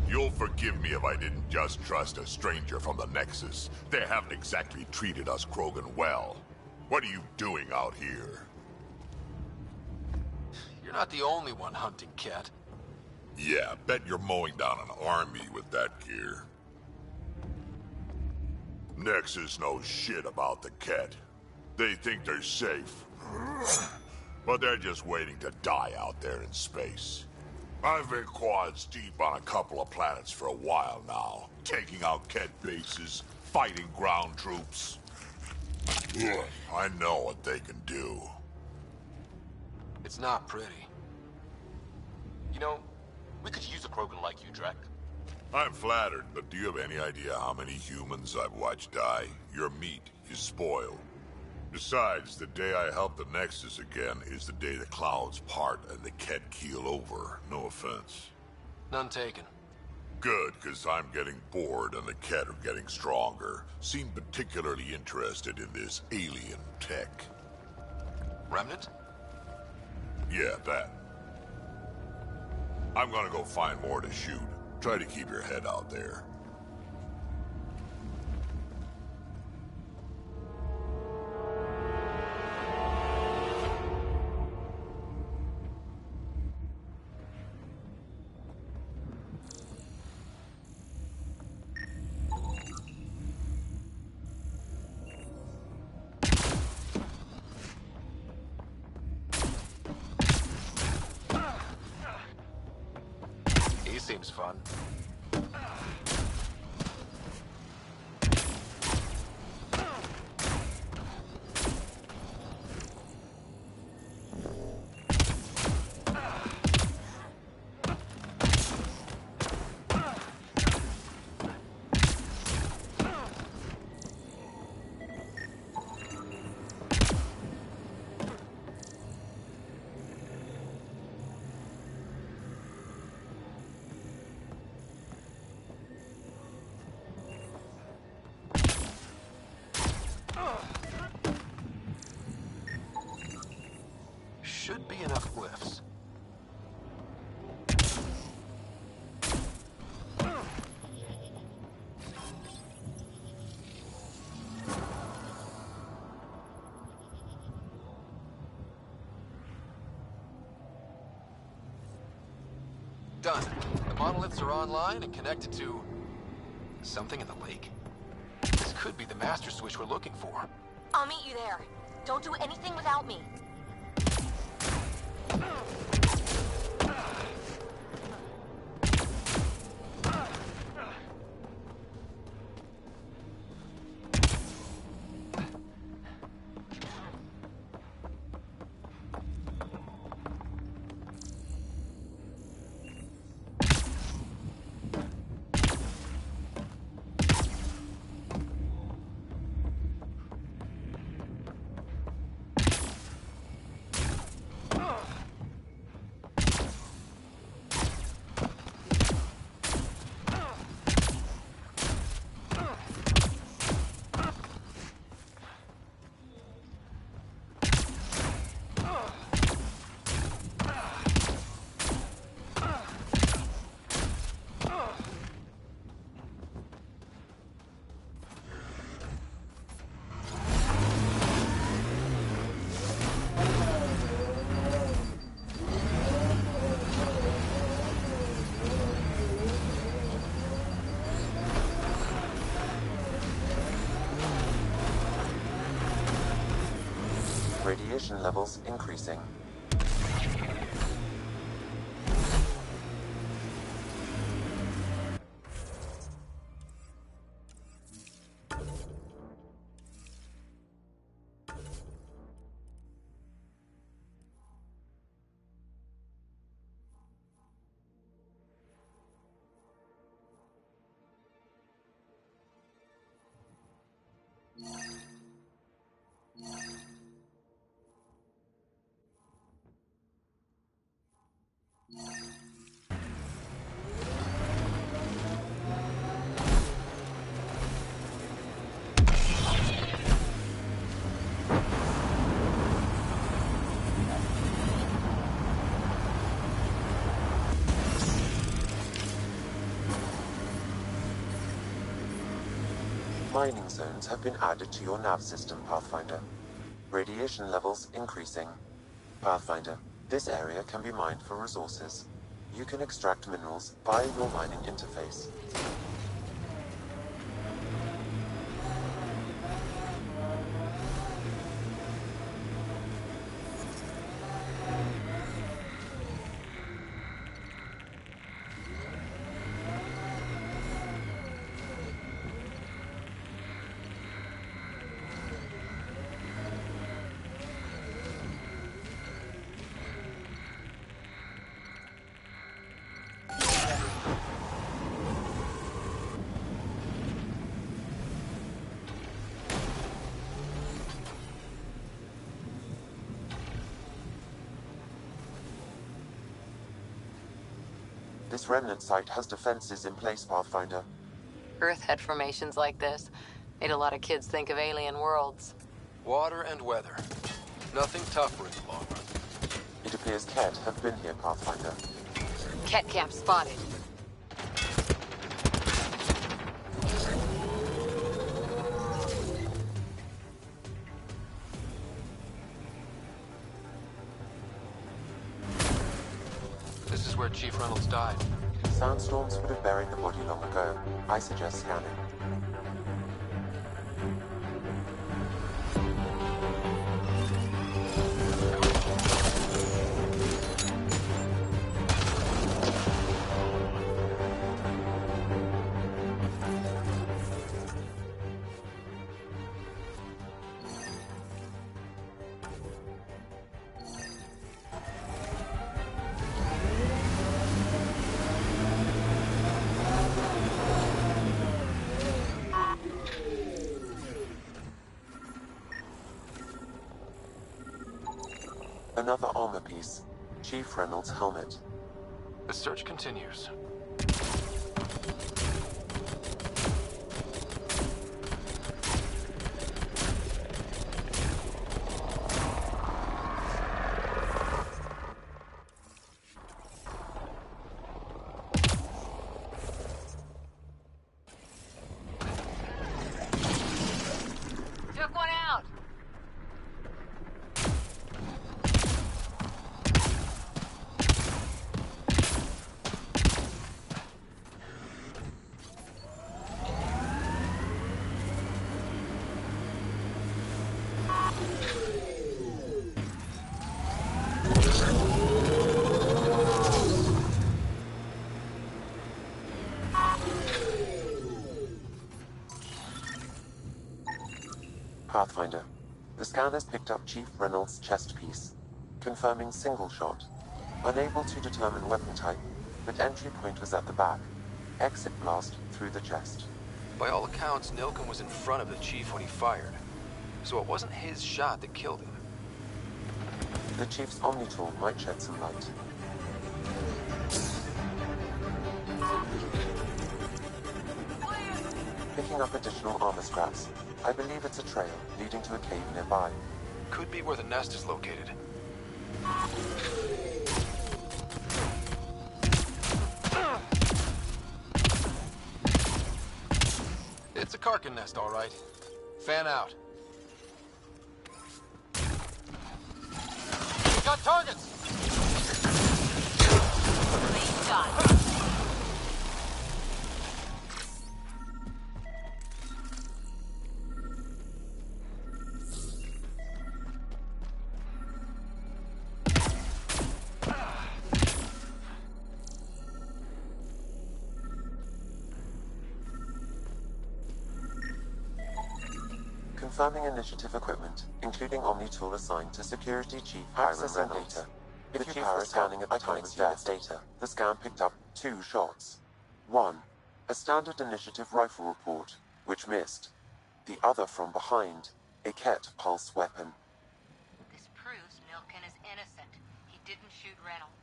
You'll forgive me if I didn't just trust a stranger from the Nexus. They haven't exactly treated us Krogan well. What are you doing out here? You're not the only one hunting Ket. Yeah, bet you're mowing down an army with that gear. Nexus knows shit about the Ket. They think they're safe. But they're just waiting to die out there in space. I've been quads deep on a couple of planets for a while now, taking out Ket bases, fighting ground troops. Ugh, I know what they can do. It's not pretty. You know, we could use a Krogan like you, Drac. I'm flattered, but do you have any idea how many humans I've watched die? Your meat is spoiled. Besides, the day I help the Nexus again is the day the clouds part and the Ket keel over. No offense. None taken. Good, because I'm getting bored and the Ket are getting stronger. Seem particularly interested in this alien tech. Remnant? Yeah, that. I'm gonna go find more to shoot. Try to keep your head out there. He seems fun. should be enough glyphs. Done. The monoliths are online and connected to something in the lake. This could be the master switch we're looking for. I'll meet you there. Don't do anything without me. Radiation levels increasing. Mining zones have been added to your nav system, Pathfinder. Radiation levels increasing. Pathfinder, this area can be mined for resources. You can extract minerals via your mining interface. This remnant site has defenses in place, Pathfinder. Earth had formations like this. Made a lot of kids think of alien worlds. Water and weather. Nothing tougher in the long run. It appears Ket have been here, Pathfinder. Ket camp spotted. This is where Chief Reynolds died. Sandstorms would have buried the body long ago. I suggest scanning. Another armor piece. Chief Reynolds' helmet. The search continues. Pathfinder. The scan has picked up Chief Reynolds' chest piece, confirming single shot. Unable to determine weapon type, but entry point was at the back. Exit blast through the chest. By all accounts, Nilken was in front of the Chief when he fired. So it wasn't his shot that killed him. The Chief's Omni-tool might shed some light. Picking up additional armor scraps. I believe it's a trail leading to a cave nearby. Could be where the nest is located. It's a Karkin nest, all right. Fan out. We got targets! Great shot. Confirming initiative equipment, including Omni-tool assigned to Security Chief Hiram Reynolds. Data. If the Chief was scanning at the time of death data, the scan picked up 2 shots. 1. A standard initiative rifle report, which missed. The other from behind, a Ket pulse weapon. This proves Nilken is innocent. He didn't shoot Reynolds.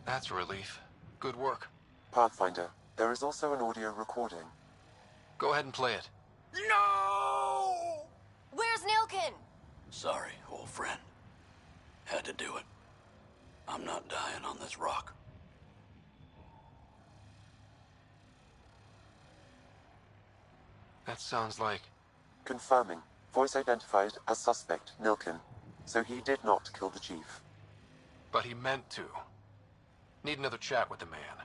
That's a relief. Good work. Pathfinder, there is also an audio recording. Go ahead and play it. No! Where's Nilken? Sorry, old friend. Had to do it. I'm not dying on this rock. That sounds like... Confirming. Voice identified as suspect Nilken. So he did not kill the Chief. But he meant to. Need another chat with the man.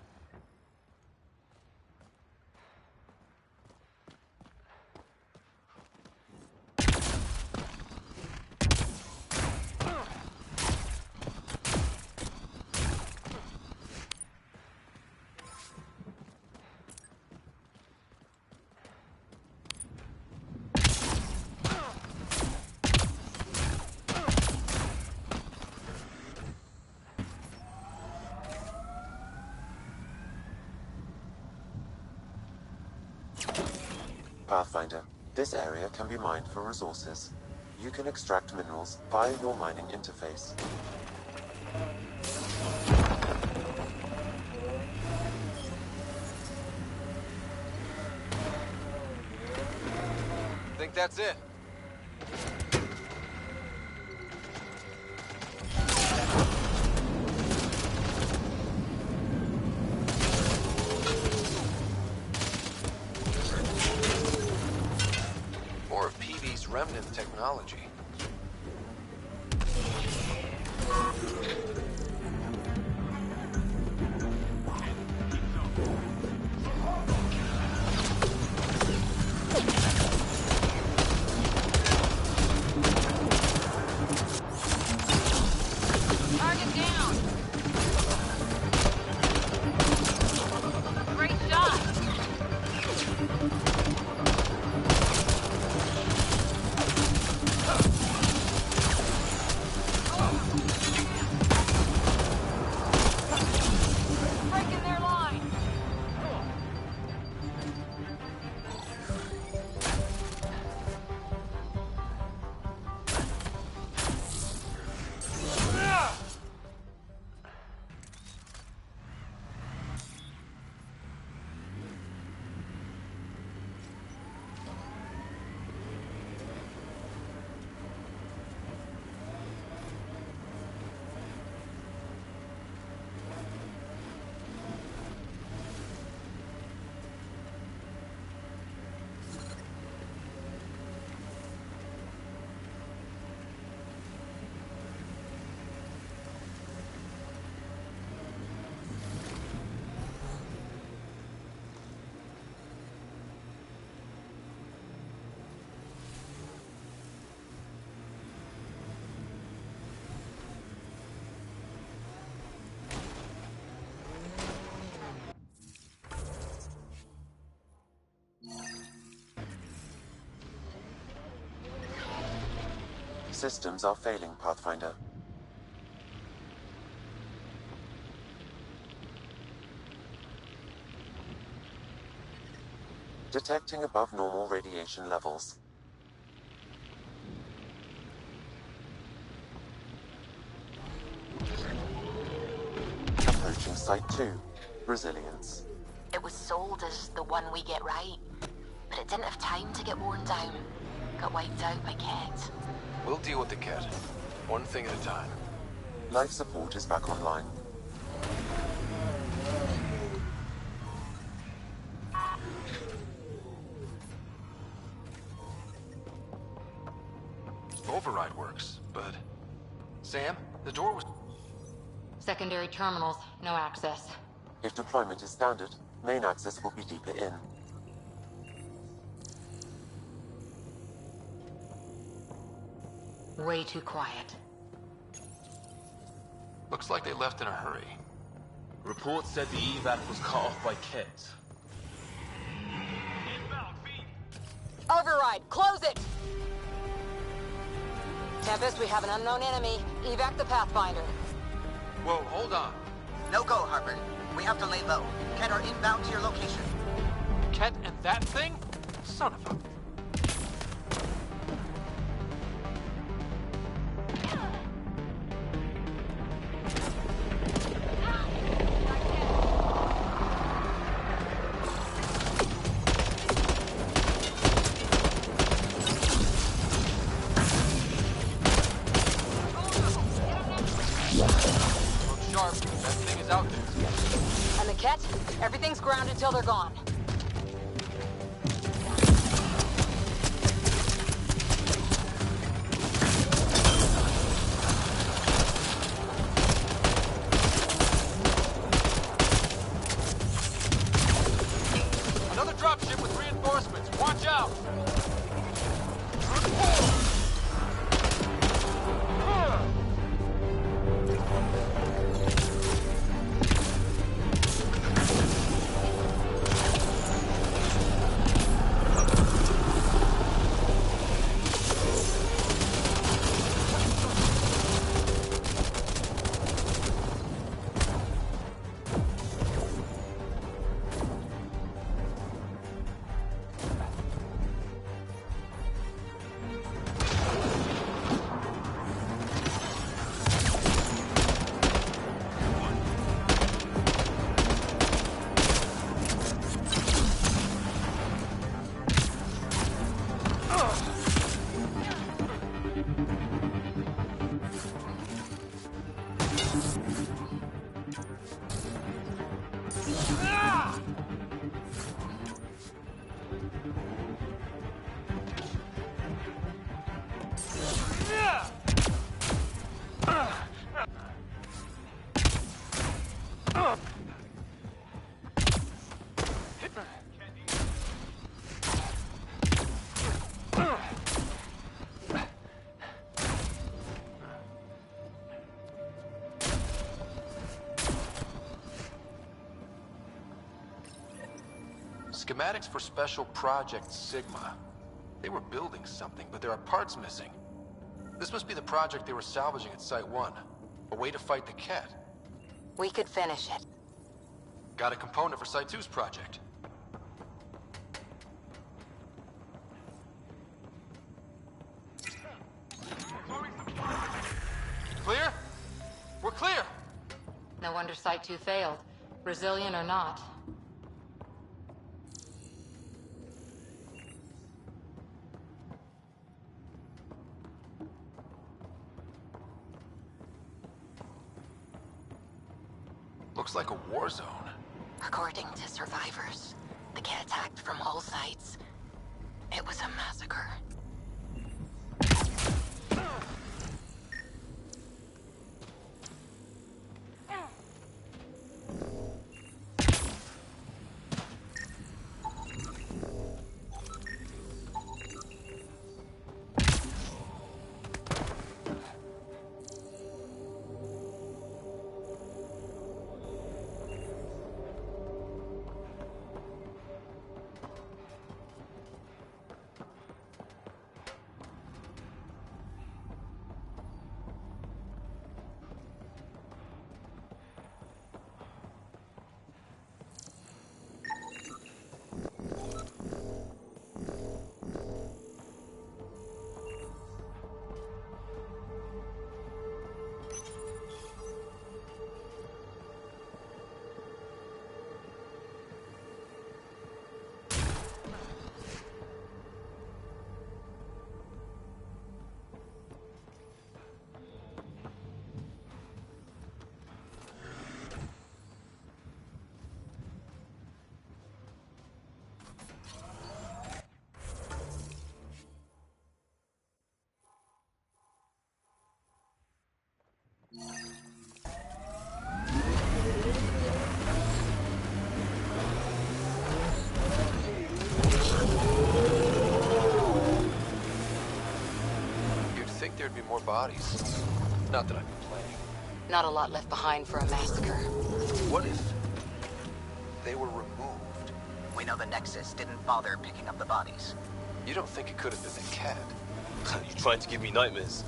Pathfinder, this area can be mined for resources. You can extract minerals via your mining interface. Think that's it? More of PV's remnant technology. Target down. Great shot. Breaking their line. Systems are failing, Pathfinder. Detecting above normal radiation levels. Approaching Site 2. Resilience. It was sold as the one we get right, but it didn't have time to get worn down. Got wiped out by Ket. We'll deal with the Ket. One thing at a time. Life support is back online. Override works, but... Sam, the door was... Secondary terminals, no access. If deployment is standard, main access will be deeper in. Way too quiet. Looks like they left in a hurry. Reports said the evac was cut off by Ket. Override, close it! Tempest, we have an unknown enemy. Evac the Pathfinder. Whoa, hold on. No go, Harper. We have to lay low. Ket are inbound to your location. Ket and that thing? Son of a... And the Ket? Everything's grounded till they're gone. Another dropship with reinforcements. Watch out! Schematics for Special Project Sigma. They were building something, but there are parts missing. This must be the project they were salvaging at Site 1. A way to fight the Ket. We could finish it. Got a component for Site 2's project. Clear? We're clear! No wonder Site 2 failed. Resilient or not. Looks like a war zone. According to survivors, the Ket attacked from all sides. It was a massacre. bodies. Not that I've been playing. Not a lot left behind for a massacre. What if they were removed? We know the Nexus didn't bother picking up the bodies. You don't think it could have been the cat? You trying to give me nightmares?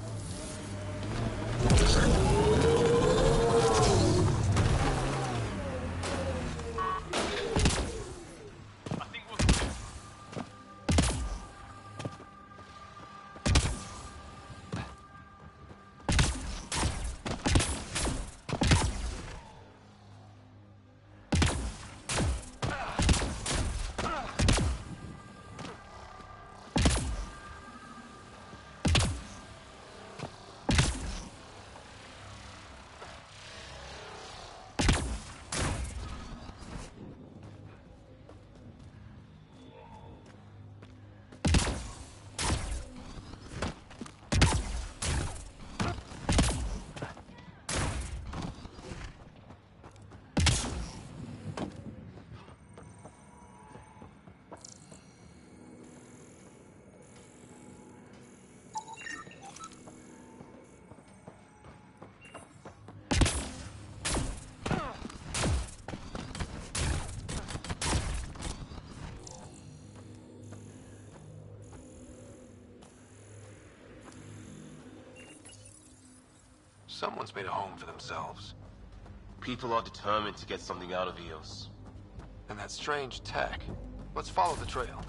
Someone's made a home for themselves. People are determined to get something out of EOS. And that strange tech. Let's follow the trail.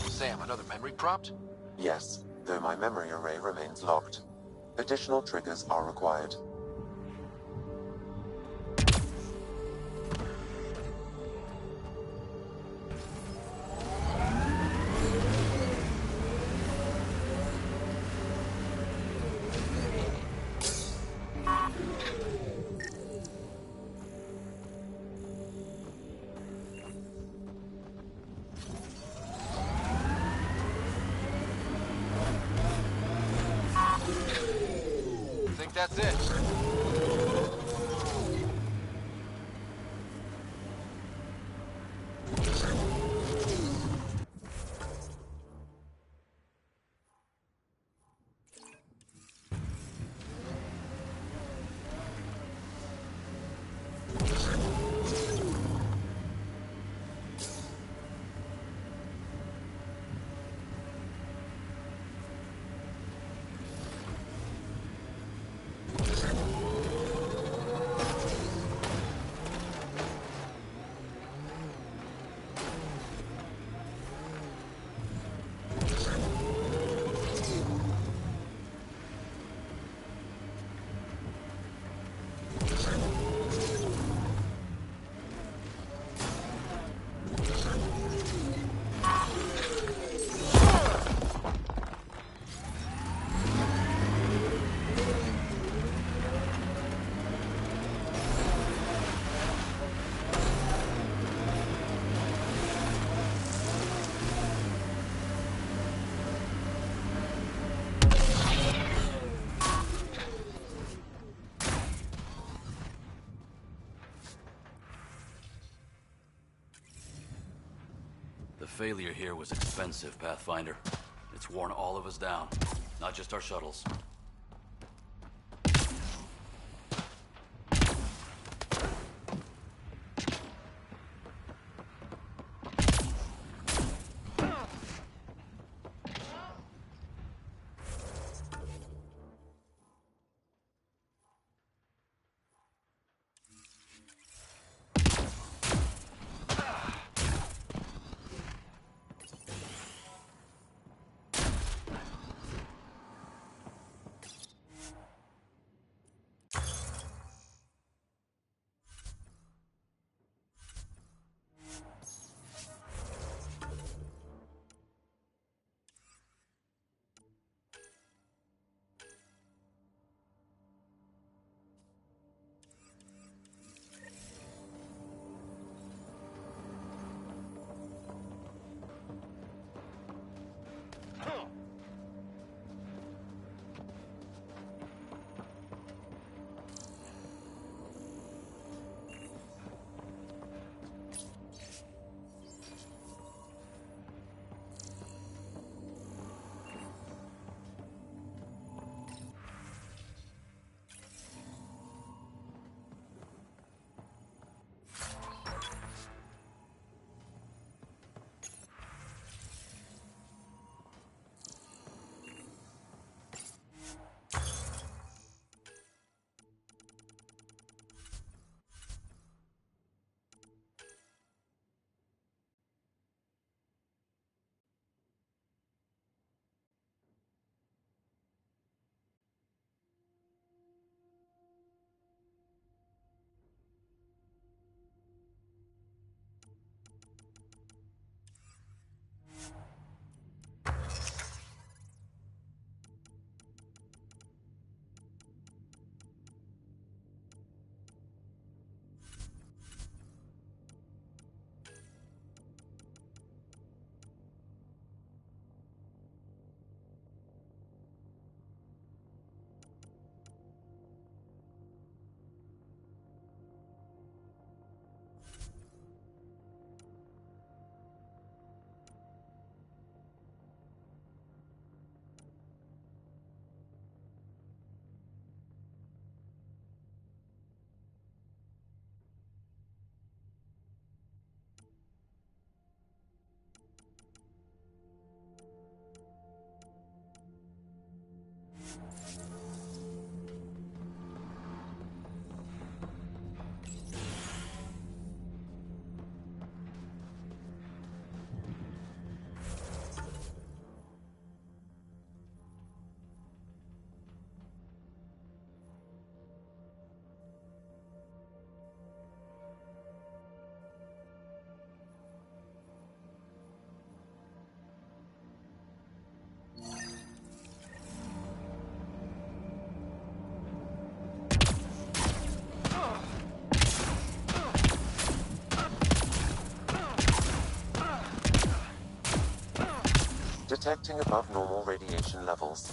Sam, another memory prompt? Yes, though my memory array remains locked. Additional triggers are required. Think that's it. failure here was expensive, Pathfinder. It's worn all of us down, not just our shuttles. Detecting above normal radiation levels.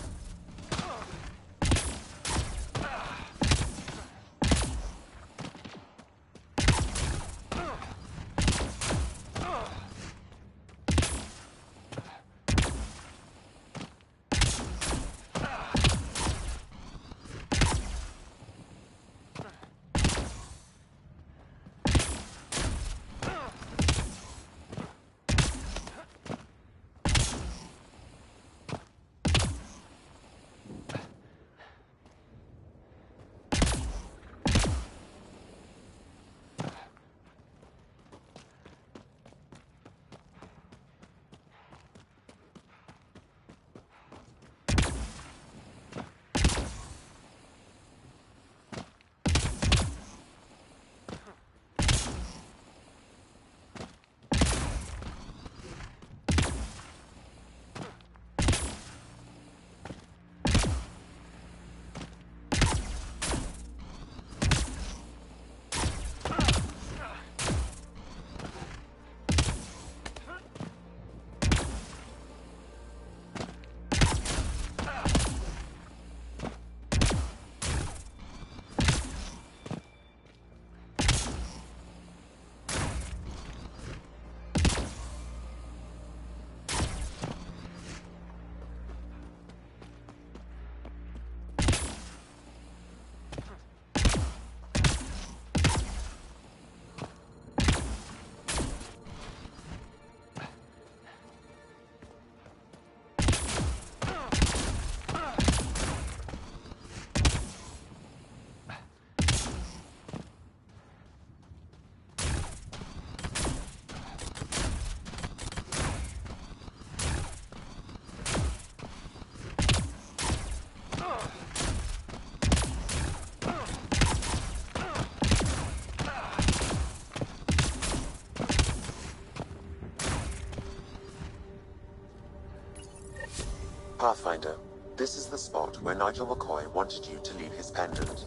Pathfinder, this is the spot where Nigel McCoy wanted you to leave his pendant.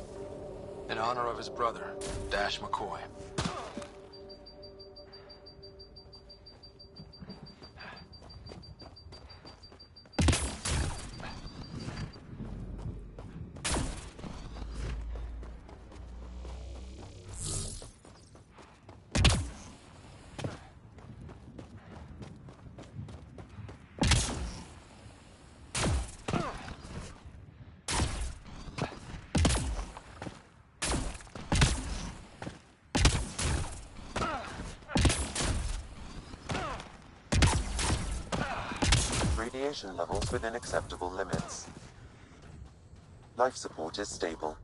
In honor of his brother, Dash McCoy. Radiation levels within acceptable limits. Life support is stable.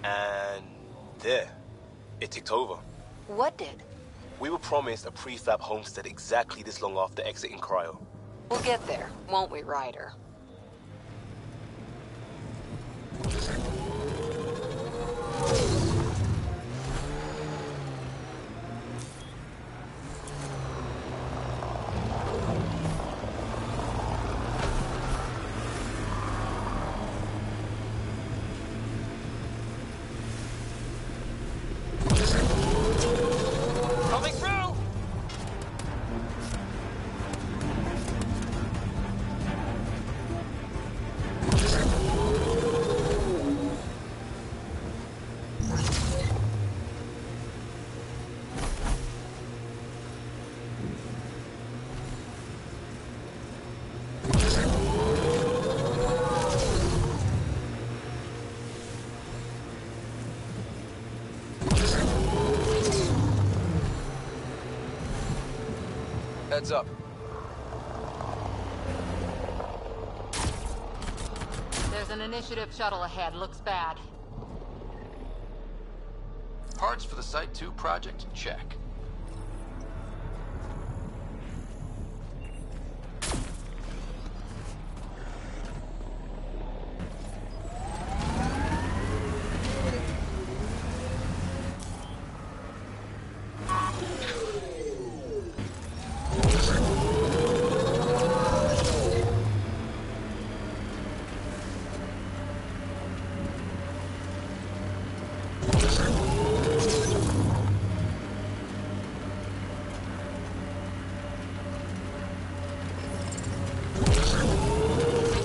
And there, it ticked over. What did? We were promised a prefab homestead exactly this long after exiting Cryo. We'll get there, won't we, Ryder? Coming through! Heads up. There's an initiative shuttle ahead. Looks bad. Parts for the Site 2 project? Check.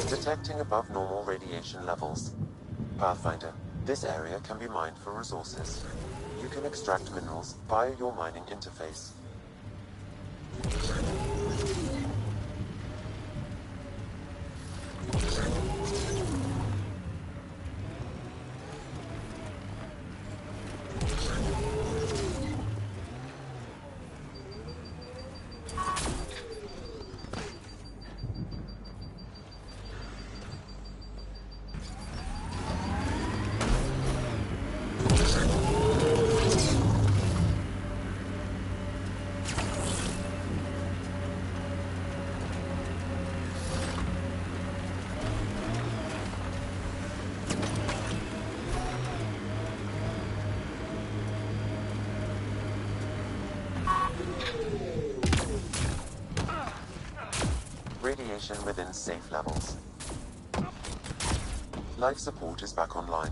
Detecting above normal radiation levels. Pathfinder, this area can be mined for resources. You can extract minerals via your mining interface. Radiation within safe levels. Life support is back online.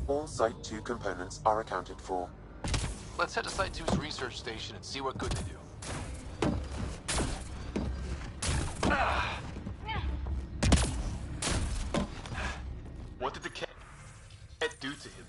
All Site 2 components are accounted for. Let's head to Site 2's research station and see what good they do. What did the cat do to him?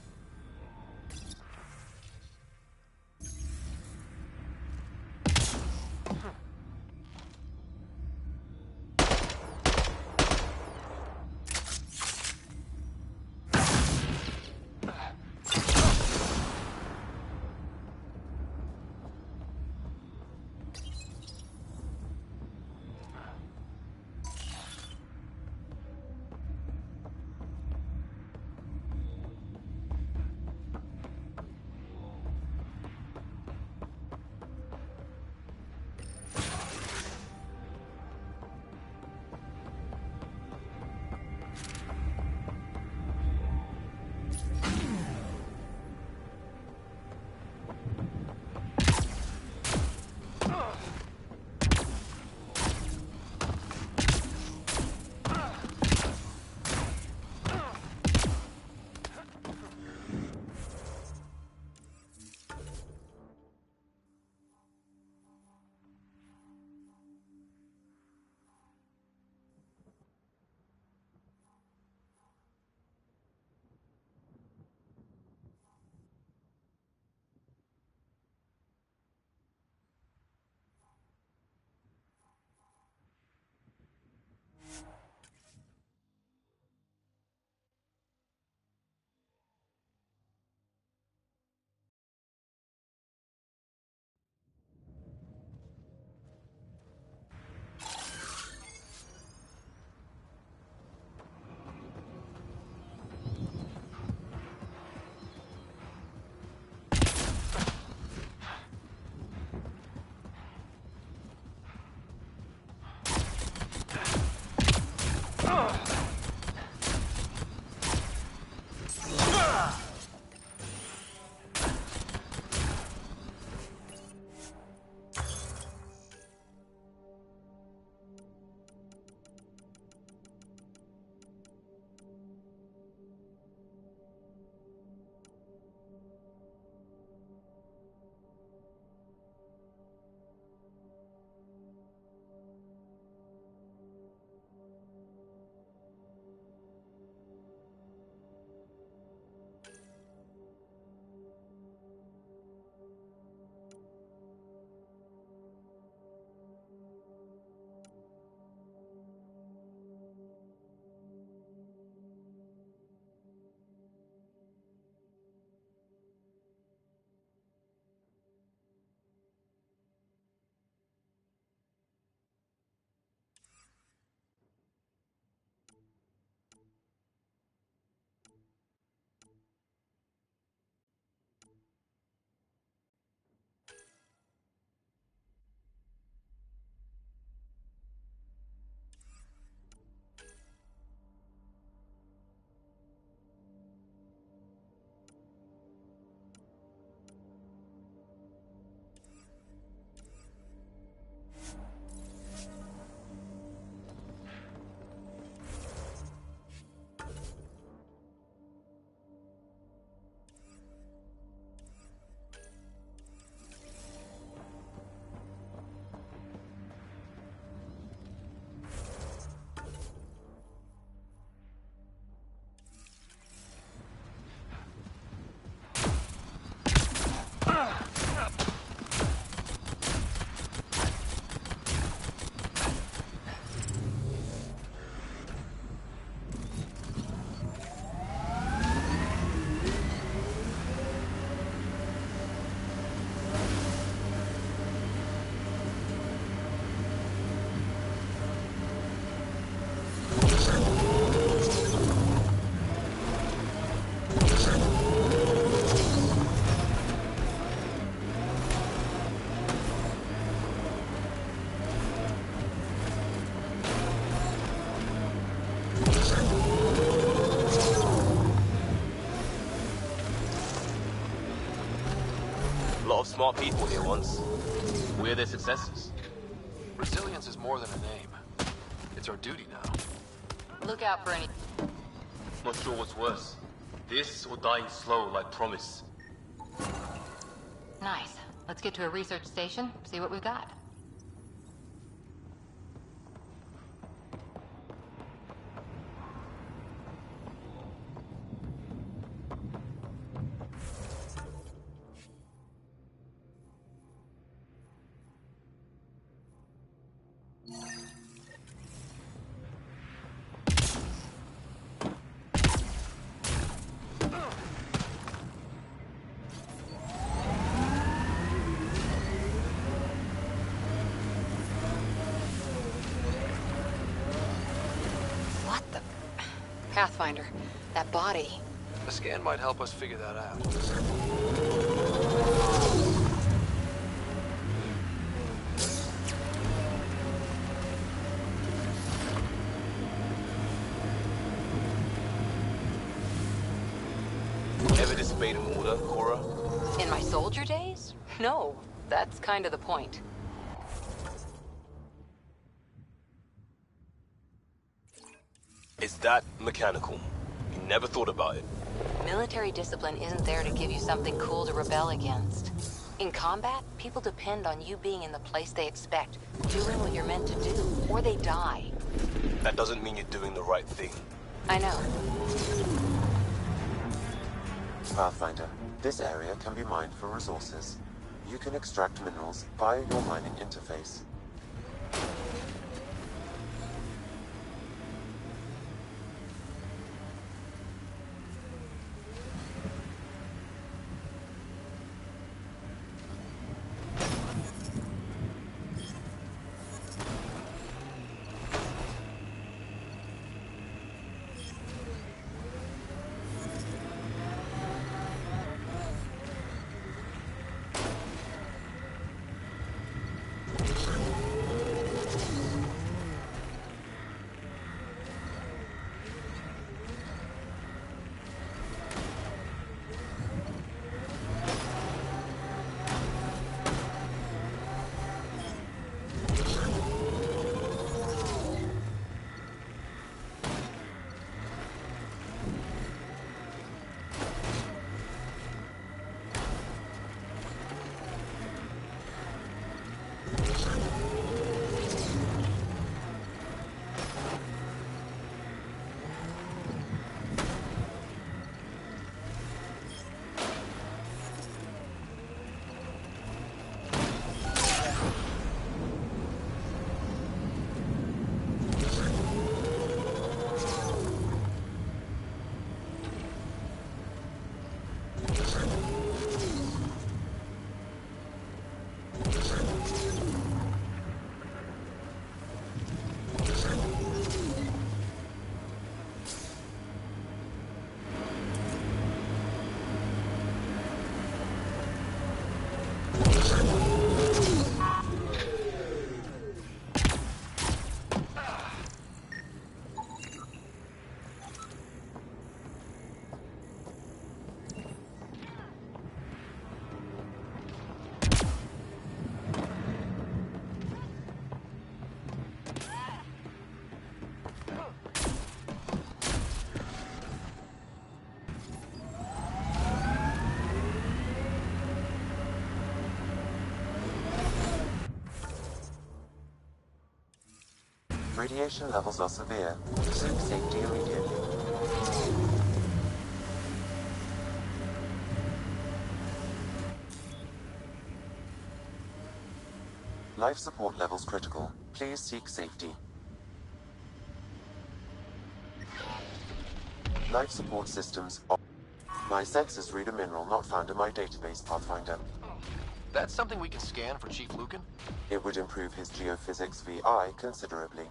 smart people here once. We're their successors. Resilience is more than a name. It's our duty now. Look out for any... Not sure what's worse. This or dying slow like promise. Nice. Let's get to a research station, see what we've got. Pathfinder, that body. A scan might help us figure that out. Ever disobeyed an order, Cora? In my soldier days? No, that's kind of the point. Is that mechanical? You never thought about it. Military discipline isn't there to give you something cool to rebel against. In combat, people depend on you being in the place they expect, doing what you're meant to do, or they die. That doesn't mean you're doing the right thing. I know. Pathfinder, this area can be mined for resources. You can extract minerals via your mining interface. Radiation levels are severe. Seek safety immediately. Life support levels critical. Please seek safety. Life support systems off. My sensors read a mineral not found in my database, Pathfinder. That's something we can scan for Chief Lucan? It would improve his geophysics VI considerably.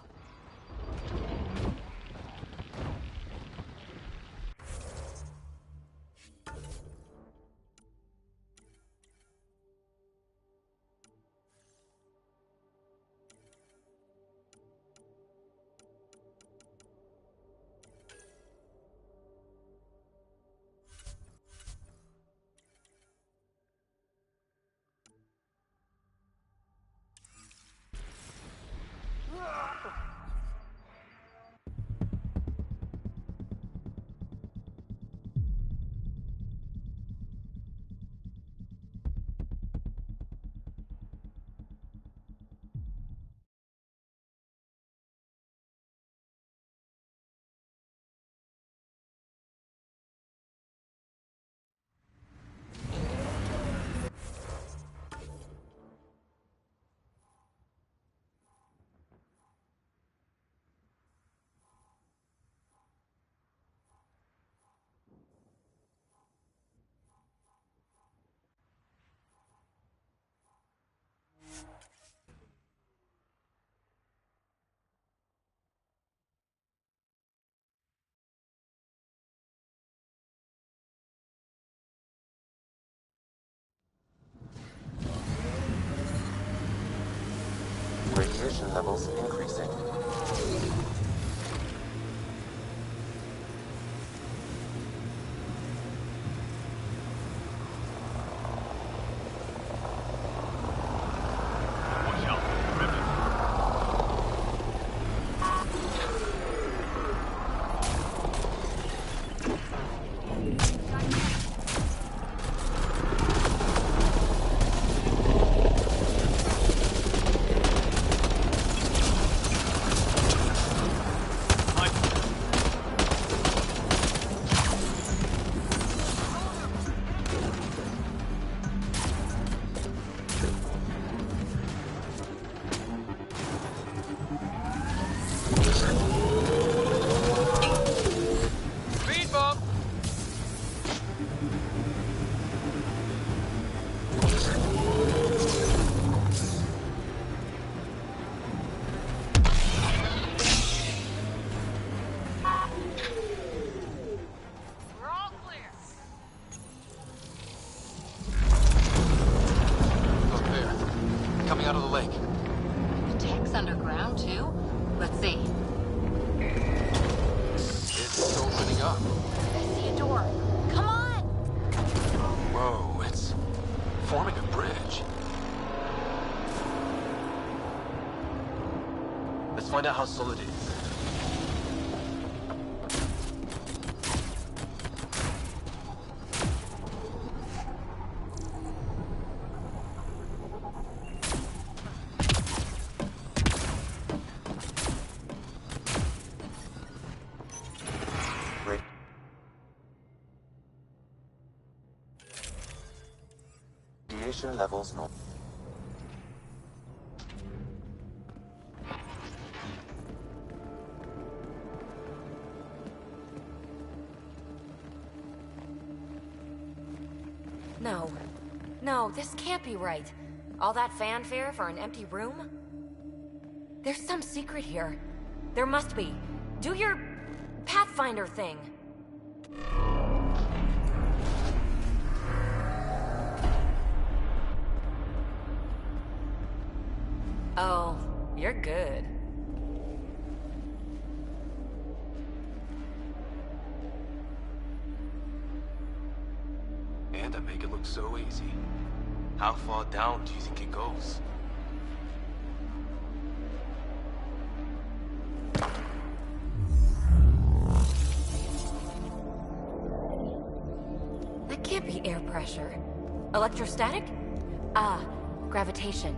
radiation levels increasing. Find out how solid it is. Radiation levels normal. No, this can't be right. All that fanfare for an empty room? There's some secret here. There must be. Do your Pathfinder thing. Oh, you're good. And I make it look so easy. How far down do you think it goes? That can't be air pressure. Electrostatic? Ah, gravitation.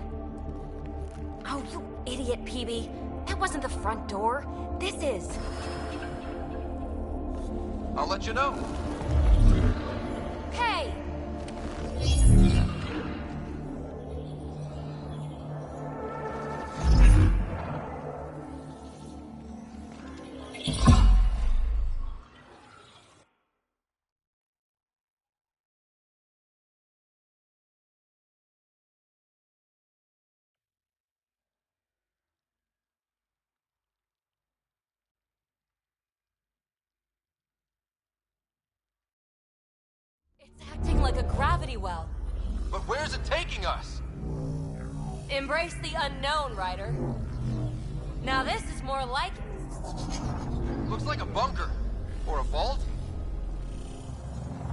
Oh, you idiot, PB. That wasn't the front door. This is. I'll let you know. Hey! Acting like a gravity well. But where's it taking us? Embrace the unknown, Ryder. Now this is more like it. Looks like a bunker. Or a vault?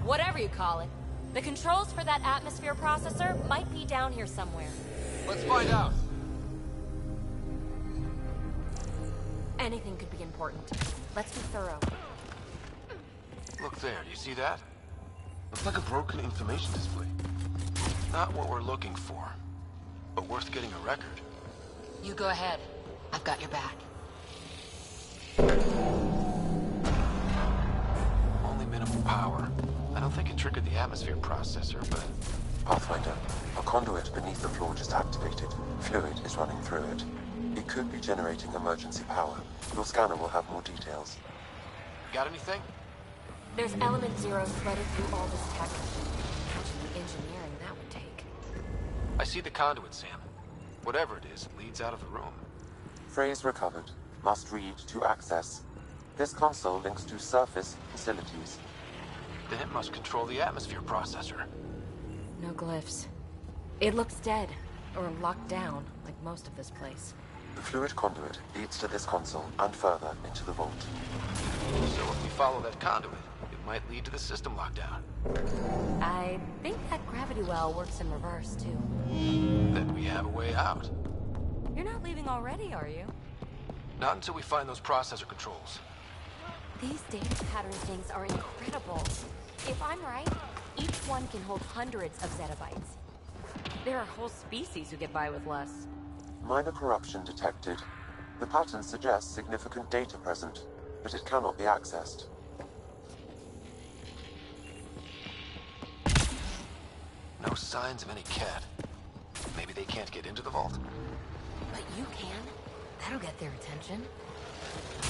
Whatever you call it. The controls for that atmosphere processor might be down here somewhere. Let's find out. Anything could be important. Let's be thorough. Look there, do you see that? Looks like a broken information display. Not what we're looking for, but worth getting a record. You go ahead. I've got your back. Only minimal power. I don't think it triggered the atmosphere processor, but... Pathfinder, a conduit beneath the floor just activated. Fluid is running through it. It could be generating emergency power. Your scanner will have more details. Got anything? There's element zero threaded through all this tech. Imagine the engineering that would take. I see the conduit, Sam. Whatever it is, it leads out of the room. Phrase recovered. Must read to access. This console links to surface facilities. Then it must control the atmosphere processor. No glyphs. It looks dead, or locked down, like most of this place. The fluid conduit leads to this console and further into the vault. So if we follow that conduit, it might lead to the system lockdown. I think that gravity well works in reverse, too. Then we have a way out. You're not leaving already, are you? Not until we find those processor controls. These data pattern things are incredible. If I'm right, each one can hold hundreds of zettabytes. There are whole species who get by with less. Minor corruption detected. The pattern suggests significant data present, but it cannot be accessed. No signs of any cat. Maybe they can't get into the vault? But you can. That'll get their attention.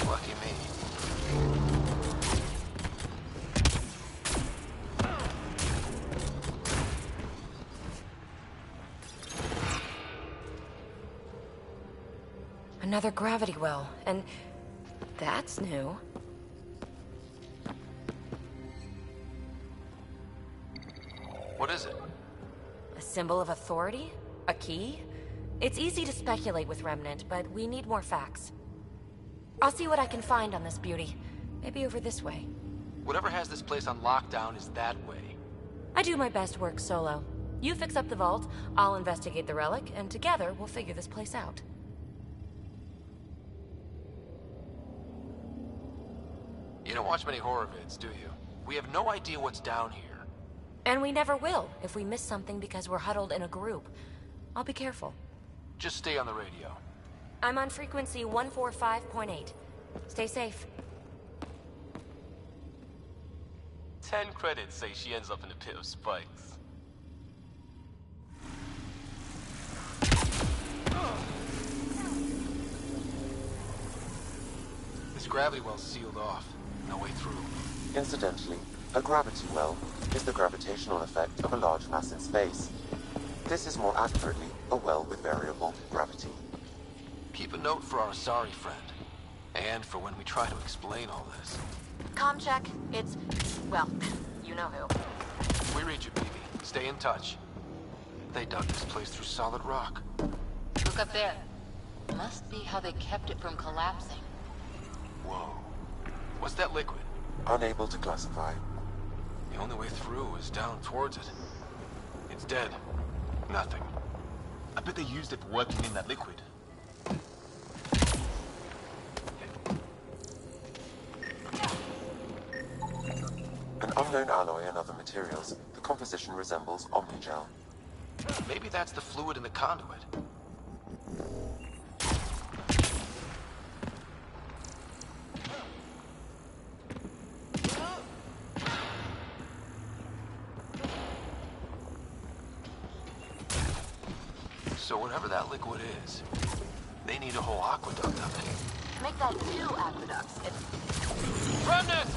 Lucky me. Another gravity well, and that's new. What is it? A symbol of authority? A key? It's easy to speculate with Remnant, but we need more facts. I'll see what I can find on this beauty. Maybe over this way. Whatever has this place on lockdown is that way. I do my best work solo. You fix up the vault, I'll investigate the relic, and together we'll figure this place out. You don't watch many horror vids, do you? We have no idea what's down here. And we never will if we miss something because we're huddled in a group. I'll be careful. Just stay on the radio. I'm on frequency 145.8. Stay safe. 10 credits say she ends up in a pit of spikes. This gravity well's sealed off. No way through. Incidentally, a gravity well is the gravitational effect of a large mass in space. This is more accurately a well with variable gravity. Keep a note for our sorry friend. And for when we try to explain all this. Comm check. It's... well, you know who. We read you, baby. Stay in touch. They dug this place through solid rock. Look up there. Must be how they kept it from collapsing. Whoa. What's that liquid? Unable to classify. The only way through is down towards it. It's dead. Nothing. I bet they used it for working in that liquid. An unknown alloy and other materials. The composition resembles omnigel. Maybe that's the fluid in the conduit. So whatever that liquid is, they need a whole aqueduct of it. Make that 2 aqueducts. Remnant!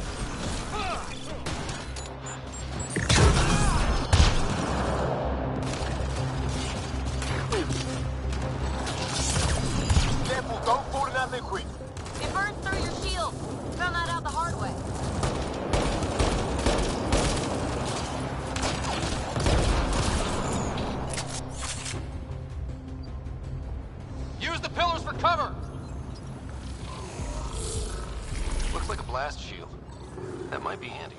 Careful, don't fall in that liquid. It burns through your shield. Found that out the hard way. Use the pillars for cover! Looks like a blast shield. That might be handy.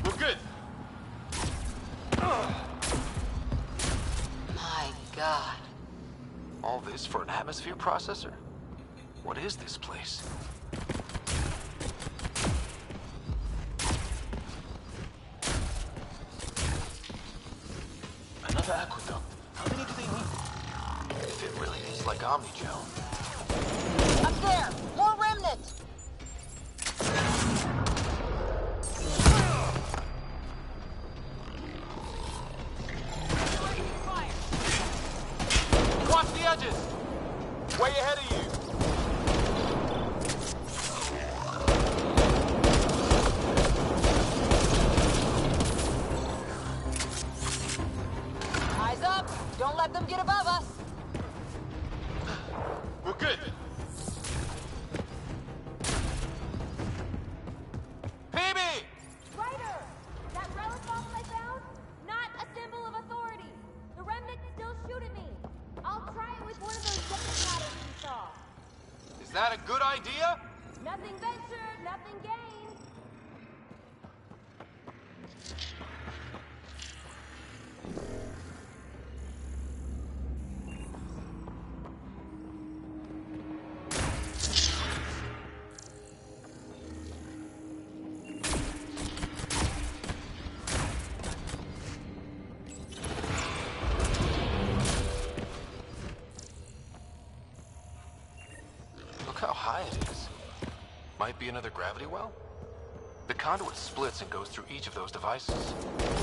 We're good. My God. All this for an atmosphere processor? What is this place? Another aqueduct. How many do they need? If it really is like Omnigel. Up there! More remnants! Watch the edges! Way ahead of you! Eyes up! Don't let them get above us! We're good. Phoebe! Ryder! That relic bottle I found? Not Is that a good idea? Nothing ventured, nothing gained. Look how high it is. Might be another gravity well? The conduit splits and goes through each of those devices.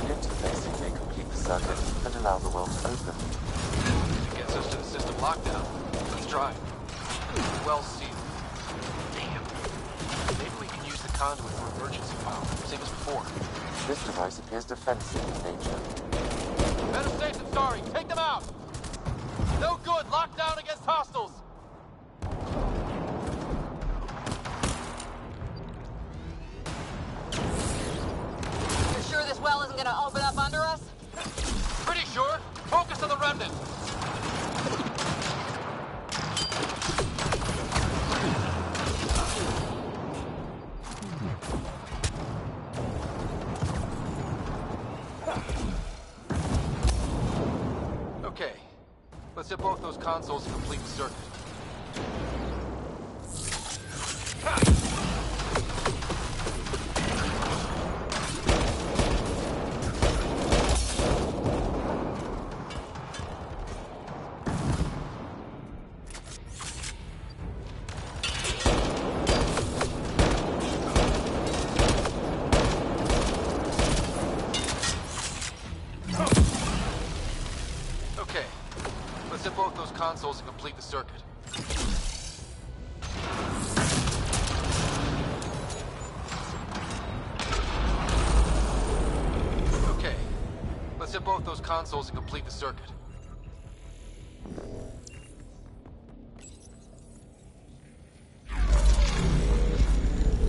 Interfacing may complete the circuit and allow the well to open. If it gets us to the system lockdown, let's try. Well sealed. Damn. Maybe we can use the conduit for emergency power, same as before. This device appears defensive in nature. Better safe than sorry. Take them out. No good. Lockdown against hostiles. You're sure this well isn't gonna open up under us? Pretty sure. Focus on the remnant. Okay. Let's hit both those consoles and complete the circuit. Okay. Let's hit both those consoles and complete the circuit. Okay. Let's hit both those consoles and complete the circuit.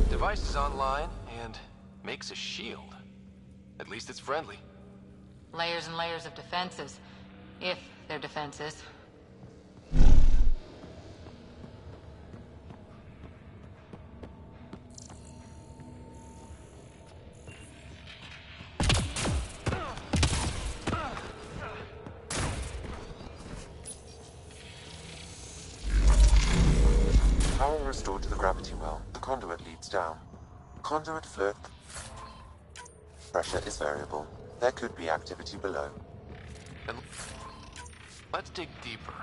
Device is online and makes a shield. At least it's friendly. Layers and layers of defenses. If they're defenses. Power restored to the gravity well. The conduit leads down. Conduit flirt. Pressure is variable. There could be activity below. And let's dig deeper.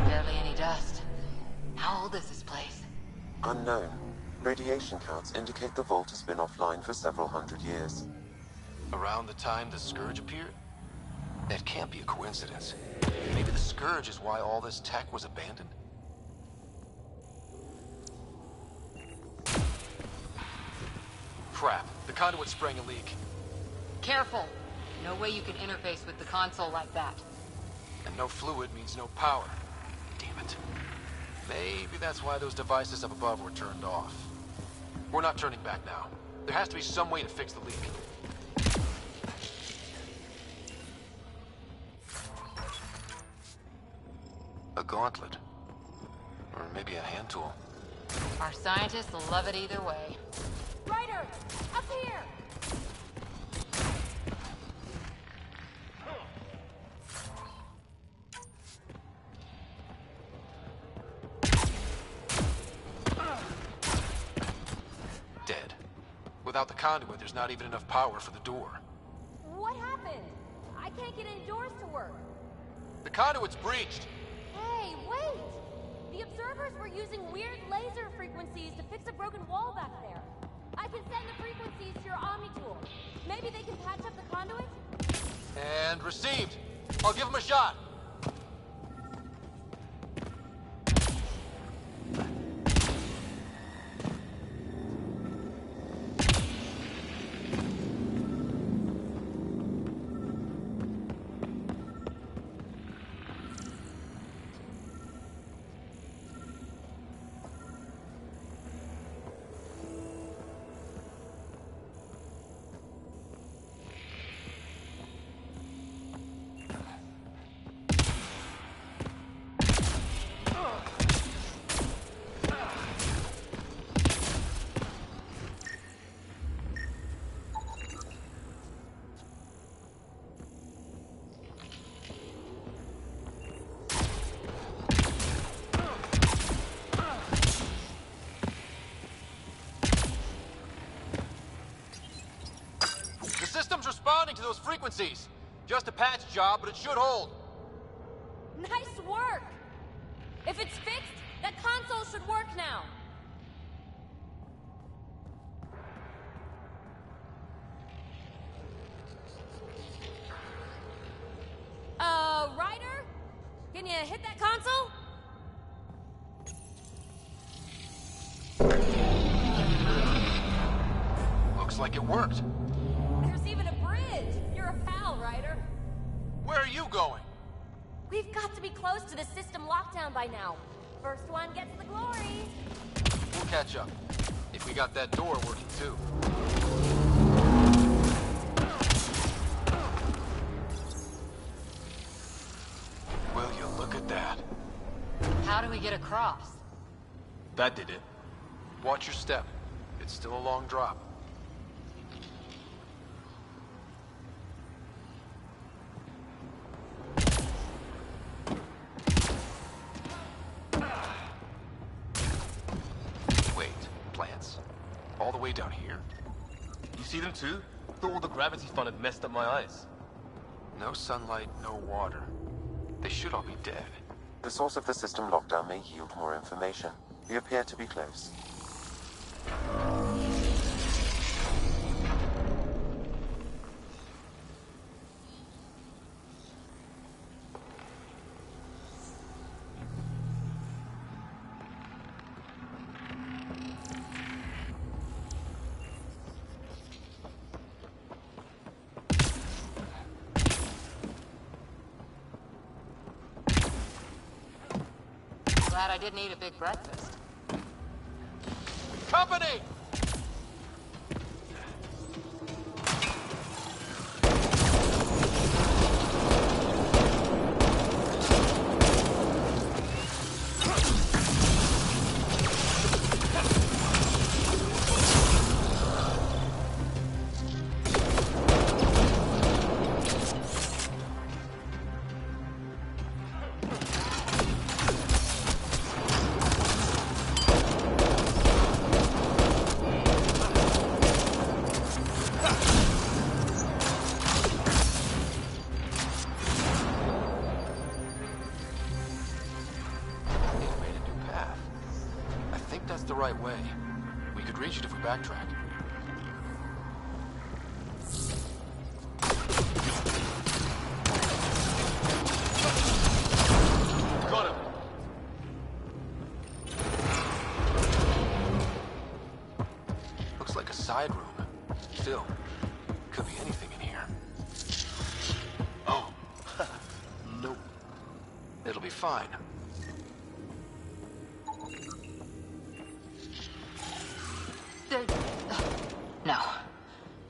Barely any dust. How old is this place? Unknown. Radiation counts indicate the vault has been offline for several hundred years. Around the time the Scourge appeared? That can't be a coincidence. Maybe the Scourge is why all this tech was abandoned? Crap. The conduit sprang a leak. Careful. No way you can interface with the console like that. And no fluid means no power. Damn it. Maybe that's why those devices up above were turned off. We're not turning back now. There has to be some way to fix the leak. A gauntlet. Or maybe a hand tool. Our scientists will love it either way. Ryder, up here! Dead. Without the conduit, there's not even enough power for the door. What happened? I can't get any doors to work. The conduit's breached. Hey, wait! The observers were using weird laser frequencies to fix a broken wall back there. I can send the frequencies to your Omni tool. Maybe they can patch up the conduit? And received. I'll give him a shot. responding to those frequencies. Just a patch job, but it should hold. Nice work! If it's fixed, that console should work now. Ryder? Can you hit that console? Looks like it worked. There's even a bridge. You're a pal, Ryder. Where are you going? We've got to be close to the system lockdown by now. First one gets the glory. We'll catch up. If we got that door working too. Will you look at that? How do we get across? That did it. Watch your step. It's still a long drop. Wait, plants? All the way down here? You see them too? Thought all the gravity fun had messed up my eyes. No sunlight, no water. They should all be dead. The source of the system lockdown may yield more information. We appear to be close. Glad I didn't eat a big breakfast. Company! The right way. We could reach it if we backtrack. Got him. Looks like a side room. Still, could be anything in here. Oh, nope. It'll be fine. No,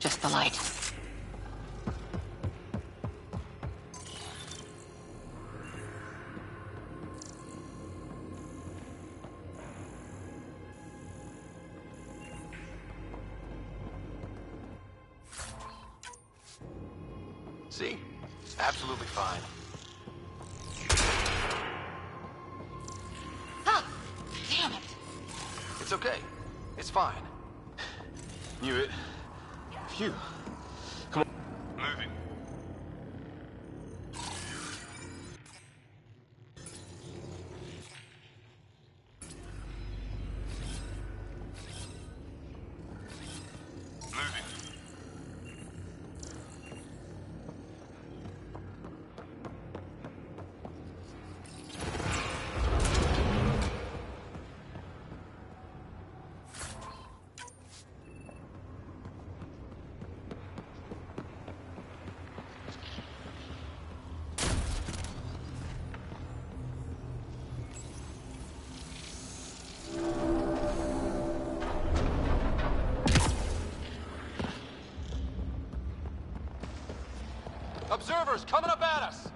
just the light. See? Absolutely fine. Ah! Damn it! It's okay. It's fine. Knew it. Phew. Come on. Moving. Observers coming up at us!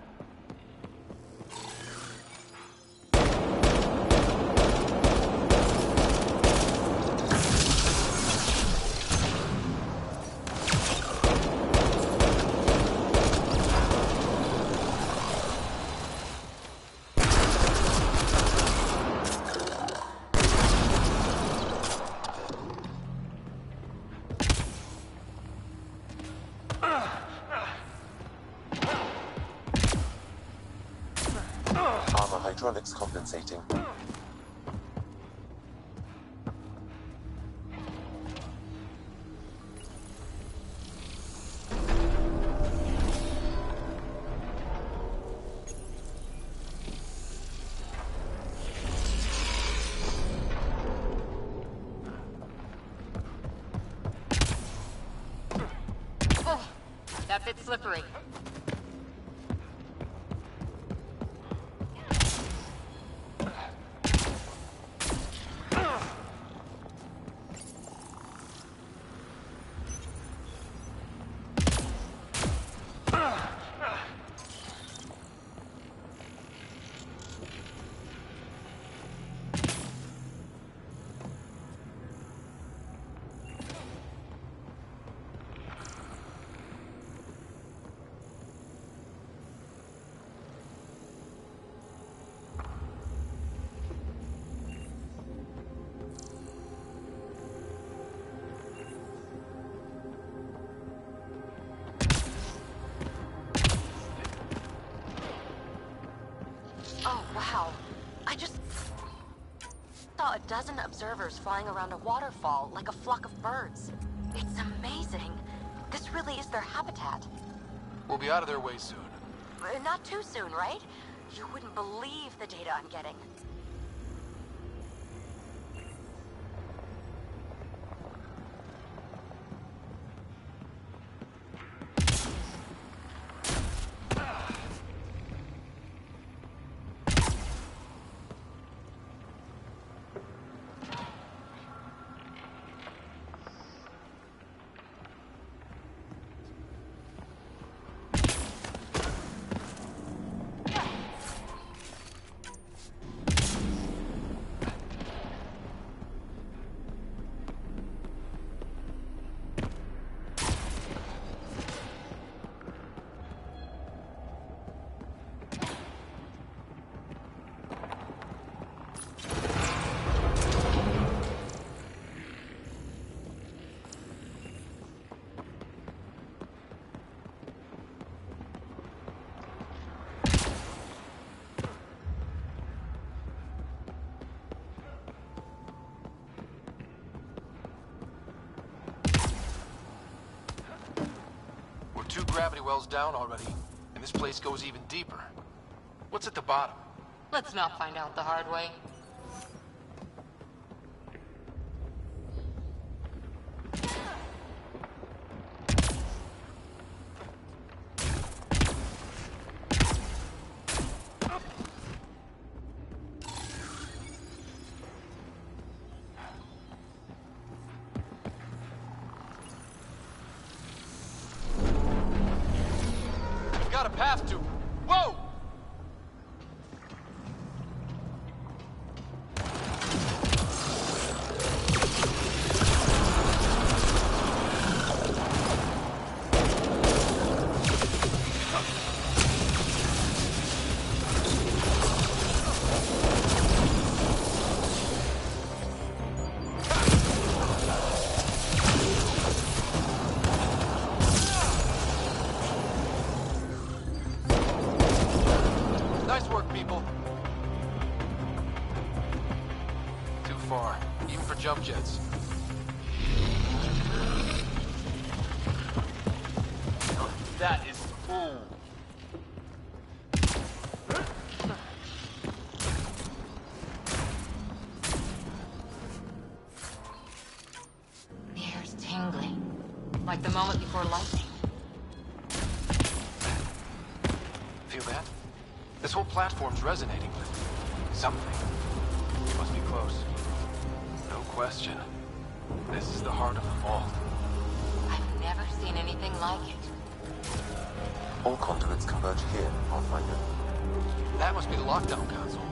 hydraulics compensating. Oh, that bit's slippery. Oh, wow. I just saw a dozen observers flying around a waterfall like a flock of birds. It's amazing. This really is their habitat. We'll be out of their way soon. Not too soon, right? You wouldn't believe the data I'm getting. Two gravity wells down already, and this place goes even deeper. What's at the bottom? Let's not find out the hard way. Got a path to. Whoa! Nice work, people. Too far, even for jump jets. That is cool. The air's tingling, like the moment before lightning. Feel that? This whole platform's resonating with something. Must be close. No question. This is the heart of the vault. I've never seen anything like it. All conduits converge here, Pathfinder. That must be the lockdown console.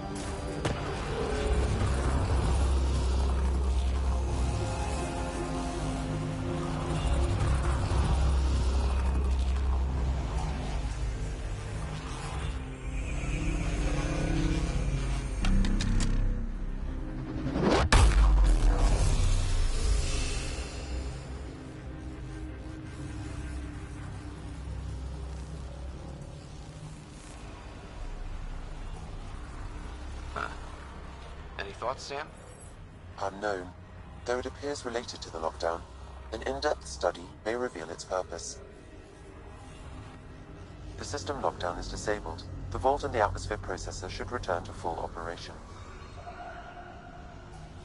thoughts, Sam? Unknown. Though it appears related to the lockdown, an in-depth study may reveal its purpose. The system lockdown is disabled. The vault and the atmosphere processor should return to full operation.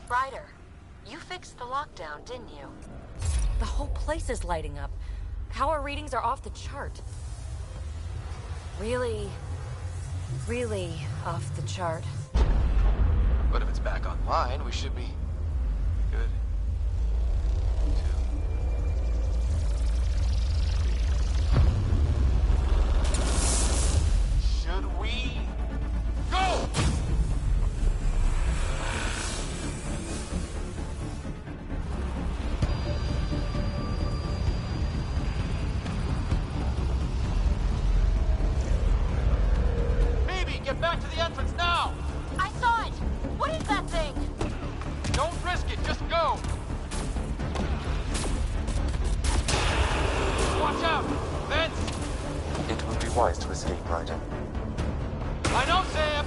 Ryder, you fixed the lockdown, didn't you? The whole place is lighting up. Power readings are off the chart. Really off the chart. But if it's back online, we should be good. Should we go? Phoebe, get back to the entrance now! I saw it! What is that thing? Don't risk it, just go! Watch out! Vents! It would be wise to escape, Ryder. I know, Sam!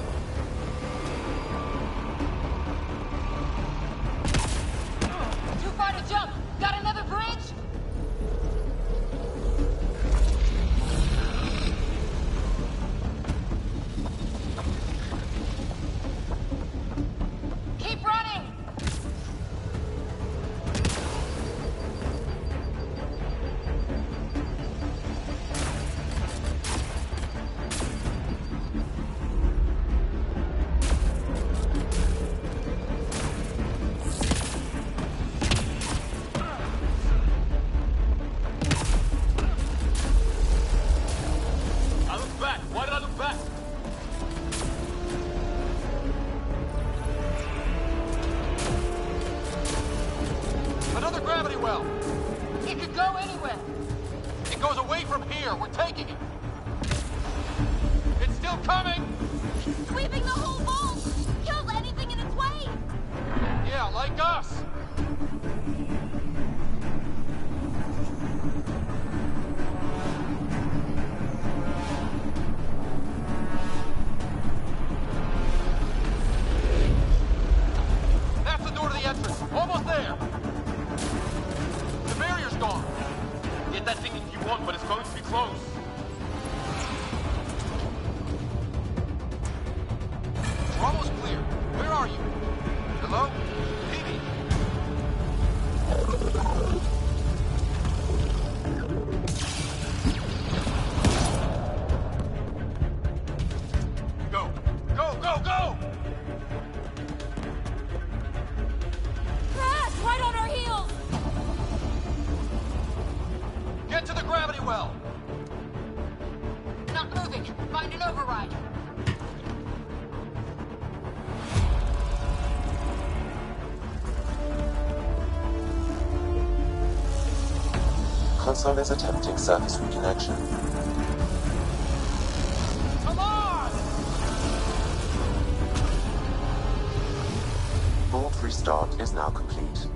Too far to jump! Got another bridge? Keep running! I looked back. Why did I look back? Another gravity well. It could go anywhere. It goes away from here. We're taking it. It's still coming. Sweeping the whole vault! Kills anything in its way! Yeah, like us. That's the door to the entrance. Almost there. The barrier's gone. Get that thing if you want, but it's going to be close. We're almost clear. Where are you? Hello? Phoebe? Go! Go, go, go! Crash! Right on our heels! Get to the gravity well! Not moving. Find an override. Console is attempting surface reconnection. Come on! Vault restart is now complete.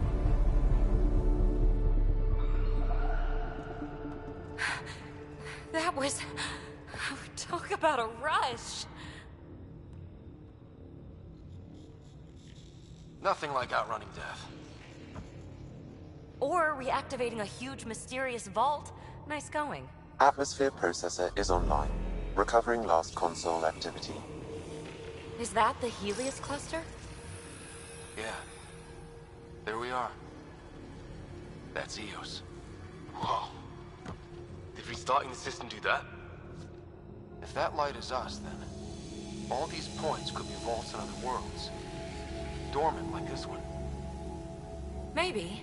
That was... Talk about a rush. Nothing like outrunning death. Or reactivating a huge mysterious vault. Nice going. Atmosphere processor is online, recovering last console activity. Is that the Helios cluster? Yeah. There we are. That's Eos. Whoa. Did restarting the system do that? If that light is us, then all these points could be vaults in other worlds. Dormant like this one. Maybe.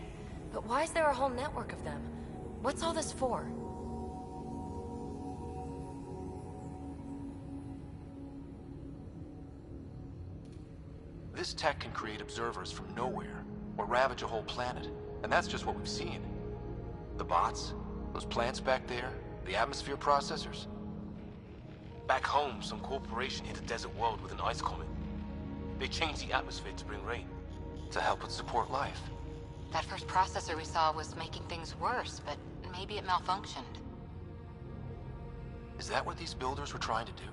But why is there a whole network of them? What's all this for? This tech can create observers from nowhere, or ravage a whole planet. And that's just what we've seen. The bots, those plants back there, the atmosphere processors. Back home, some corporation hit a desert world with an ice comet. They changed the atmosphere to bring rain. To help it support life. That first processor we saw was making things worse, but maybe it malfunctioned. Is that what these builders were trying to do?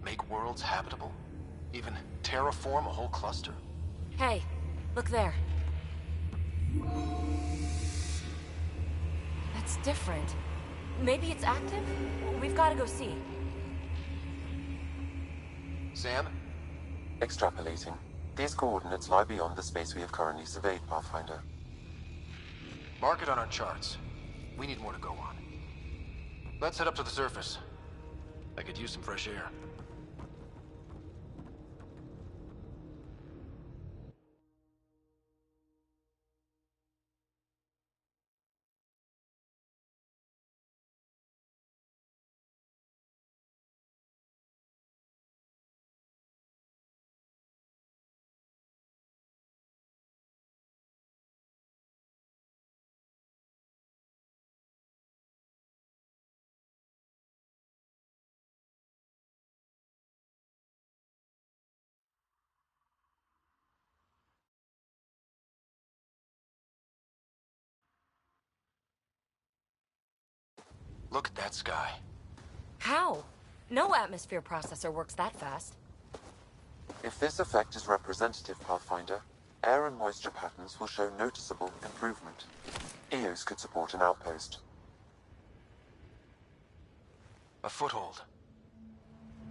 Make worlds habitable? Even terraform a whole cluster? Hey, look there. That's different. Maybe it's active? We've got to go see. Sam? Extrapolating. These coordinates lie beyond the space we have currently surveyed, Pathfinder. Mark it on our charts. We need more to go on. Let's head up to the surface. I could use some fresh air. Look at that sky. How? No atmosphere processor works that fast. If this effect is representative, Pathfinder, air and moisture patterns will show noticeable improvement. EOS could support an outpost. A foothold.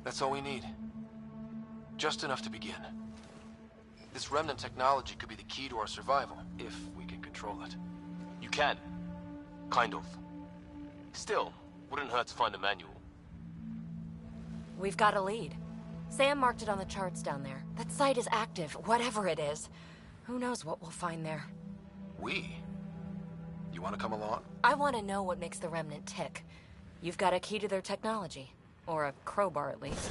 That's all we need. Just enough to begin. This remnant technology could be the key to our survival, if we can control it. You can. Kind of. Still, wouldn't hurt to find a manual. We've got a lead. Sam marked it on the charts down there. That site is active, whatever it is. Who knows what we'll find there. We? You want to come along? I want to know what makes the Remnant tick. You've got a key to their technology. Or a crowbar, at least.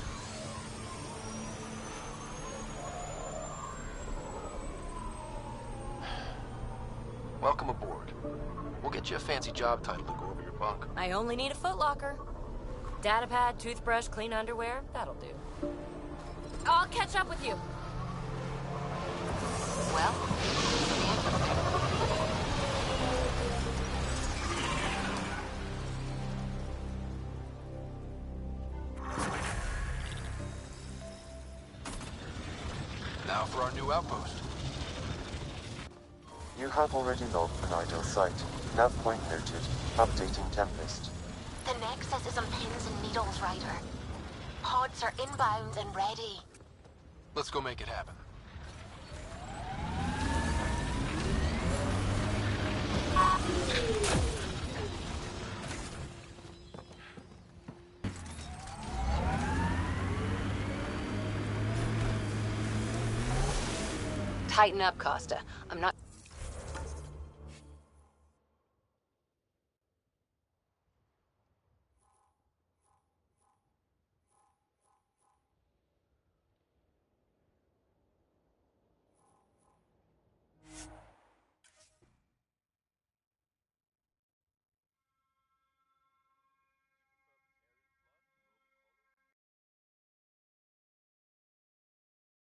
Welcome aboard. We'll get you a fancy job title to go over your bunk. I only need a footlocker. Datapad, toothbrush, clean underwear, that'll do. I'll catch up with you. Well, now for our new outpost. You have already logged an ideal site. Nav point noted. Updating Tempest. The Nexus is on pins and needles, Ryder. Pods are inbound and ready. Let's go make it happen. Tighten up, Costa. I'm not